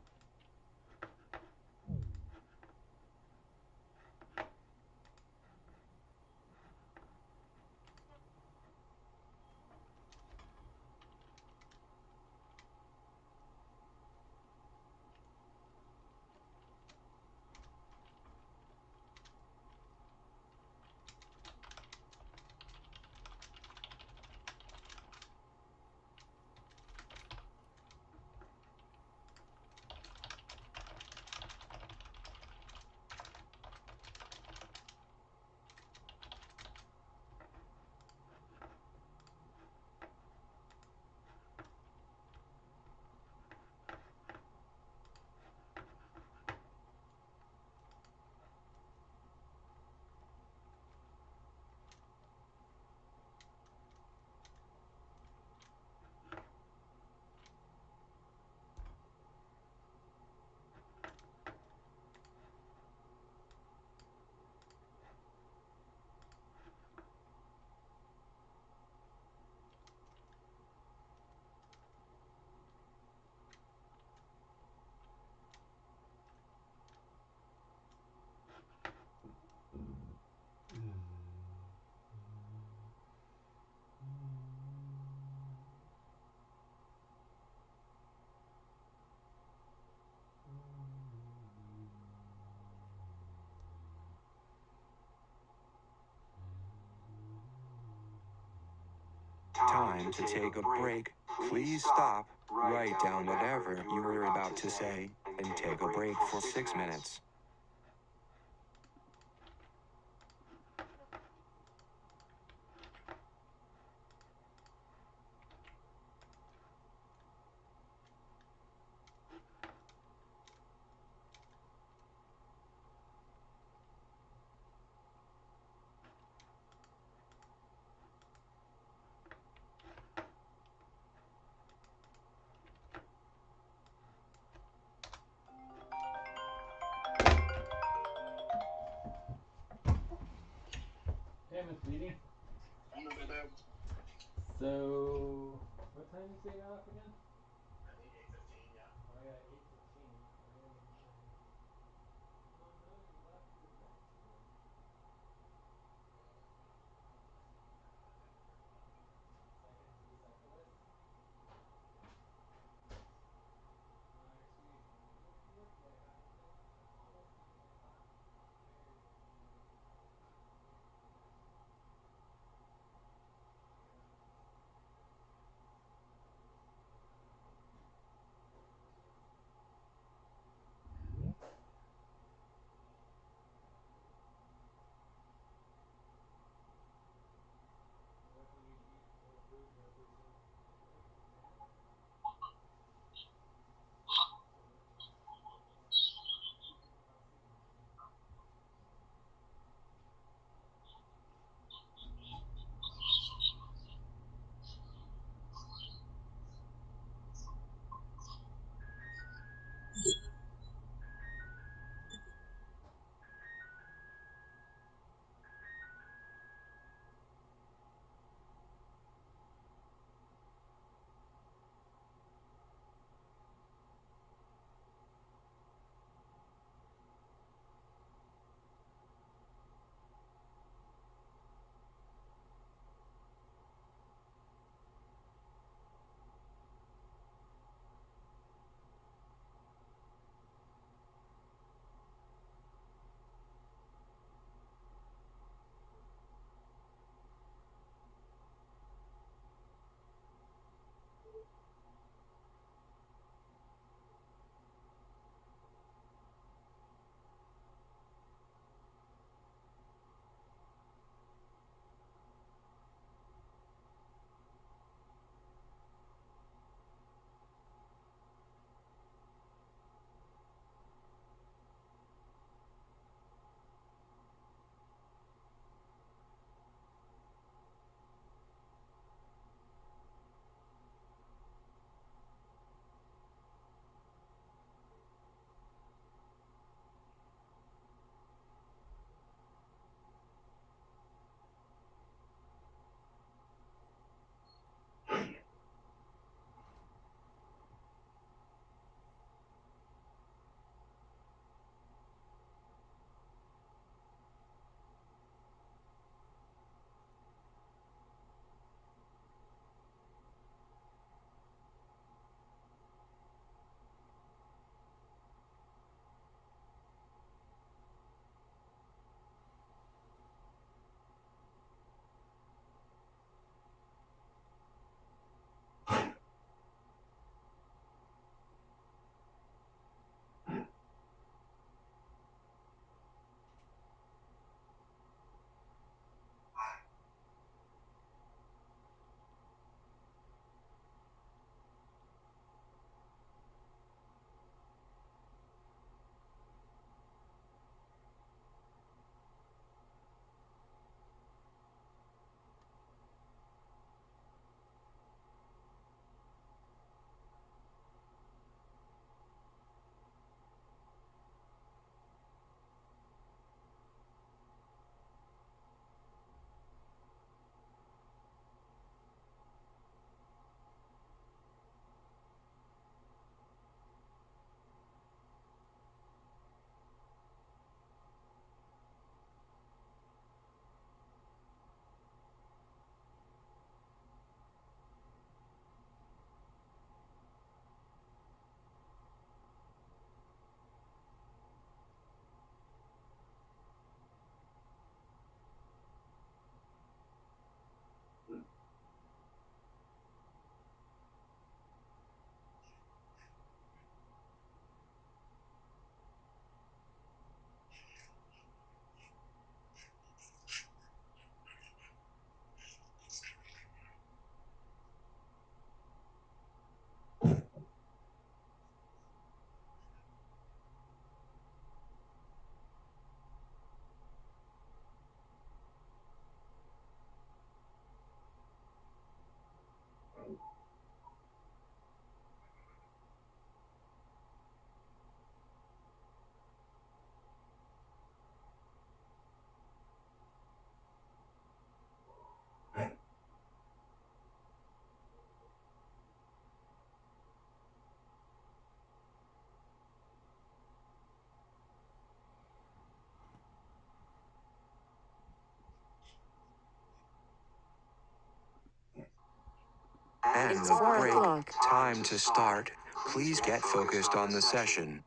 Time to take a break. Please stop. Write down whatever you were about to say and take a break for 6 minutes. Hey, Miss Dee. So, what time you say you got off again? I think 8:15, yeah. Oh yeah, 8:15. end It's of 4 break. o'clock. Time to start. Please get focused on the session.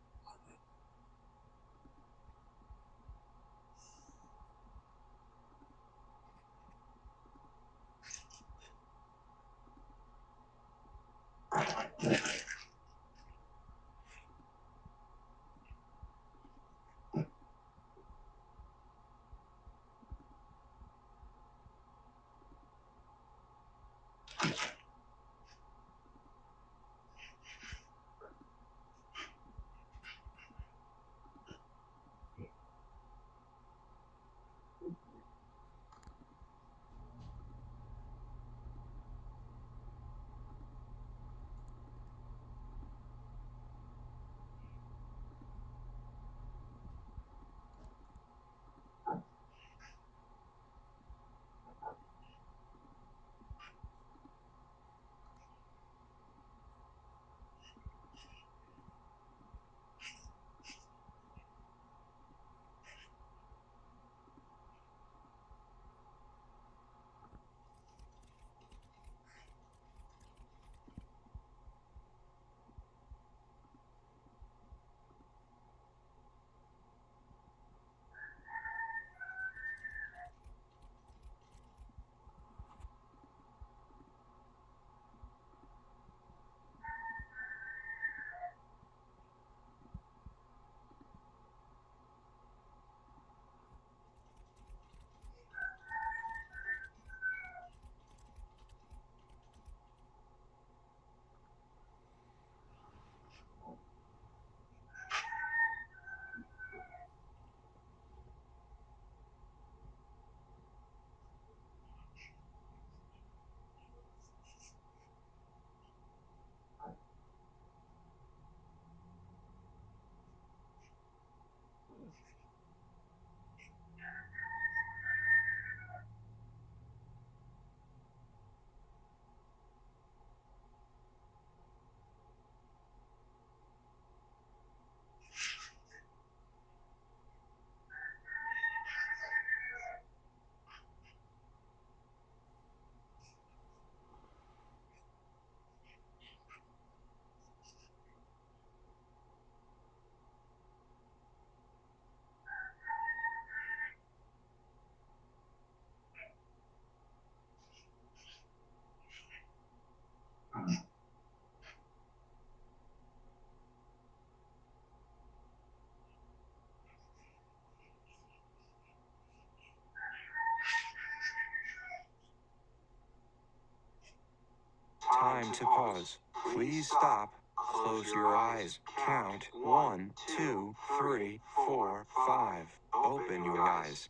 Time to pause. Please stop. Close your eyes. Count 1, 2, 3, 4, 5. Open your eyes.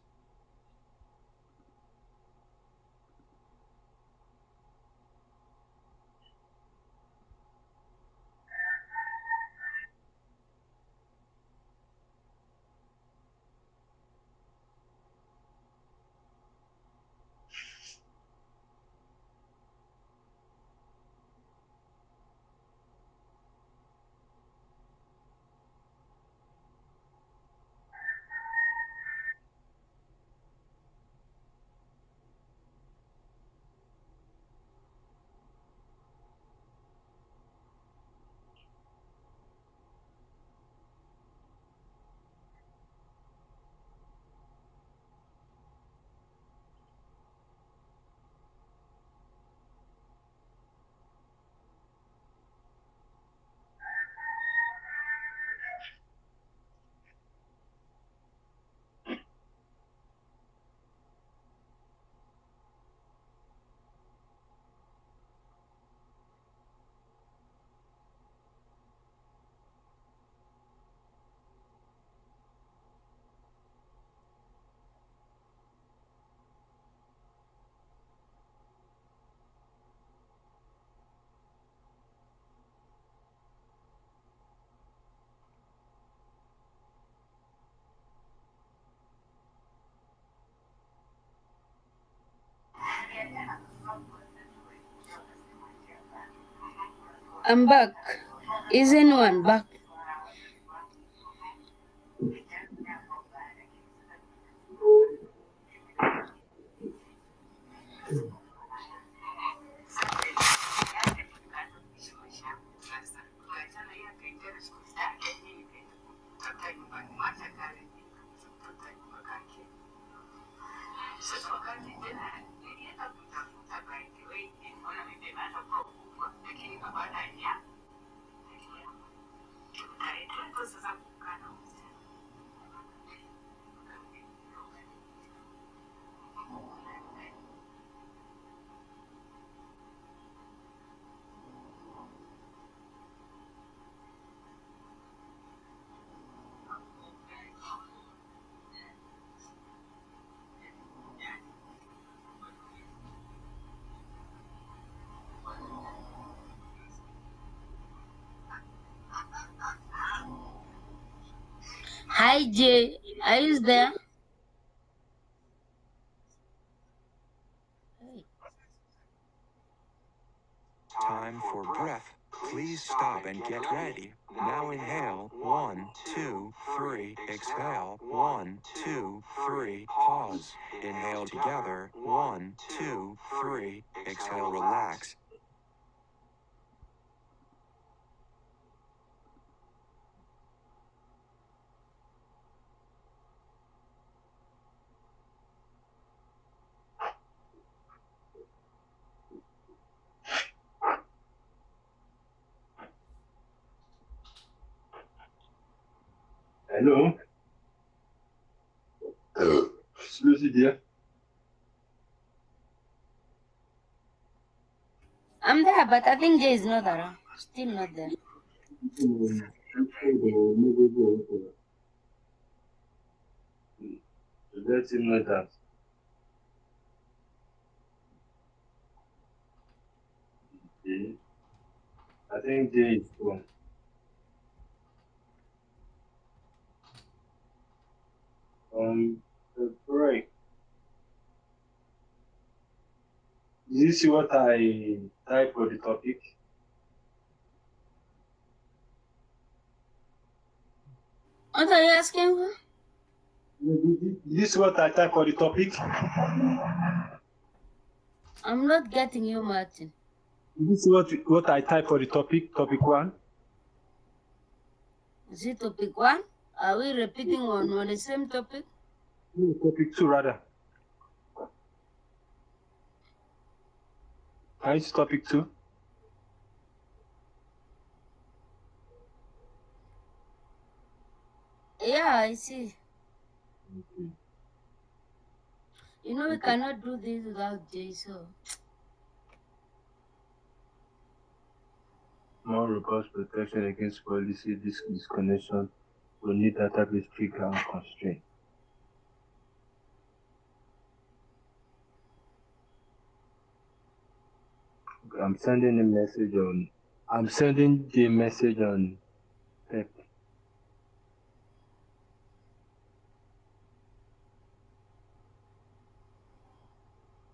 I'm back. Is anyone back? Hi Jay, are you there? Hey. Time for breath. Please stop and get ready. Now inhale. 1, 2, 3. Exhale. 1, 2, 3. Pause. Inhale together. 1, 2, 3. Exhale, relax. Hello. Lucy dear. I'm there, but I think Jay is not around. Still not there. Let him know that. Okay. I think Jay is gone. The break. Did you see what I typed for the topic? What are you asking for? Did you see what I typed for the topic? I'm not getting you, Martin. Did you see what I typed for the topic? Topic 1? Is it topic 1? Are we repeating on the same topic? No, topic 2 rather. It's topic 2. Yeah, I see. You know, we cannot do this without Jay, so. More robust protection against policy disconnection will need database trigger and constraint. I'm sending the message on Pep.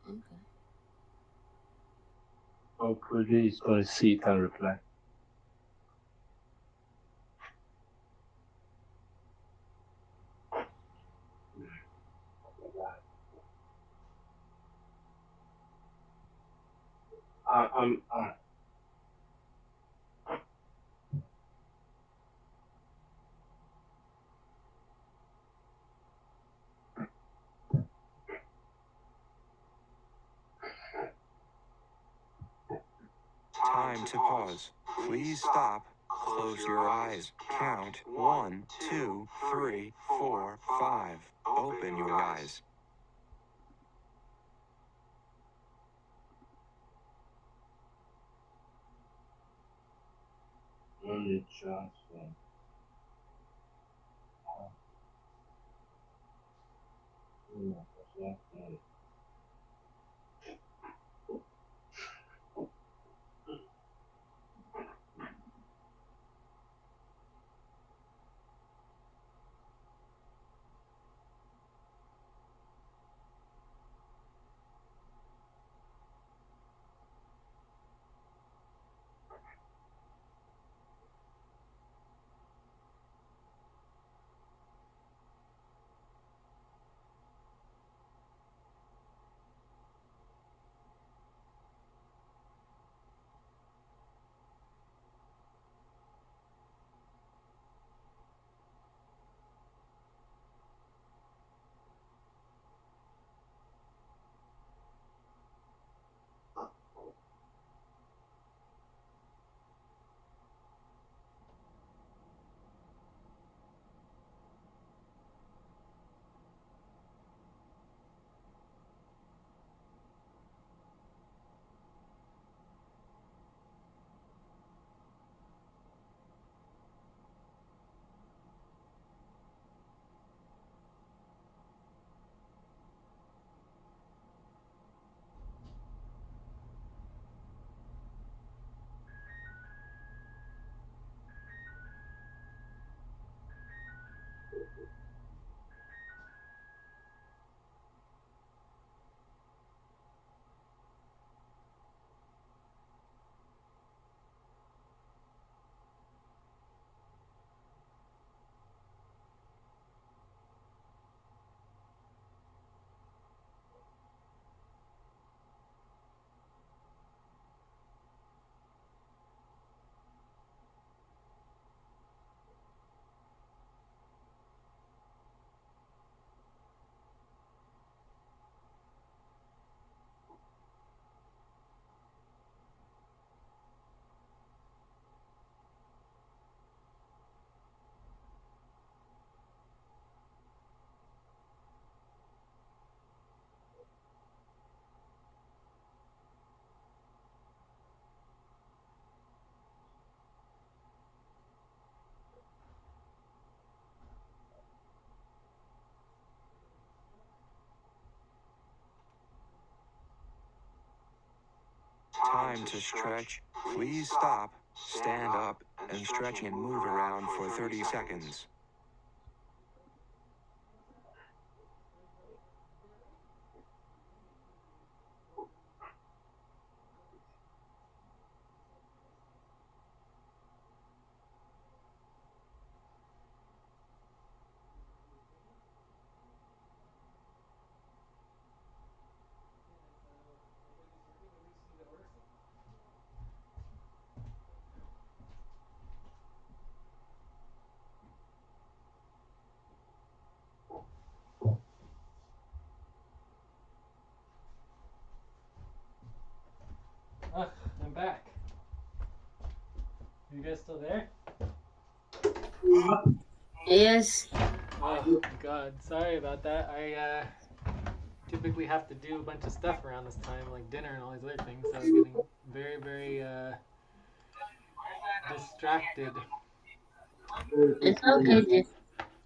Okay. Hopefully he's gonna see it and reply. Uh, Time to pause. Please stop. Close your eyes. Count 1, 2, 3, 4, 5. Open your eyes. only transfer. time to stretch. Please stop, stand up, and stretch and move around for 30 seconds. I'm back. You guys still there? Yes. Oh God, sorry about that. I typically have to do a bunch of stuff around this time, like dinner and all these other things. So I was getting very, very distracted. It's okay, Jeff.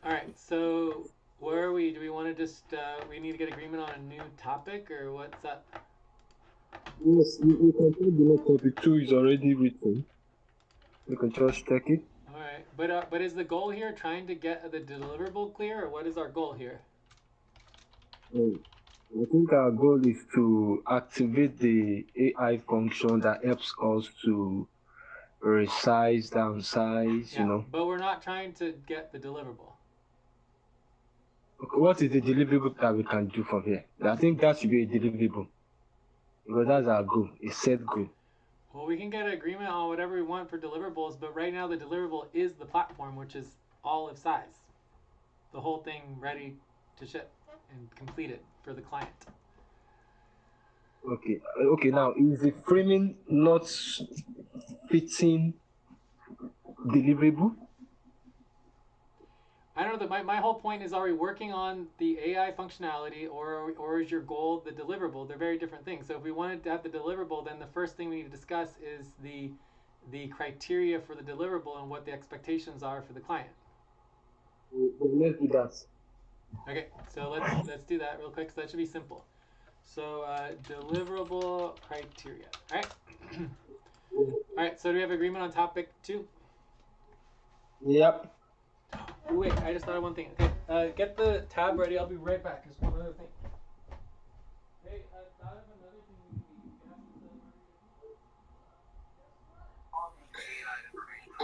All right, so where are we? Do we want to just we need to get agreement on a new topic, or what's up? Yes, you can check the next topic 2 is already written. You can just check it. All right, but is the goal here trying to get the deliverable clear, or what is our goal here? I think our goal is to activate the AI function that helps us to resize, downsize, Yeah, you know. but we're not trying to get the deliverable. Okay, what is the deliverable that we can do from here? I think that should be a deliverable. Because that's our goal, a set goal. Well, we can get an agreement on whatever we want for deliverables, but right now the deliverable is the platform, which is all of size. The whole thing ready to ship and completed for the client. Okay, now is the framing not fitting deliverable? I don't know. My whole point is, are we working on the AI functionality, or is your goal the deliverable? They're very different things. So if we wanted to have the deliverable, then the first thing we need to discuss is the criteria for the deliverable and what the expectations are for the client. Let's do that. Okay, so let's do that real quick. So that should be simple. So deliverable criteria. All right. All right. So do we have agreement on topic 2? Yep. Ooh, wait, I just thought of one thing. Okay, get the tab ready. I'll be right back. There's one other thing. Hey, thought of another thing we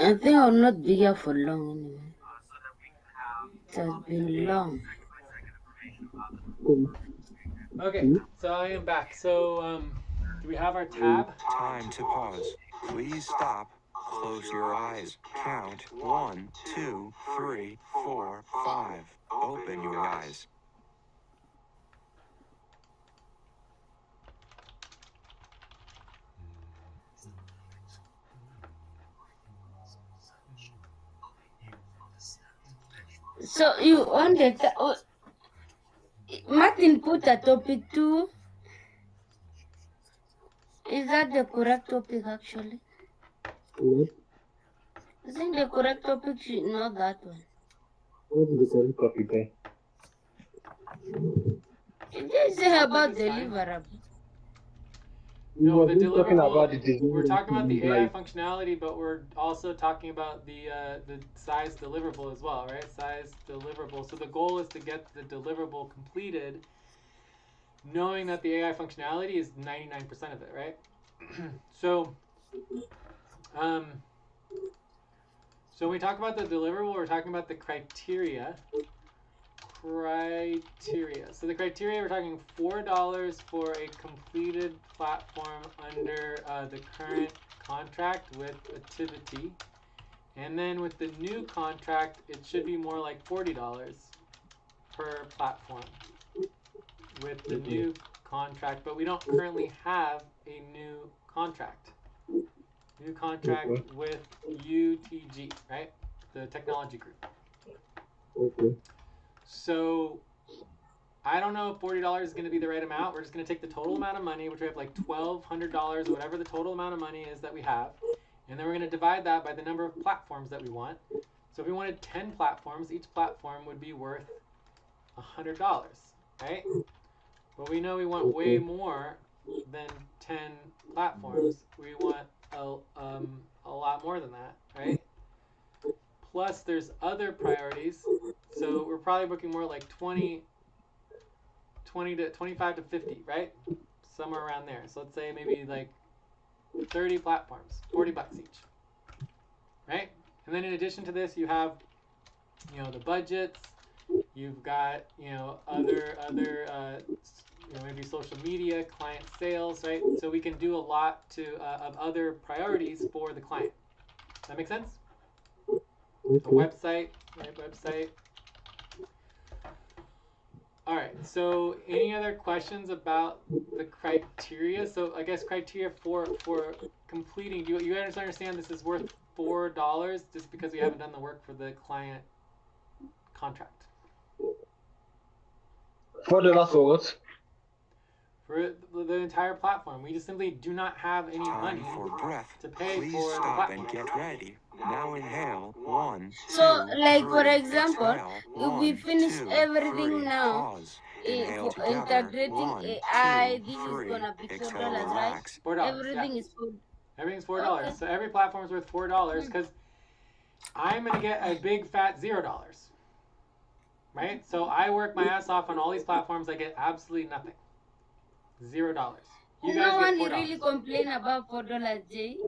can eat. I think I'll not be here for long anyway. It has been long. Okay, so I am back. So, do we have our tab? Time to pause. Please stop. Close your eyes. Count 1, 2, 3, 4, 5. Open your eyes. So you on the Martin put a topic 2. Is that the correct topic actually? What? I think the correct topic should not that one. What is the correct topic there? It just say about deliverable. No, the talking about deliverable. the We're talking about the AI like, functionality, but we're also talking about the size deliverable as well, right? Size deliverable. So the goal is to get the deliverable completed, knowing that the AI functionality is 99% of it, right? So, so when we talk about the deliverable, we're talking about the criteria. So the criteria, we're talking $4 for a completed platform under the current contract with Activity. And then with the new contract, it should be more like $40 per platform with the new contract, but we don't currently have a new contract. New contract with UTG, right? The technology group. okay. So I don't know if $40 is going to be the right amount. We're just going to take the total amount of money, which we have like $1,200 or whatever the total amount of money is that we have, and then we're going to divide that by the number of platforms that we want. So if we wanted 10 platforms, each platform would be worth $100, right? But we know we want way more than 10 platforms. We want a lot more than that, right? Plus, there's other priorities. So we're probably booking more like 20 to 25 to 50, right? Somewhere around there. So let's say maybe like 30 platforms, $40 each, right? And then in addition to this, you have, the budgets. You've got, other maybe social media, client sales, right? So we can do a lot of other priorities for the client. Does that make sense? A website, right? Website. All right. So any other questions about the criteria? So I guess criteria for completing. You guys understand this is worth $4 just because we haven't done the work for the client contract. $4 for what? For the entire platform, we just simply do not have any money Time for breath. to pay Please for the stop platform. and get ready. Now inhale. 1, 2, So, like for 3. example, Exhale. if we 1, finish 2, everything 3. now, Pause. Inhale for together. integrating 1, AI, 2, this is 3. gonna be Exhale. $4, right? Relax. $4. Everything Yeah. is $4. Everything's $4. Okay. So every platform is worth $4 because I'm gonna get a big fat $0. Right? So I work my ass off on all these platforms. I get absolutely nothing. $0. You guys No get one $4. really complain about $4, Jay.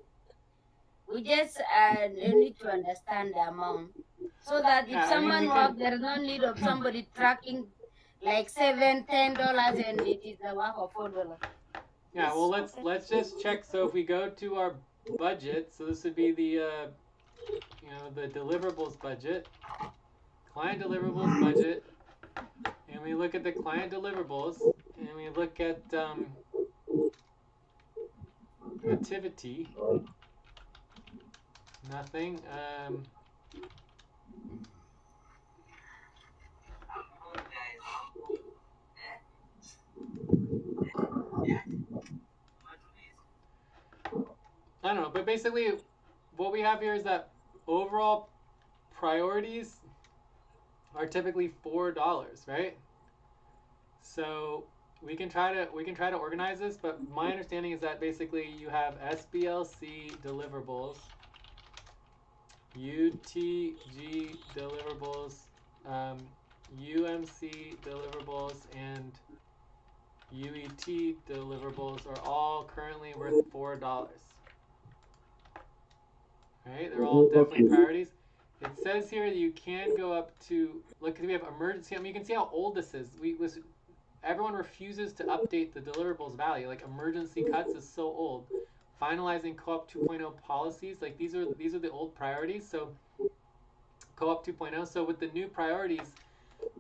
We just need to understand the amount, so that if Yeah, I mean, someone we work, can. there is no need of somebody tracking like $7, $10, and it is the work of $4. Yeah, well, Yes, okay. let's just check. So if we go to our budget, so this would be the the deliverables budget, client deliverables budget, and we look at the client deliverables, and we look at activity. Nothing. I don't know, but basically, what we have here is that overall priorities are typically $4, right? So we can try to organize this, but my understanding is that basically you have SBLC deliverables, UTG deliverables, UMC deliverables, and UET deliverables are all currently worth $4. Right? They're all different priorities. It says here that you can go up to, look, we have emergency. I mean, you can see how old this is. Everyone refuses to update the deliverables value. Like emergency cuts is so old. Finalizing Co-op 2.0 policies, like these are the old priorities. So Co-op 2.0. So with the new priorities,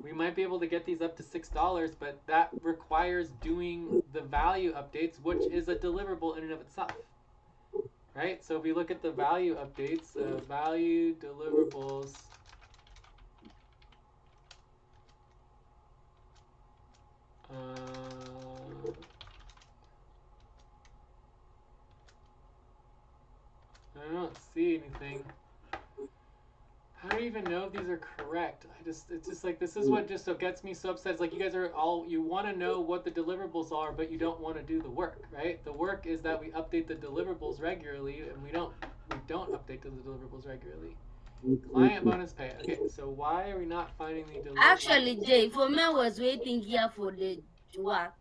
we might be able to get these up to $6, but that requires doing the value updates, which is a deliverable in and of itself. Right? So if we look at the value updates, value deliverables, I don't see anything. How do you even know if these are correct? It's just like, this is what just gets me so upset. It's like you guys are you want to know what the deliverables are, but you don't want to do the work, right? The work is that we update the deliverables regularly, and we don't update the deliverables regularly. Client bonus pay. Okay, so why are we not finding the deliverables? Actually, Jay, for me, I was waiting here for the work.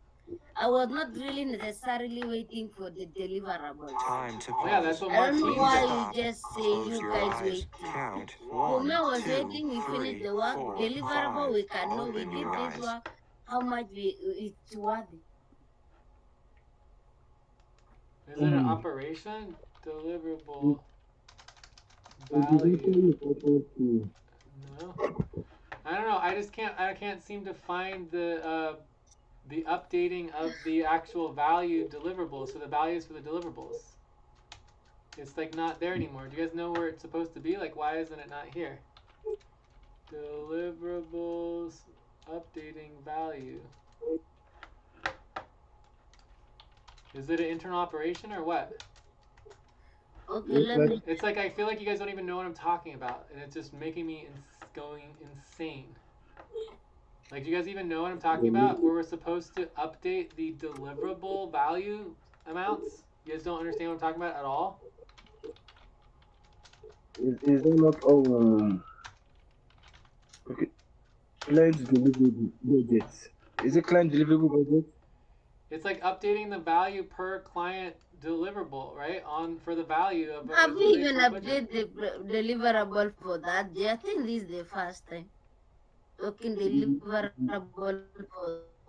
I was not really necessarily waiting for the deliverables. Time to pause. Yeah, that's what I don't know Martine why said. Stop. you just say Close you your guys eyes. waiting. Count. For 1, me, I was 2, waiting. We 3, finished the work. 4, Deliverable, 5. we can know we Open did your this eyes. work. How much it's worthy. Is it an operation? Deliverable value. No. I don't know. I can't seem to find the updating of the actual value deliverables. So the values for the deliverables. It's like not there anymore. Do you guys know where it's supposed to be? Like, why isn't it not here? Deliverables updating value. Is it an internal operation or what? Okay, let me. It's like I feel like you guys don't even know what I'm talking about, and it's just making me going insane. Like, do you guys even know what I'm talking about? Where we're supposed to update the deliverable value amounts? You guys don't understand what I'm talking about at all? Is there not okay, client deliverable budget? Is it client deliverable budget? It's like updating the value per client deliverable, right? On for the value of Have as we relates even to a budget. updated the deliverable for that? I think this is the first time talking deliverable for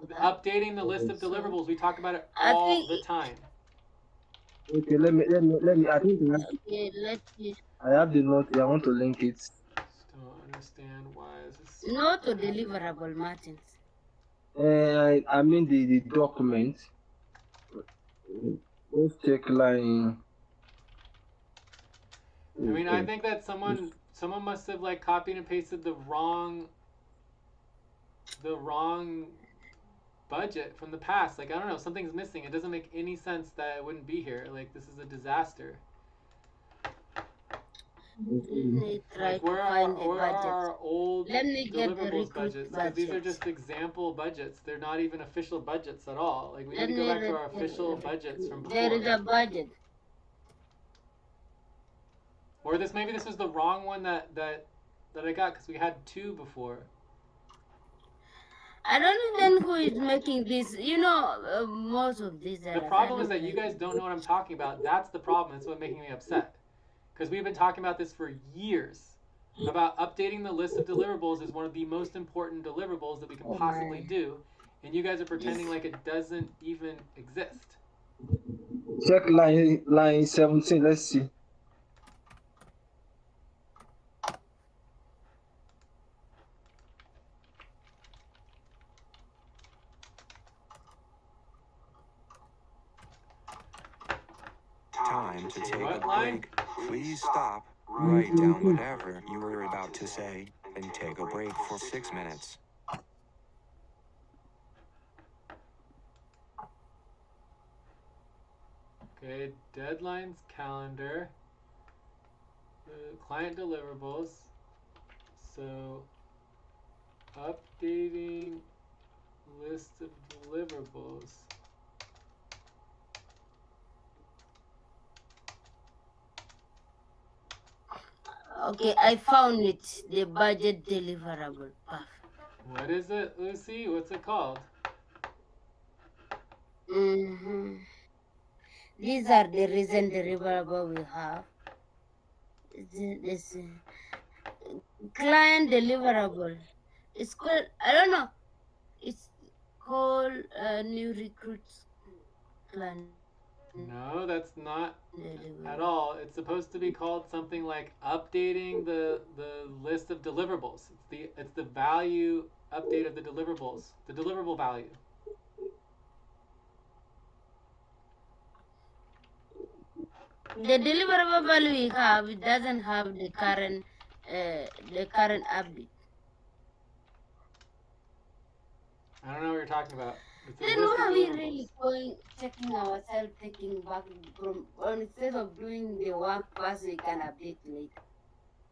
that. Updating the list of So deliverables, we talk about it I think all the time. Okay, let me. I think okay, let's see. I have the note. I want to link it. Just don't understand why is this. No to deliverable, Martins. I mean the document. Let's check line. I mean, I think that someone must have like copied and pasted the wrong budget from the past. Like, I don't know, something's missing. It doesn't make any sense that it wouldn't be here. Like, this is a disaster. Let me try Like, to find the where are budget. our old Let me get the deliverables recruit budgets? Because these are budget. just example budgets. They're not even official budgets at all. Like, we Let need to go me back to our read official budgets from There is before. a budget. Or maybe this was the wrong one that I got because we had two before. I don't even know who is making this. You know, most of these. The problem is that you guys don't know what I'm talking about. That's the problem. That's what's making me upset. Because we've been talking about this for years. About updating the list of deliverables is one of the most important deliverables that we can possibly do. And you guys are pretending like it doesn't even exist. Check line 17. Let's see. Time to take What a line? break. Please stop. Write down whatever you were about to say and take a break for 6 minutes. Okay, deadlines, calendar, client deliverables. So, updating list of deliverables. Okay, I found it. The budget deliverable. What is it, Lucy? What's it called? These are the recent deliverable we have. This client deliverable. It's called, I don't know. It's called new recruits client. No, that's not at all. It's supposed to be called something like updating the list of deliverables. It's the value update of the deliverables, the deliverable value. The deliverable value we have, it doesn't have the current update. I don't know what you're talking about. It's a Then list why of are we deliverables. really going, checking ourselves, taking back from, instead of doing the work first, we can update later.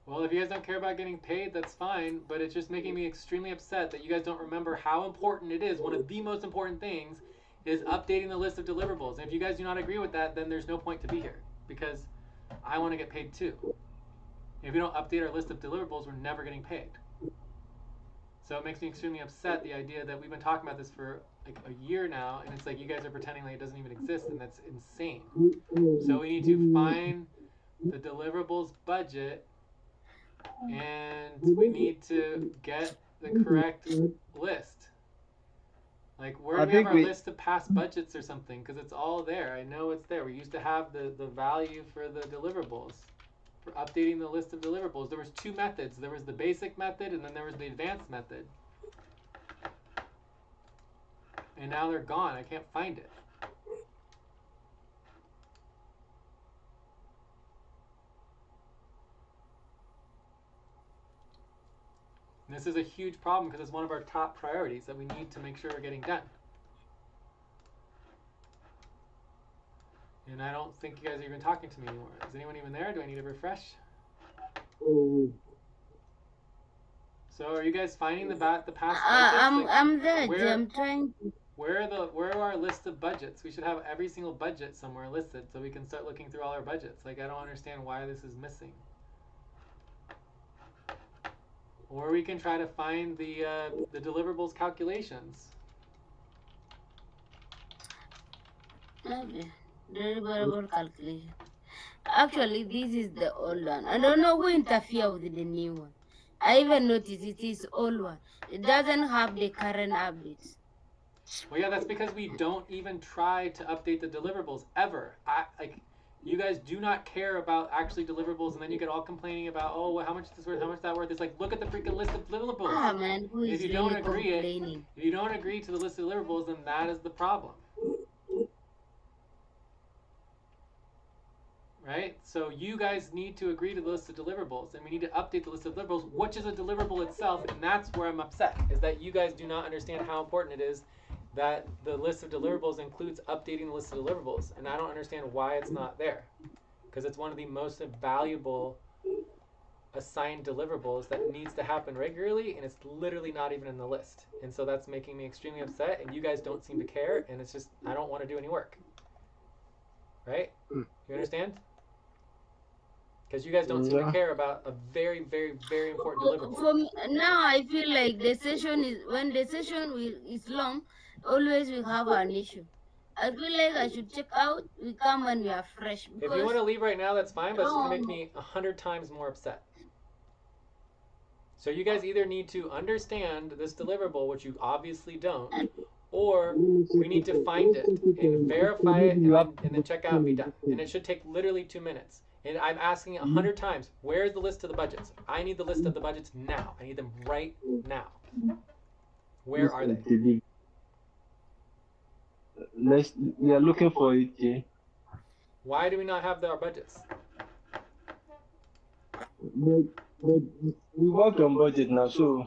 Well, if you guys don't care about getting paid, that's fine, but it's just making me extremely upset that you guys don't remember how important it is. One of the most important things is updating the list of deliverables. And if you guys do not agree with that, then there's no point to be here because I want to get paid too. If we don't update our list of deliverables, we're never getting paid. So it makes me extremely upset, the idea that we've been talking about this for like a year now, and it's like you guys are pretending like it doesn't even exist, and that's insane. So we need to find the deliverables budget, and we need to get the correct list. Like, where do we have our list of past budgets or something? Because it's all there. I know it's there. We used to have the value for the deliverables. For updating the list of deliverables, there was two methods. There was the basic method, and then there was the advanced method. And now they're gone. I can't find it. And this is a huge problem because it's one of our top priorities that we need to make sure we're getting done. And I don't think you guys are even talking to me anymore. Is anyone even there? Do I need to refresh? So are you guys finding the past budgets? I'm there. Where- I'm trying to. Where are our list of budgets? We should have every single budget somewhere listed so we can start looking through all our budgets. Like, I don't understand why this is missing. Or we can try to find the deliverables calculations. Okay. Deliverable calculation. Actually, this is the old one. I don't know who interfere with the new one. I even noticed it is old one. It doesn't have the current updates. Well, yeah, that's because we don't even try to update the deliverables ever. You guys do not care about actually deliverables, and then you get all complaining about, oh, well, how much is this worth, how much is that worth? It's like, look at the freaking list of deliverables. Ah man, who is If you really don't agree complaining? If you don't agree to the list of deliverables, then that is the problem. Right? So you guys need to agree to the list of deliverables, and we need to update the list of deliverables, which is a deliverable itself, and that's where I'm upset, is that you guys do not understand how important it is that the list of deliverables includes updating the list of deliverables, and I don't understand why it's not there, because it's one of the most valuable assigned deliverables that needs to happen regularly, and it's literally not even in the list, and so that's making me extremely upset, and you guys don't seem to care, and it's just, I don't want to do any work. Right? You understand? Because you guys don't seem to care about a very, very, very important deliverable. For me, now I feel like the session is when the session is long, always we have an issue. I feel like I should check out. We come when we are fresh. If you want to leave right now, that's fine, but it's going to make me 100 times more upset. So you guys either need to understand this deliverable, which you obviously don't, or we need to find it and verify it and then check out and be done. And it should take literally 2 minutes. And I'm asking 100 times, where's the list of the budgets? I need the list of the budgets now. I need them right now. Where are they? We are looking for it, Jay. Why do we not have our budgets? But we worked on budget now, so.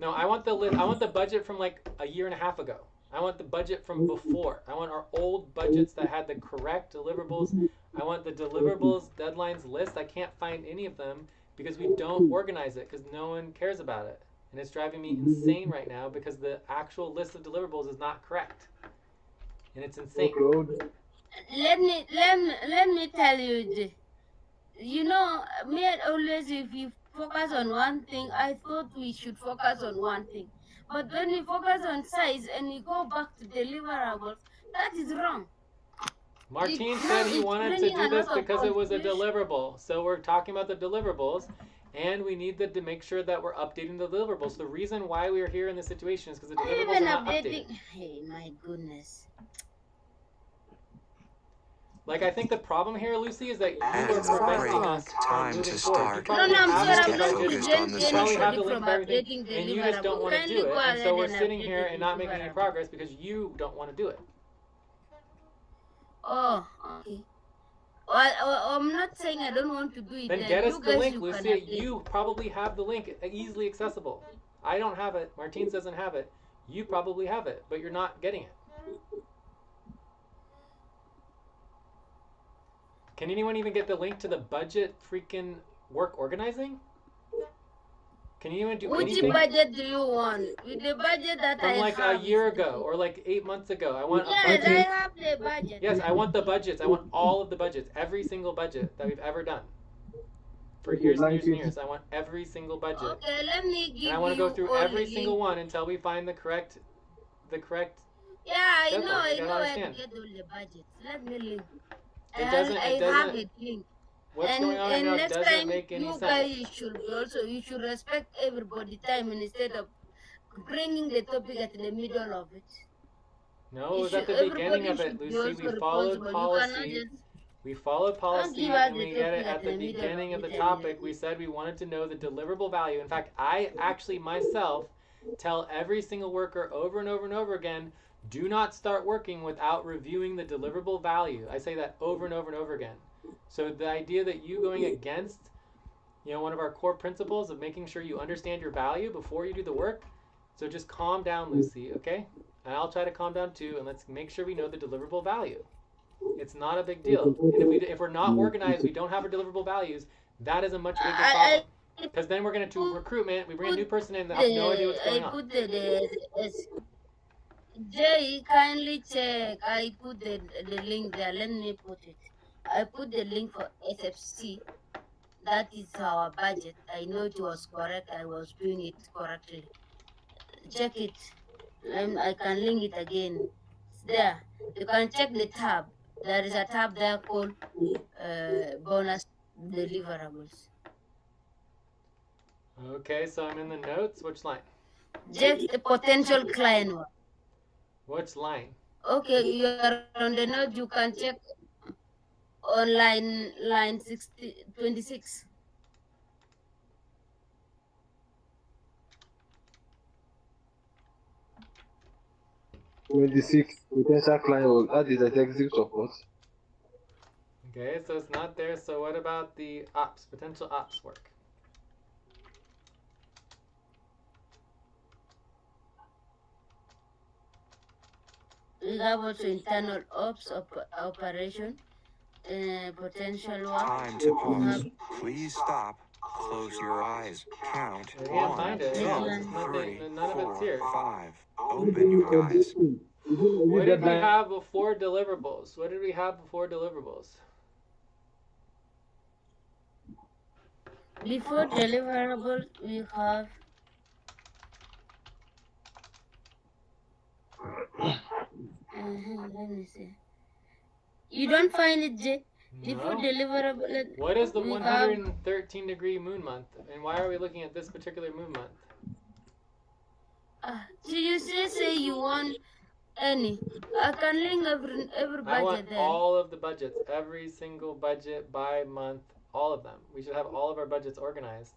No, I want the list. I want the budget from like a year and a half ago. I want the budget from before. I want our old budgets that had the correct deliverables. I want the deliverables deadlines list. I can't find any of them because we don't organize it because no one cares about it. And it's driving me insane right now because the actual list of deliverables is not correct. And it's insane. Let me tell you this. You know, me always, if you focus on one thing, I thought we should focus on one thing. But when we focus on size and we go back to deliverables, that is wrong. Martin said he wanted to do this because it was a deliverable. So we're talking about the deliverables, and we need to make sure that we're updating the deliverables. The reason why we are here in this situation is because the deliverables are not updated. Hey, my goodness. Like, I think the problem here, Lucy, is that you And are it's a preventing great us time from to moving forward. start. You No, no, I'm probably sorry, have I'm the not budget, focused on the you probably have the from link for everything, updating and you just don't want to deliverable. do it. Kindly And go so we're ahead and sitting update here the and not making any deliverable. progress because you don't want to do it. Oh, okay. Well, I'm not saying I don't want to do it. Then get us you the guys, link, you can Lucy. update. You probably have the link easily accessible. I don't have it. Martins doesn't have it. You probably have it, but you're not getting it. Can anyone even get the link to the budget freaking work organizing? Can anyone do Which anything? budget do you want? With the budget that From I like have. a year ago or like 8 months ago. I want a Yes, budget. I have the budget. Yes, I want the budgets. I want all of the budgets. Every single budget that we've ever done. For years and years and years. I want every single budget. Okay, let me give you. And I want to go through all every the single link. one until we find the correct. Yeah, I That's know, all. I You know gotta where to understand. get all the budgets. Let me link. It doesn't- I it have doesn't- it linked. What's and, going on right and now next doesn't time, make any you sense. guys you should respect everybody's time instead of bringing the topic at the middle of it. No, it was You at the should- beginning of everybody it, should be Lucy. also We followed responsible. You cannot policy. just- We followed policy give us and the we get it topic at at the the middle beginning of of the it topic. and- We said we wanted to know the deliverable value. In fact, I actually myself tell every single worker over and over and over again, do not start working without reviewing the deliverable value. I say that over and over and over again. So the idea that you going against, one of our core principles of making sure you understand your value before you do the work. So just calm down, Lucy, okay? And I'll try to calm down too, and let's make sure we know the deliverable value. It's not a big deal. And if we're not organized, we don't have our deliverable values, that is a much bigger problem. Because then we're going to do recruitment. We bring a new person in that have no idea what's going I on. put Jay, kindly check. I put the link there. Let me put it. I put the link for SFC. That is our budget. I know it was correct. I was doing it correctly. Check it. I can link it again. It's there. You can check the tab. There is a tab there called bonus deliverables. Okay, so I'm in the notes. Which line? Check the potential client one. Which line? Okay, you are on the note. You can check on line 26. Potential client. That is executive support. Okay, so it's not there. So what about the ops, potential ops work? We have also internal ops operation, potential work. Time to pause. Please stop. Close your eyes. Count. I can't 1, find it. 2, Deadline. Nothing- 3, none of it's 4, here. 5. Open your eyes. What did we have before deliverables? What did we have before deliverables? Before deliverables, we have let me see. You don't find it, Jay? Before No. deliverable, What is the we have 113-degree moon month? And why are we looking at this particular moon month? so you say you want any. I can link every I want budget there. all of the budgets, every single budget by month, all of them. We should have all of our budgets organized.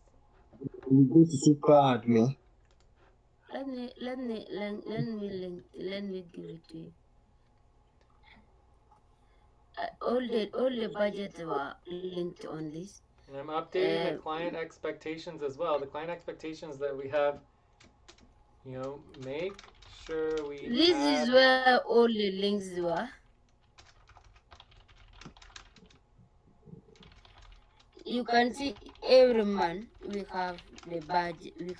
We go to super admin. Let me give it to you. All the budgets were linked on this. And I'm updating the client expectations as well. The client expectations that we have, make sure we This add... is where all the links were. You can see every month we have the budget. We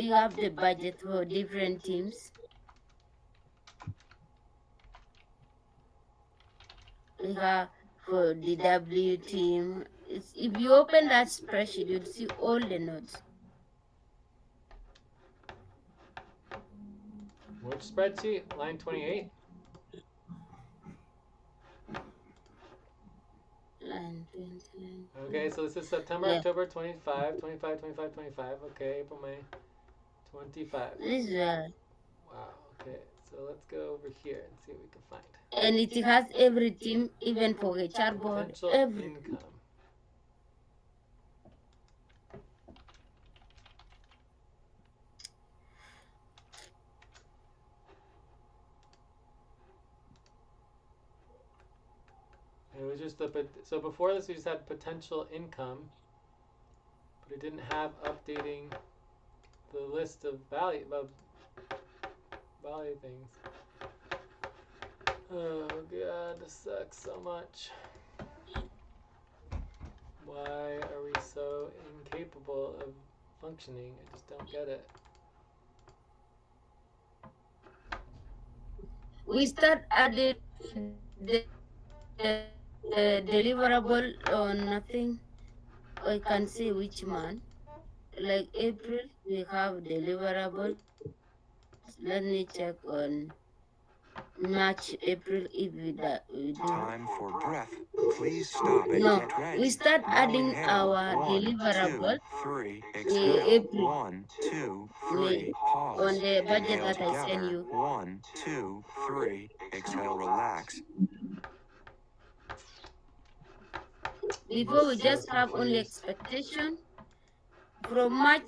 have the budget for different teams. We have for the W team. If you open that spreadsheet, you'll see all the notes. Which spreadsheet? Line 28? Line 29. Okay, so this is September, Yeah. October 25, 25, 25, 25. Okay, April, May 25. This is Wow, okay. So let's go over here and see what we can find. and it has every team, even for HR board, Potential every. income. It was just so before this we just had potential income, but it didn't have updating the list of value things. Oh god, this sucks so much. Why are we so incapable of functioning? I just don't get it. We start adding the deliverable or nothing. I can see which month. Like April, we have deliverables. Let me check on March, April if we do. Time for breath. Please stop and No, get ready. we start Now adding inhale. our 1, 2, deliverable 3. Exhale. April. 1, 2, 3. Pause. On the budget Inhale that I send together. you. 1, 2, 3. Exhale. Relax. Before we just have only expectation. From March,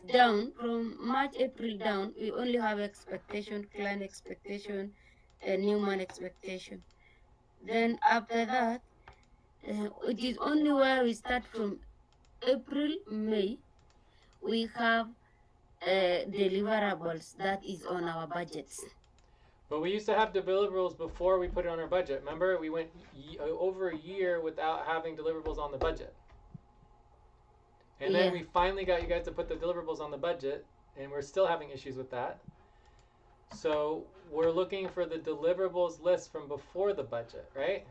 April down, we only have expectation, client expectation, and Newman expectation. Then after that, it is only where we start from April, May, we have deliverables that is on our budgets. But we used to have deliverables before we put it on our budget. Remember, we went over a year without having deliverables on the budget. And then Yeah. we finally got you guys to put the deliverables on the budget, and we're still having issues with that. So we're looking for the deliverables list from before the budget, right?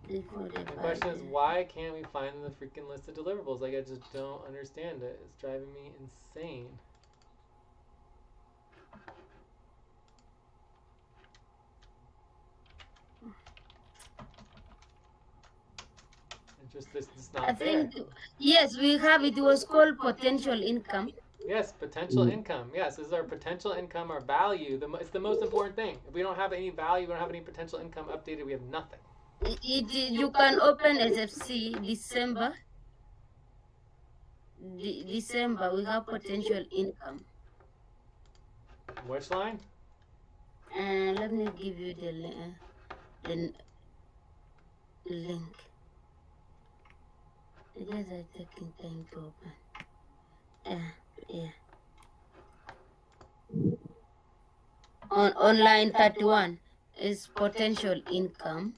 Before the The question is, budget. why can't we find the freaking list of deliverables? Like, I just don't understand it. It's driving me insane. It's just this is I not there. think yes, we have it. Was called potential income. Yes, potential income. Yes, this is our potential income, our value. It's the most important thing. If we don't have any value, we don't have any potential income updated, we have nothing. You can open SFC December. December we have potential income. Which line? Let me give you the link. You guys are taking time to open. Yeah. On line 31 is potential income.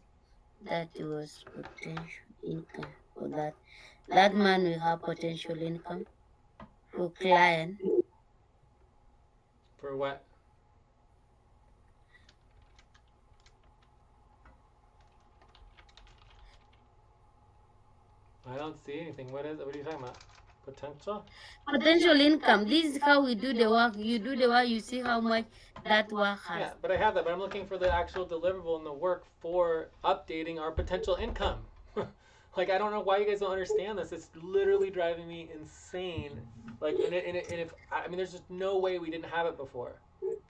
That was potential income for that. That man will have potential income for client. For what? I don't see anything. What is it? What are you talking about? Potential? Potential income. This is how we do the work. You do the work, you see how much that work has. Yeah, but I have that. But I'm looking for the actual deliverable and the work for updating our potential income. Like, I don't know why you guys don't understand this. It's literally driving me insane. Like, and if I mean, there's just no way we didn't have it before.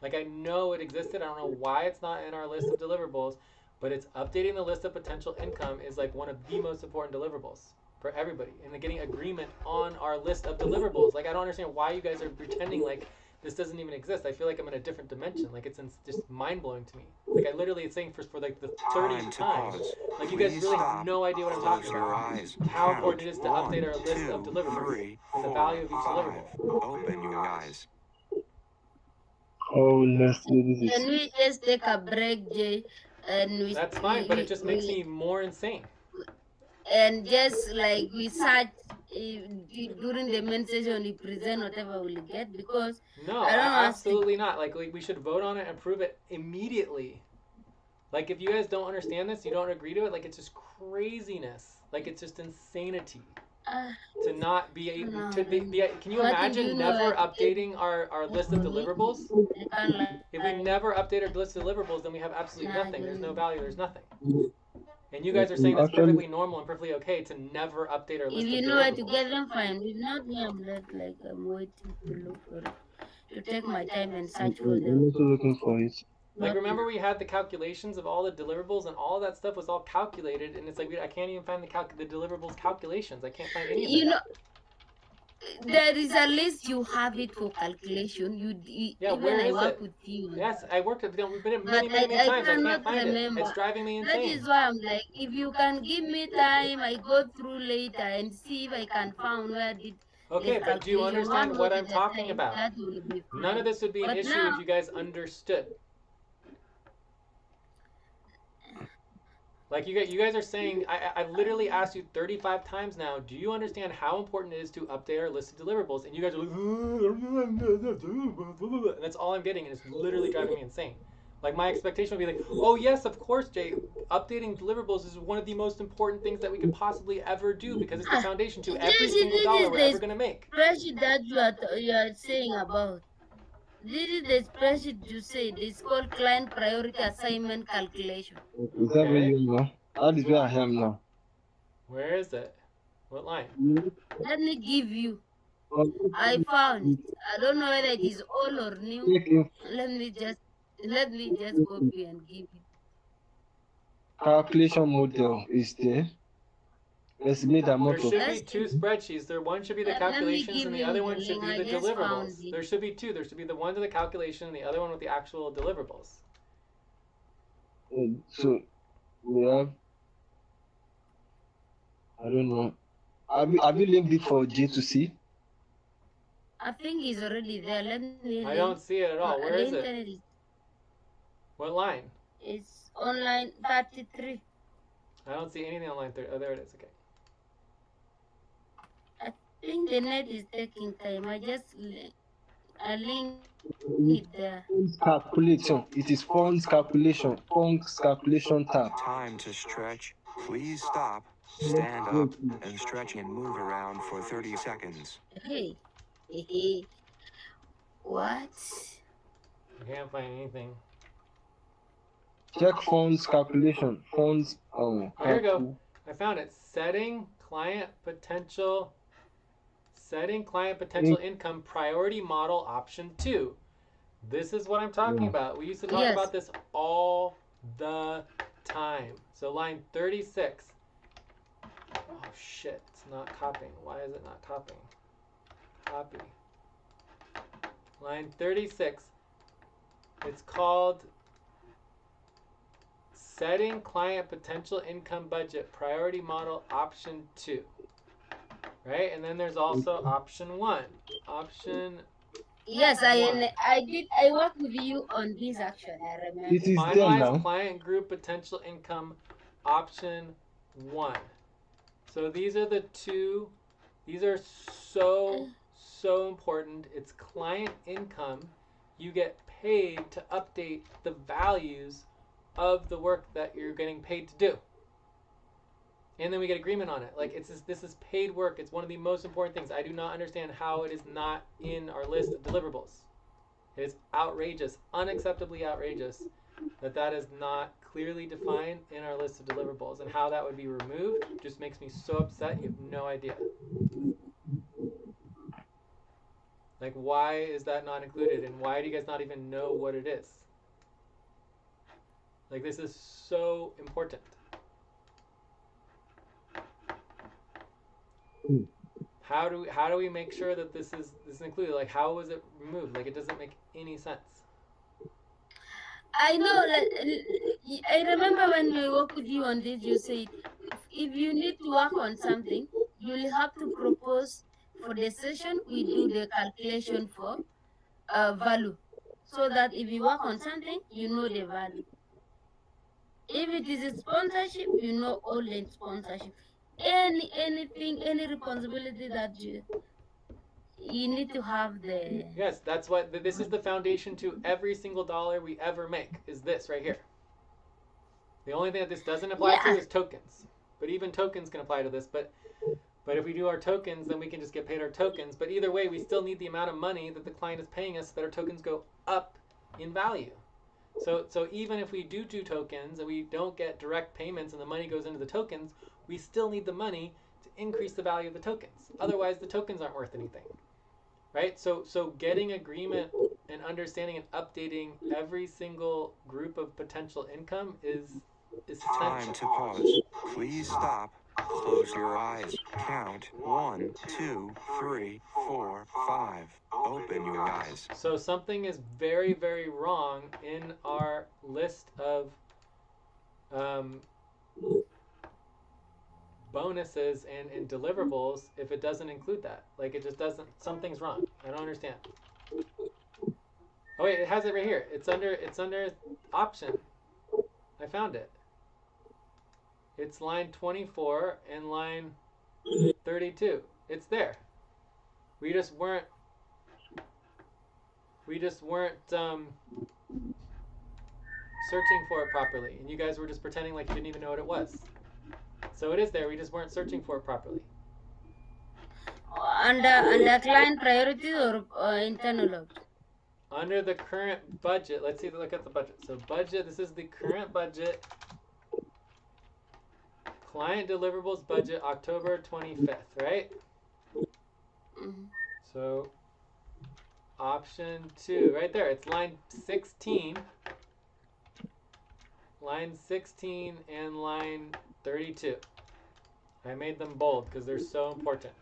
Like, I know it existed. I don't know why it's not in our list of deliverables, but it's updating the list of potential income is like one of the most important deliverables for everybody, and getting agreement on our list of deliverables. Like, I don't understand why you guys are pretending like this doesn't even exist. I feel like I'm in a different dimension. Like, it's just mind-blowing to me. Like, I literally, it's saying for like the 30th time. Like, you guys really have no idea what I'm talking Close your about. eyes. How Count. important it is to update our 1, list of 2, deliverables 3, and the 4, value of each 5. deliverable. Open your eyes. Oh, let's do this. Can we just take a break, Jay? And That's fine, but it just makes me more insane. and just like we search during the main session, we present whatever we'll get, because No, I don't absolutely not. Like, we should vote on it and approve it immediately. Like, if you guys don't understand this, you don't agree to it, like, it's just craziness. Like, it's just insanity to not be able to be. Can you imagine never updating our list of deliverables? If we never update our list of deliverables, then we have absolutely nothing. There's no value. There's nothing. And you guys are saying that's perfectly normal and perfectly okay to never update our list If you of know where to deliverables. get them, fine. If not, me, I'm not like I'm waiting to look for it, to take my time and search for I'm them. also looking for it. Like, remember we had the calculations of all the deliverables, and all that stuff was all calculated, and it's like I can't even find the deliverables calculations. I can't find any of it. You know, there is a list, you have it for calculation. Yeah, even where I is work it? with you. Yes, I worked with them. We've been But many I times. I cannot can't find remember. it. It's driving me That insane. is why I'm like, if you can give me time, I go through later and see if I can find where did. Okay, but do you calculation, understand one what note I'm at a talking time, about? that will be None of fine. this would be an But issue now, if you guys understood. Like, you guys are saying, I've literally asked you 35 times now, do you understand how important it is to update our list of deliverables? And you guys are like, and that's all I'm getting, and it's literally driving me insane. Like, my expectation would be like, oh yes, of course, Jay, updating deliverables is one of the most important things that we could possibly ever do, because it's the foundation to every single dollar we're ever going to make. spreadsheet that you are saying about. This is the spreadsheet you said. It's called client priority assignment calculation. Is that where you are? That is where I am now. Where is it? What line? Let me give you. I found it. I don't know whether it is old or new. Let me just copy and give you. Calculation model is there. Estimate There amount of. should be two spreadsheets. One should be the Let me calculations, give and the you other the one should link. be the I just found deliverables. it. There should be two. There should be the one with the calculation, and the other one with the actual deliverables. So we have. I don't know. Have you linked it for J to see? I think it's already there. Let me. I don't see it at all. Where the is it? internet is. What line? It's online 33. I don't see anything on line 30. Oh, there it is. Okay. think the net is taking time. I just link it there. Funds calculation. It is funds calculation. Funds calculation tab. Time to stretch. Please stop, stand up, and stretch and move around for 30 seconds. Hey, hey, what? I can't find anything. Check funds calculation. Funds Here we go. I found it. Setting client potential income priority model option 2. This is what I'm talking about. We used to talk Yes. about this all the time. So line 36. Oh shit, it's not copying. Why is it not copying? Copy. Line 36. It's called Setting Client Potential Income Budget Priority Model Option 2. Right? And then there's also option 1. Option Yes, I worked with you on this action. I remember. It is there Finalize now. client group potential income option 1. So these are the two. These are so important. It's client income. You get paid to update the values of the work that you're getting paid to do. And then we get agreement on it. Like this is paid work. It's one of the most important things. I do not understand how it is not in our list of deliverables. It is outrageous, unacceptably outrageous that is not clearly defined in our list of deliverables, and how that would be removed just makes me so upset. You have no idea. Like, why is that not included, and why do you guys not even know what it is? Like, this is so important. How do we make sure that this is included? Like, how was it removed? Like, it doesn't make any sense. I know. I remember when we worked with you on this. You said if you need to work on something, you'll have to propose for the session. We do the calculation for value, so that if you work on something, you know the value. If it is a sponsorship, you know all the sponsorship. Anything, any responsibility that you need to have the. Yes, that's what this is the foundation to every single dollar we ever make. Is this right here? The only thing that this doesn't apply to is tokens. But even tokens can apply to this. But if we do our tokens, then we can just get paid our tokens. But either way, we still need the amount of money that the client is paying us so that our tokens go up in value. So even if we do tokens and we don't get direct payments and the money goes into the tokens, we still need the money to increase the value of the tokens. Otherwise, the tokens aren't worth anything. Right? So getting agreement and understanding and updating every single group of potential income is essential. Time to pause. Please stop. Close your eyes. Count 1, 2, 3, 4, 5. Open your eyes. So something is very, very wrong in our list of bonuses and deliverables if it doesn't include that. Like, it just doesn't. Something's wrong. I don't understand. Oh wait, it has it right here. It's under option. I found it. It's line 24 and line 32. It's there. We just weren't searching for it properly, and you guys were just pretending like you didn't even know what it was. So it is there. We just weren't searching for it properly. Under client priorities or internal ops? Under the current budget, let's see. Look at the budget. So budget. This is the current budget. Client deliverables budget, October 25th, right? Mm-hmm. So option 2, right there. It's line 16. Line 16 and line 32. I made them bold because they're so important.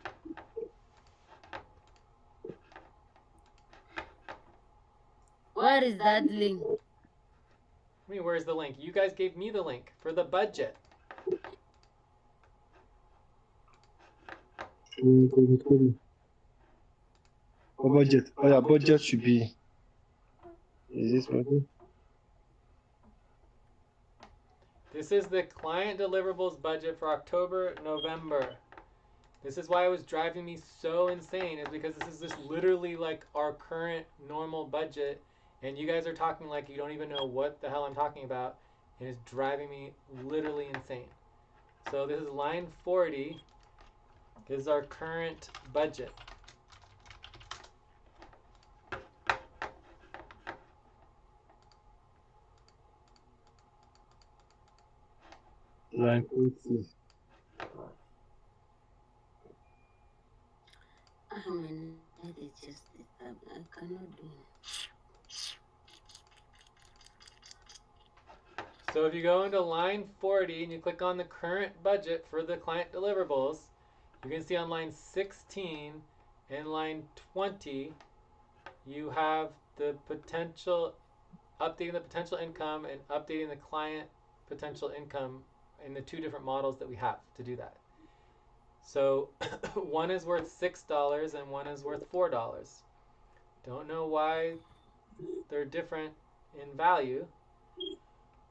Where is that link? I mean, where's the link? You guys gave me the link for the budget. Budget. Oh yeah, budget should be. Is this budget? This is the client deliverables budget for October, November. This is why it was driving me so insane, is because this is just literally like our current normal budget, and you guys are talking like you don't even know what the hell I'm talking about, and it's driving me literally insane. So this is line 40. This is our current budget. Like, let's see. I mean, it is just, I cannot do it. So if you go into line 40 and you click on the current budget for the client deliverables, you can see on line 16 and line 20, you have the potential, updating the potential income and updating the client potential income in the two different models that we have to do that. So one is worth $6 and one is worth $4. Don't know why they're different in value,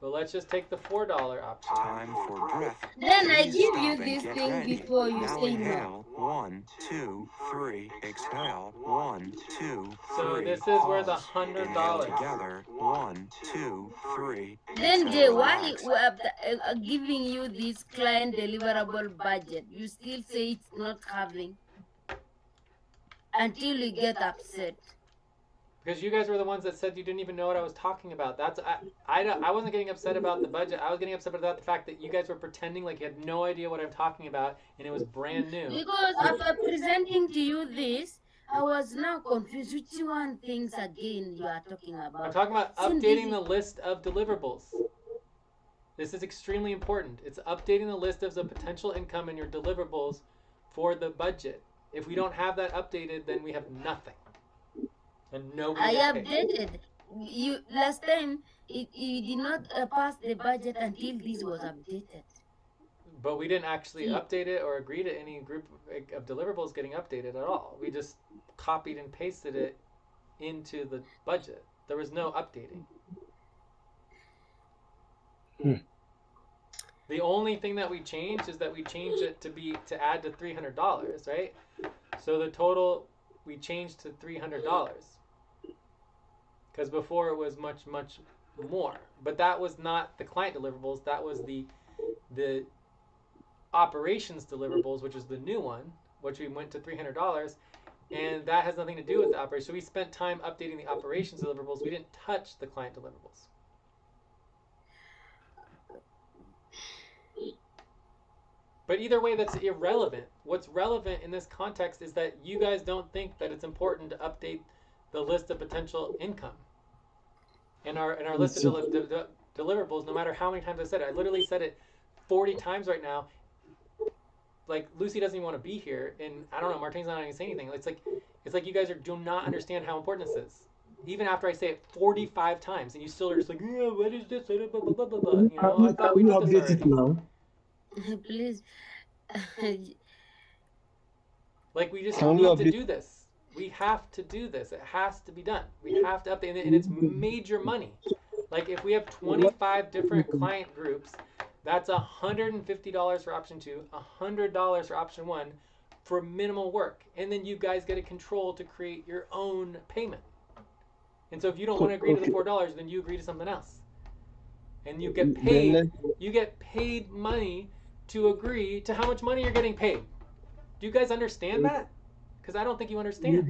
but let's just take the $4 option. Time for breath. Then I Please give stop you and this get thing ready. before you Now say no. inhale. 1, 2, 3. Exhale. 1, 2, 3. So this is worth Pause. Inhale $100. together. 1, 2, 3. Then Exhale, Jay, why relax. we are giving you this client deliverable budget? You still say it's not having until you get upset. Because you guys were the ones that said you didn't even know what I was talking about. I wasn't getting upset about the budget. I was getting upset about the fact that you guys were pretending like you had no idea what I'm talking about and it was brand new. Because after presenting to you this, I was now confused. Which one things again you are talking about? I'm talking about Since updating this the list of deliverables. This is extremely important. It's updating the list of the potential income in your deliverables for the budget. If we don't have that updated, then we have nothing. And nobody I gets paid. updated. You last time you did not pass the budget until this was updated. But we didn't actually update it or agree to any group of deliverables getting updated at all. We just copied and pasted it into the budget. There was no updating. The only thing that we changed is that we changed it to add to $300, right? So the total we changed to $300. Because before it was much, much more. But that was not the client deliverables. That was the operations deliverables, which is the new one, which we went to $300. And that has nothing to do with the operation. So we spent time updating the operations deliverables. We didn't touch the client deliverables. But either way, that's irrelevant. What's relevant in this context is that you guys don't think that it's important to update the list of potential income in our list of deliverables, no matter how many times I said it. I literally said it 40 times right now. Like, Lucy doesn't even want to be here, and I don't know, Martine's not going to say anything. It's like you guys do not understand how important this is. Even after I say it 45 times, and you still are just like, yeah, what is this? Blah, blah, blah, blah, blah. You know, I thought we did this update it already. now? Please. Like, we just Can we need to update- do this. We have to do this. It has to be done. We have to update it, and it's major money. Like, if we have 25 different client groups, that's $150 for option 2, $100 for option 1 for minimal work. And then you guys get a control to create your own payment. And so if you don't want to agree to the $4, then you agree to something else. And you get paid money to agree to how much money you're getting paid. Do you guys understand that? Because I don't think you understand.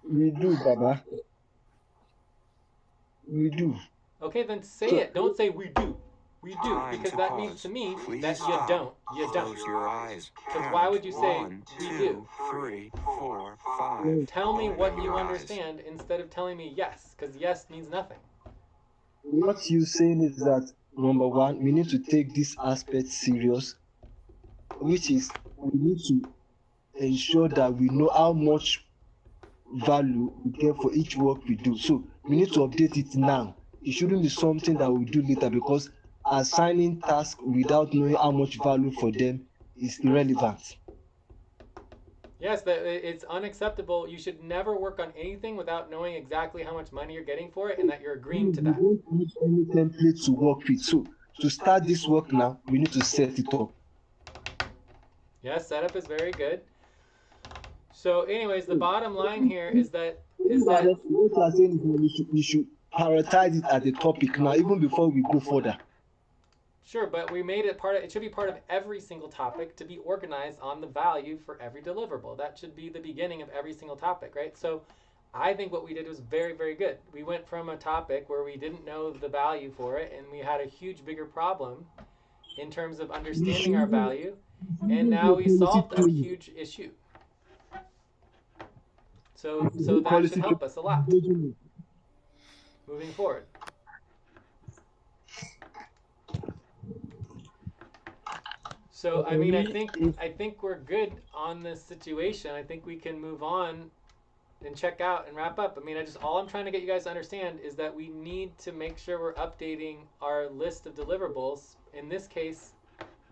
We do, Baba. We do. Okay, then say it. Don't say we do. We do, Time because to that pause. means to me Please that stop. you don't. You don't. Close your eyes. Because why would you say 1, we 2, do? 3, 4, 5. Tell me what Open you your eyes. understand instead of telling me yes, because yes means nothing. What you're saying is that, number one, we need to take this aspect serious, which is we need to ensure that we know how much value we get for each work we do. So we need to update it now. It shouldn't be something that we do later, because assigning tasks without knowing how much value for them is irrelevant. Yes, it's unacceptable. You should never work on anything without knowing exactly how much money you're getting for it and that you're agreeing to We that. don't need any template to work with. So to start this work now, we need to set it up. Yes, setup is very good. So, anyways, the bottom line here is that What you are saying is that we should prioritize it as a topic now, even before we go further. sure, but we made it part of it should be part of every single topic to be organized on the value for every deliverable. That should be the beginning of every single topic, right? So I think what we did was very, very good. We went from a topic where we didn't know the value for it and we had a huge bigger problem in terms of understanding our value, and now we solved a huge issue. So that should help us a lot moving forward. So I mean, I think we're good on this situation. I think we can move on and check out and wrap up. I mean, all I'm trying to get you guys to understand is that we need to make sure we're updating our list of deliverables. In this case,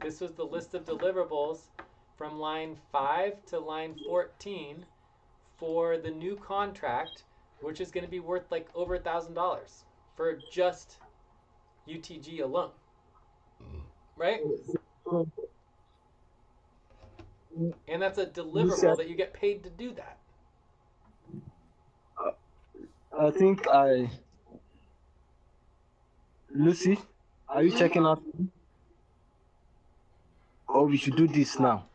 this was the list of deliverables from line 5 to line 14 for the new contract, which is going to be worth like over $1,000 for just UTG alone, right? And that's a deliverable that you get paid to do that. I think Lucy, are you checking out? Or we should do this now?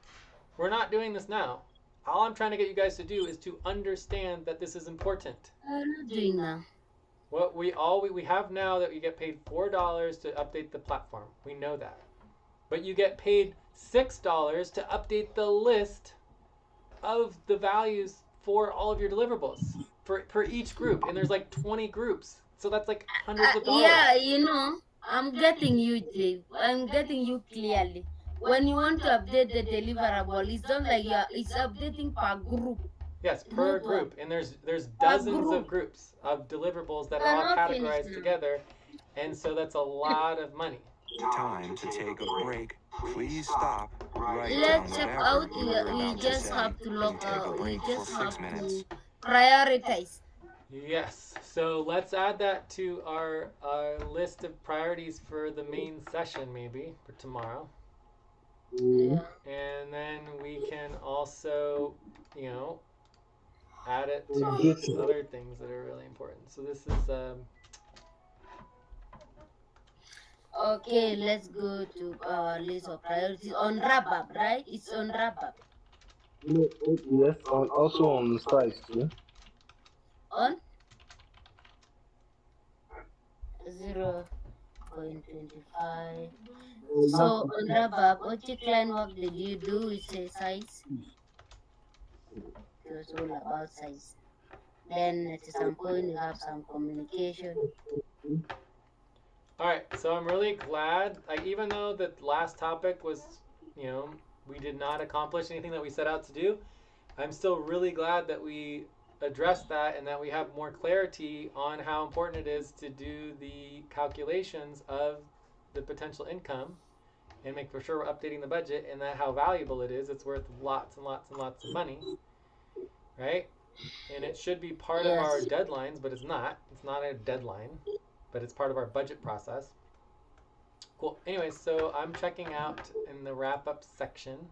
We're not doing this now. All I'm trying to get you guys to do is to understand that this is important. I'm not doing now. What we have now that you get paid $4 to update the platform. We know that. But you get paid $6 to update the list of the values for all of your deliverables for each group, and there's like 20 groups, so that's like hundreds of dollars. Yeah, I'm getting you, Dave. I'm getting you clearly. When you want to update the deliverable, it's not like it's updating per group. Yes, per group, and there's dozens of groups of deliverables that are all categorized together, and so that's a lot of money. Time to take a break. Please stop. Let's check out. We just have to look out. We just have to prioritize. Yes. So let's add that to our list of priorities for the main session, maybe for tomorrow. Yeah. And then we can also, add it to other things that are really important. So this is. Okay, let's go to our list of priorities on wrap up, right? It's on wrap up. Yes, also on size too. On 0.25. So on wrap up, what client work did you do? It's a size. It was all about size. Then at some point you have some communication. All right, so I'm really glad, even though the last topic was, we did not accomplish anything that we set out to do, I'm still really glad that we addressed that and that we have more clarity on how important it is to do the calculations of the potential income and make for sure we're updating the budget, and that how valuable it is. It's worth lots and lots and lots of money, right? And it should be part of our deadlines, but it's not. It's not a deadline, but it's part of our budget process. Cool. Anyways, so I'm checking out in the wrap-up section.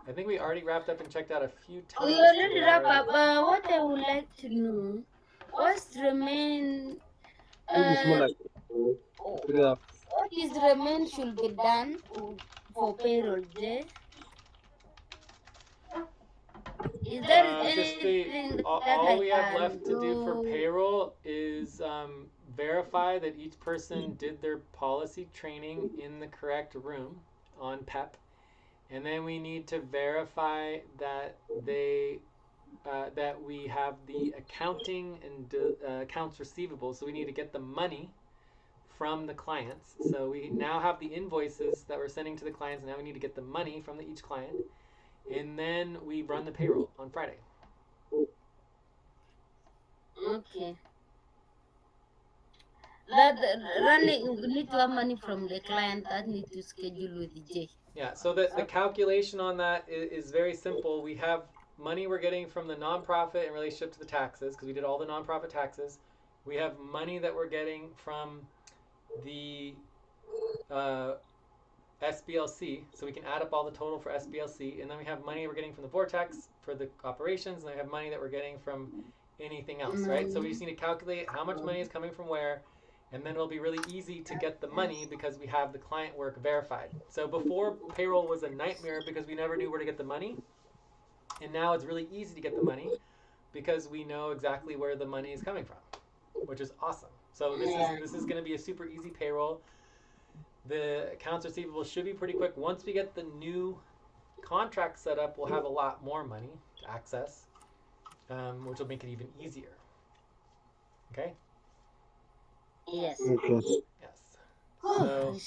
I think we already wrapped up and checked out a few times. We already wrap up. What I would like to know, what's remain? What is remain should be done for payroll day? Is there anything all we have left to do for payroll is verify that each person did their policy training in the correct room on PEP, and then we need to verify that that we have the accounting and accounts receivable. So we need to get the money from the clients. So we now have the invoices that we're sending to the clients, and now we need to get the money from each client. And then we run the payroll on Friday. Okay. That running, we need to have money from the client that need to schedule with the J. Yeah, so the calculation on that is very simple. We have money we're getting from the nonprofit in relationship to the taxes, because we did all the nonprofit taxes. We have money that we're getting from the SBLC, so we can add up all the total for SBLC, and then we have money we're getting from the vortex for the operations, and then we have money that we're getting from anything else, right? So we just need to calculate how much money is coming from where, and then it'll be really easy to get the money because we have the client work verified. So before, payroll was a nightmare because we never knew where to get the money, and now it's really easy to get the money because we know exactly where the money is coming from, which is awesome. So this is going to be a super easy payroll. The accounts receivable should be pretty quick. Once we get the new contract set up, we'll have a lot more money to access, which will make it even easier. Okay? Yes. Okay. Yes. So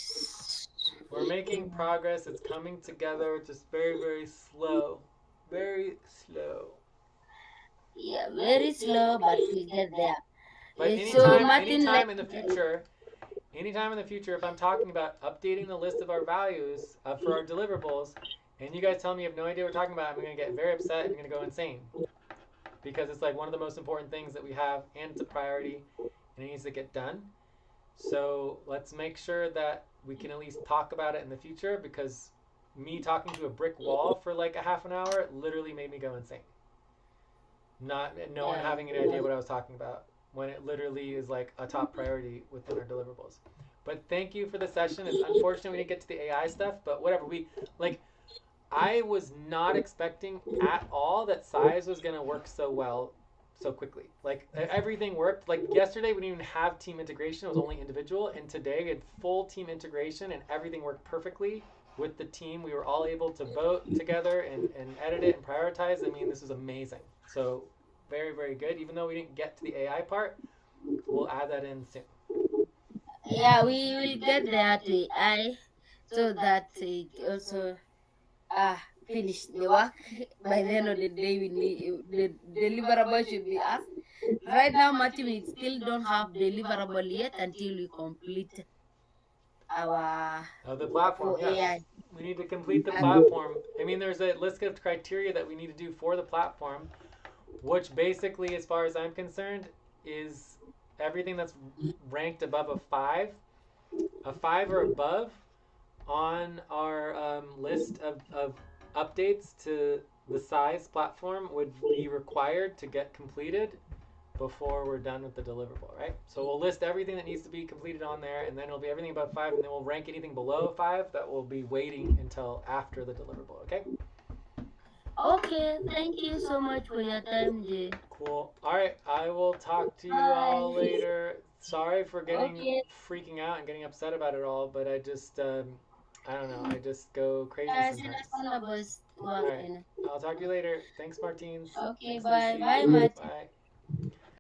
we're making progress. It's coming together, just very, very slow. Very slow. Yeah, very slow, but we get there. But So, anytime, Martin, anytime in the future, if I'm talking about updating the list of our values for our deliverables, and you guys tell me you have no idea what we're talking about, I'm going to get very upset and I'm going to go insane. Because it's like one of the most important things that we have, and it's a priority, and it needs to get done. So let's make sure that we can at least talk about it in the future, because me talking to a brick wall for like a half an hour literally made me go insane. No one having any idea what I was talking about, when it literally is like a top priority within our deliverables. But thank you for the session. It's unfortunate we didn't get to the AI stuff, but whatever. I was not expecting at all that size was going to work so well so quickly. Like, everything worked. Like, yesterday we didn't even have team integration. It was only individual. And today we had full team integration, and everything worked perfectly with the team. We were all able to vote together and edit it and prioritize. I mean, this is amazing. So very, very good. Even though we didn't get to the AI part, we'll add that in soon. Yeah, we will get there to AI so that it also finish the work. By the end of the day, we need the deliverable should be us. Right now, Martin, we still don't have deliverable yet until we complete our The platform, yes. AI. We need to complete the platform. I mean, there's a list of criteria that we need to do for the platform, which basically, as far as I'm concerned, is everything that's ranked above a 5 or above on our list of updates to the size platform would be required to get completed before we're done with the deliverable, right? So we'll list everything that needs to be completed on there, and then it'll be everything above 5, and then we'll rank anything below 5 that will be waiting until after the deliverable, okay? Okay, thank you so much for your time, Jay. Cool. All right, I will talk to you all later. Sorry for getting freaking out and getting upset about it all, but I just, I don't know, I just go crazy sometimes. All right, I'll talk to you later. Thanks, Martins. Okay, Nice to bye. see you. Bye, Martin. Bye.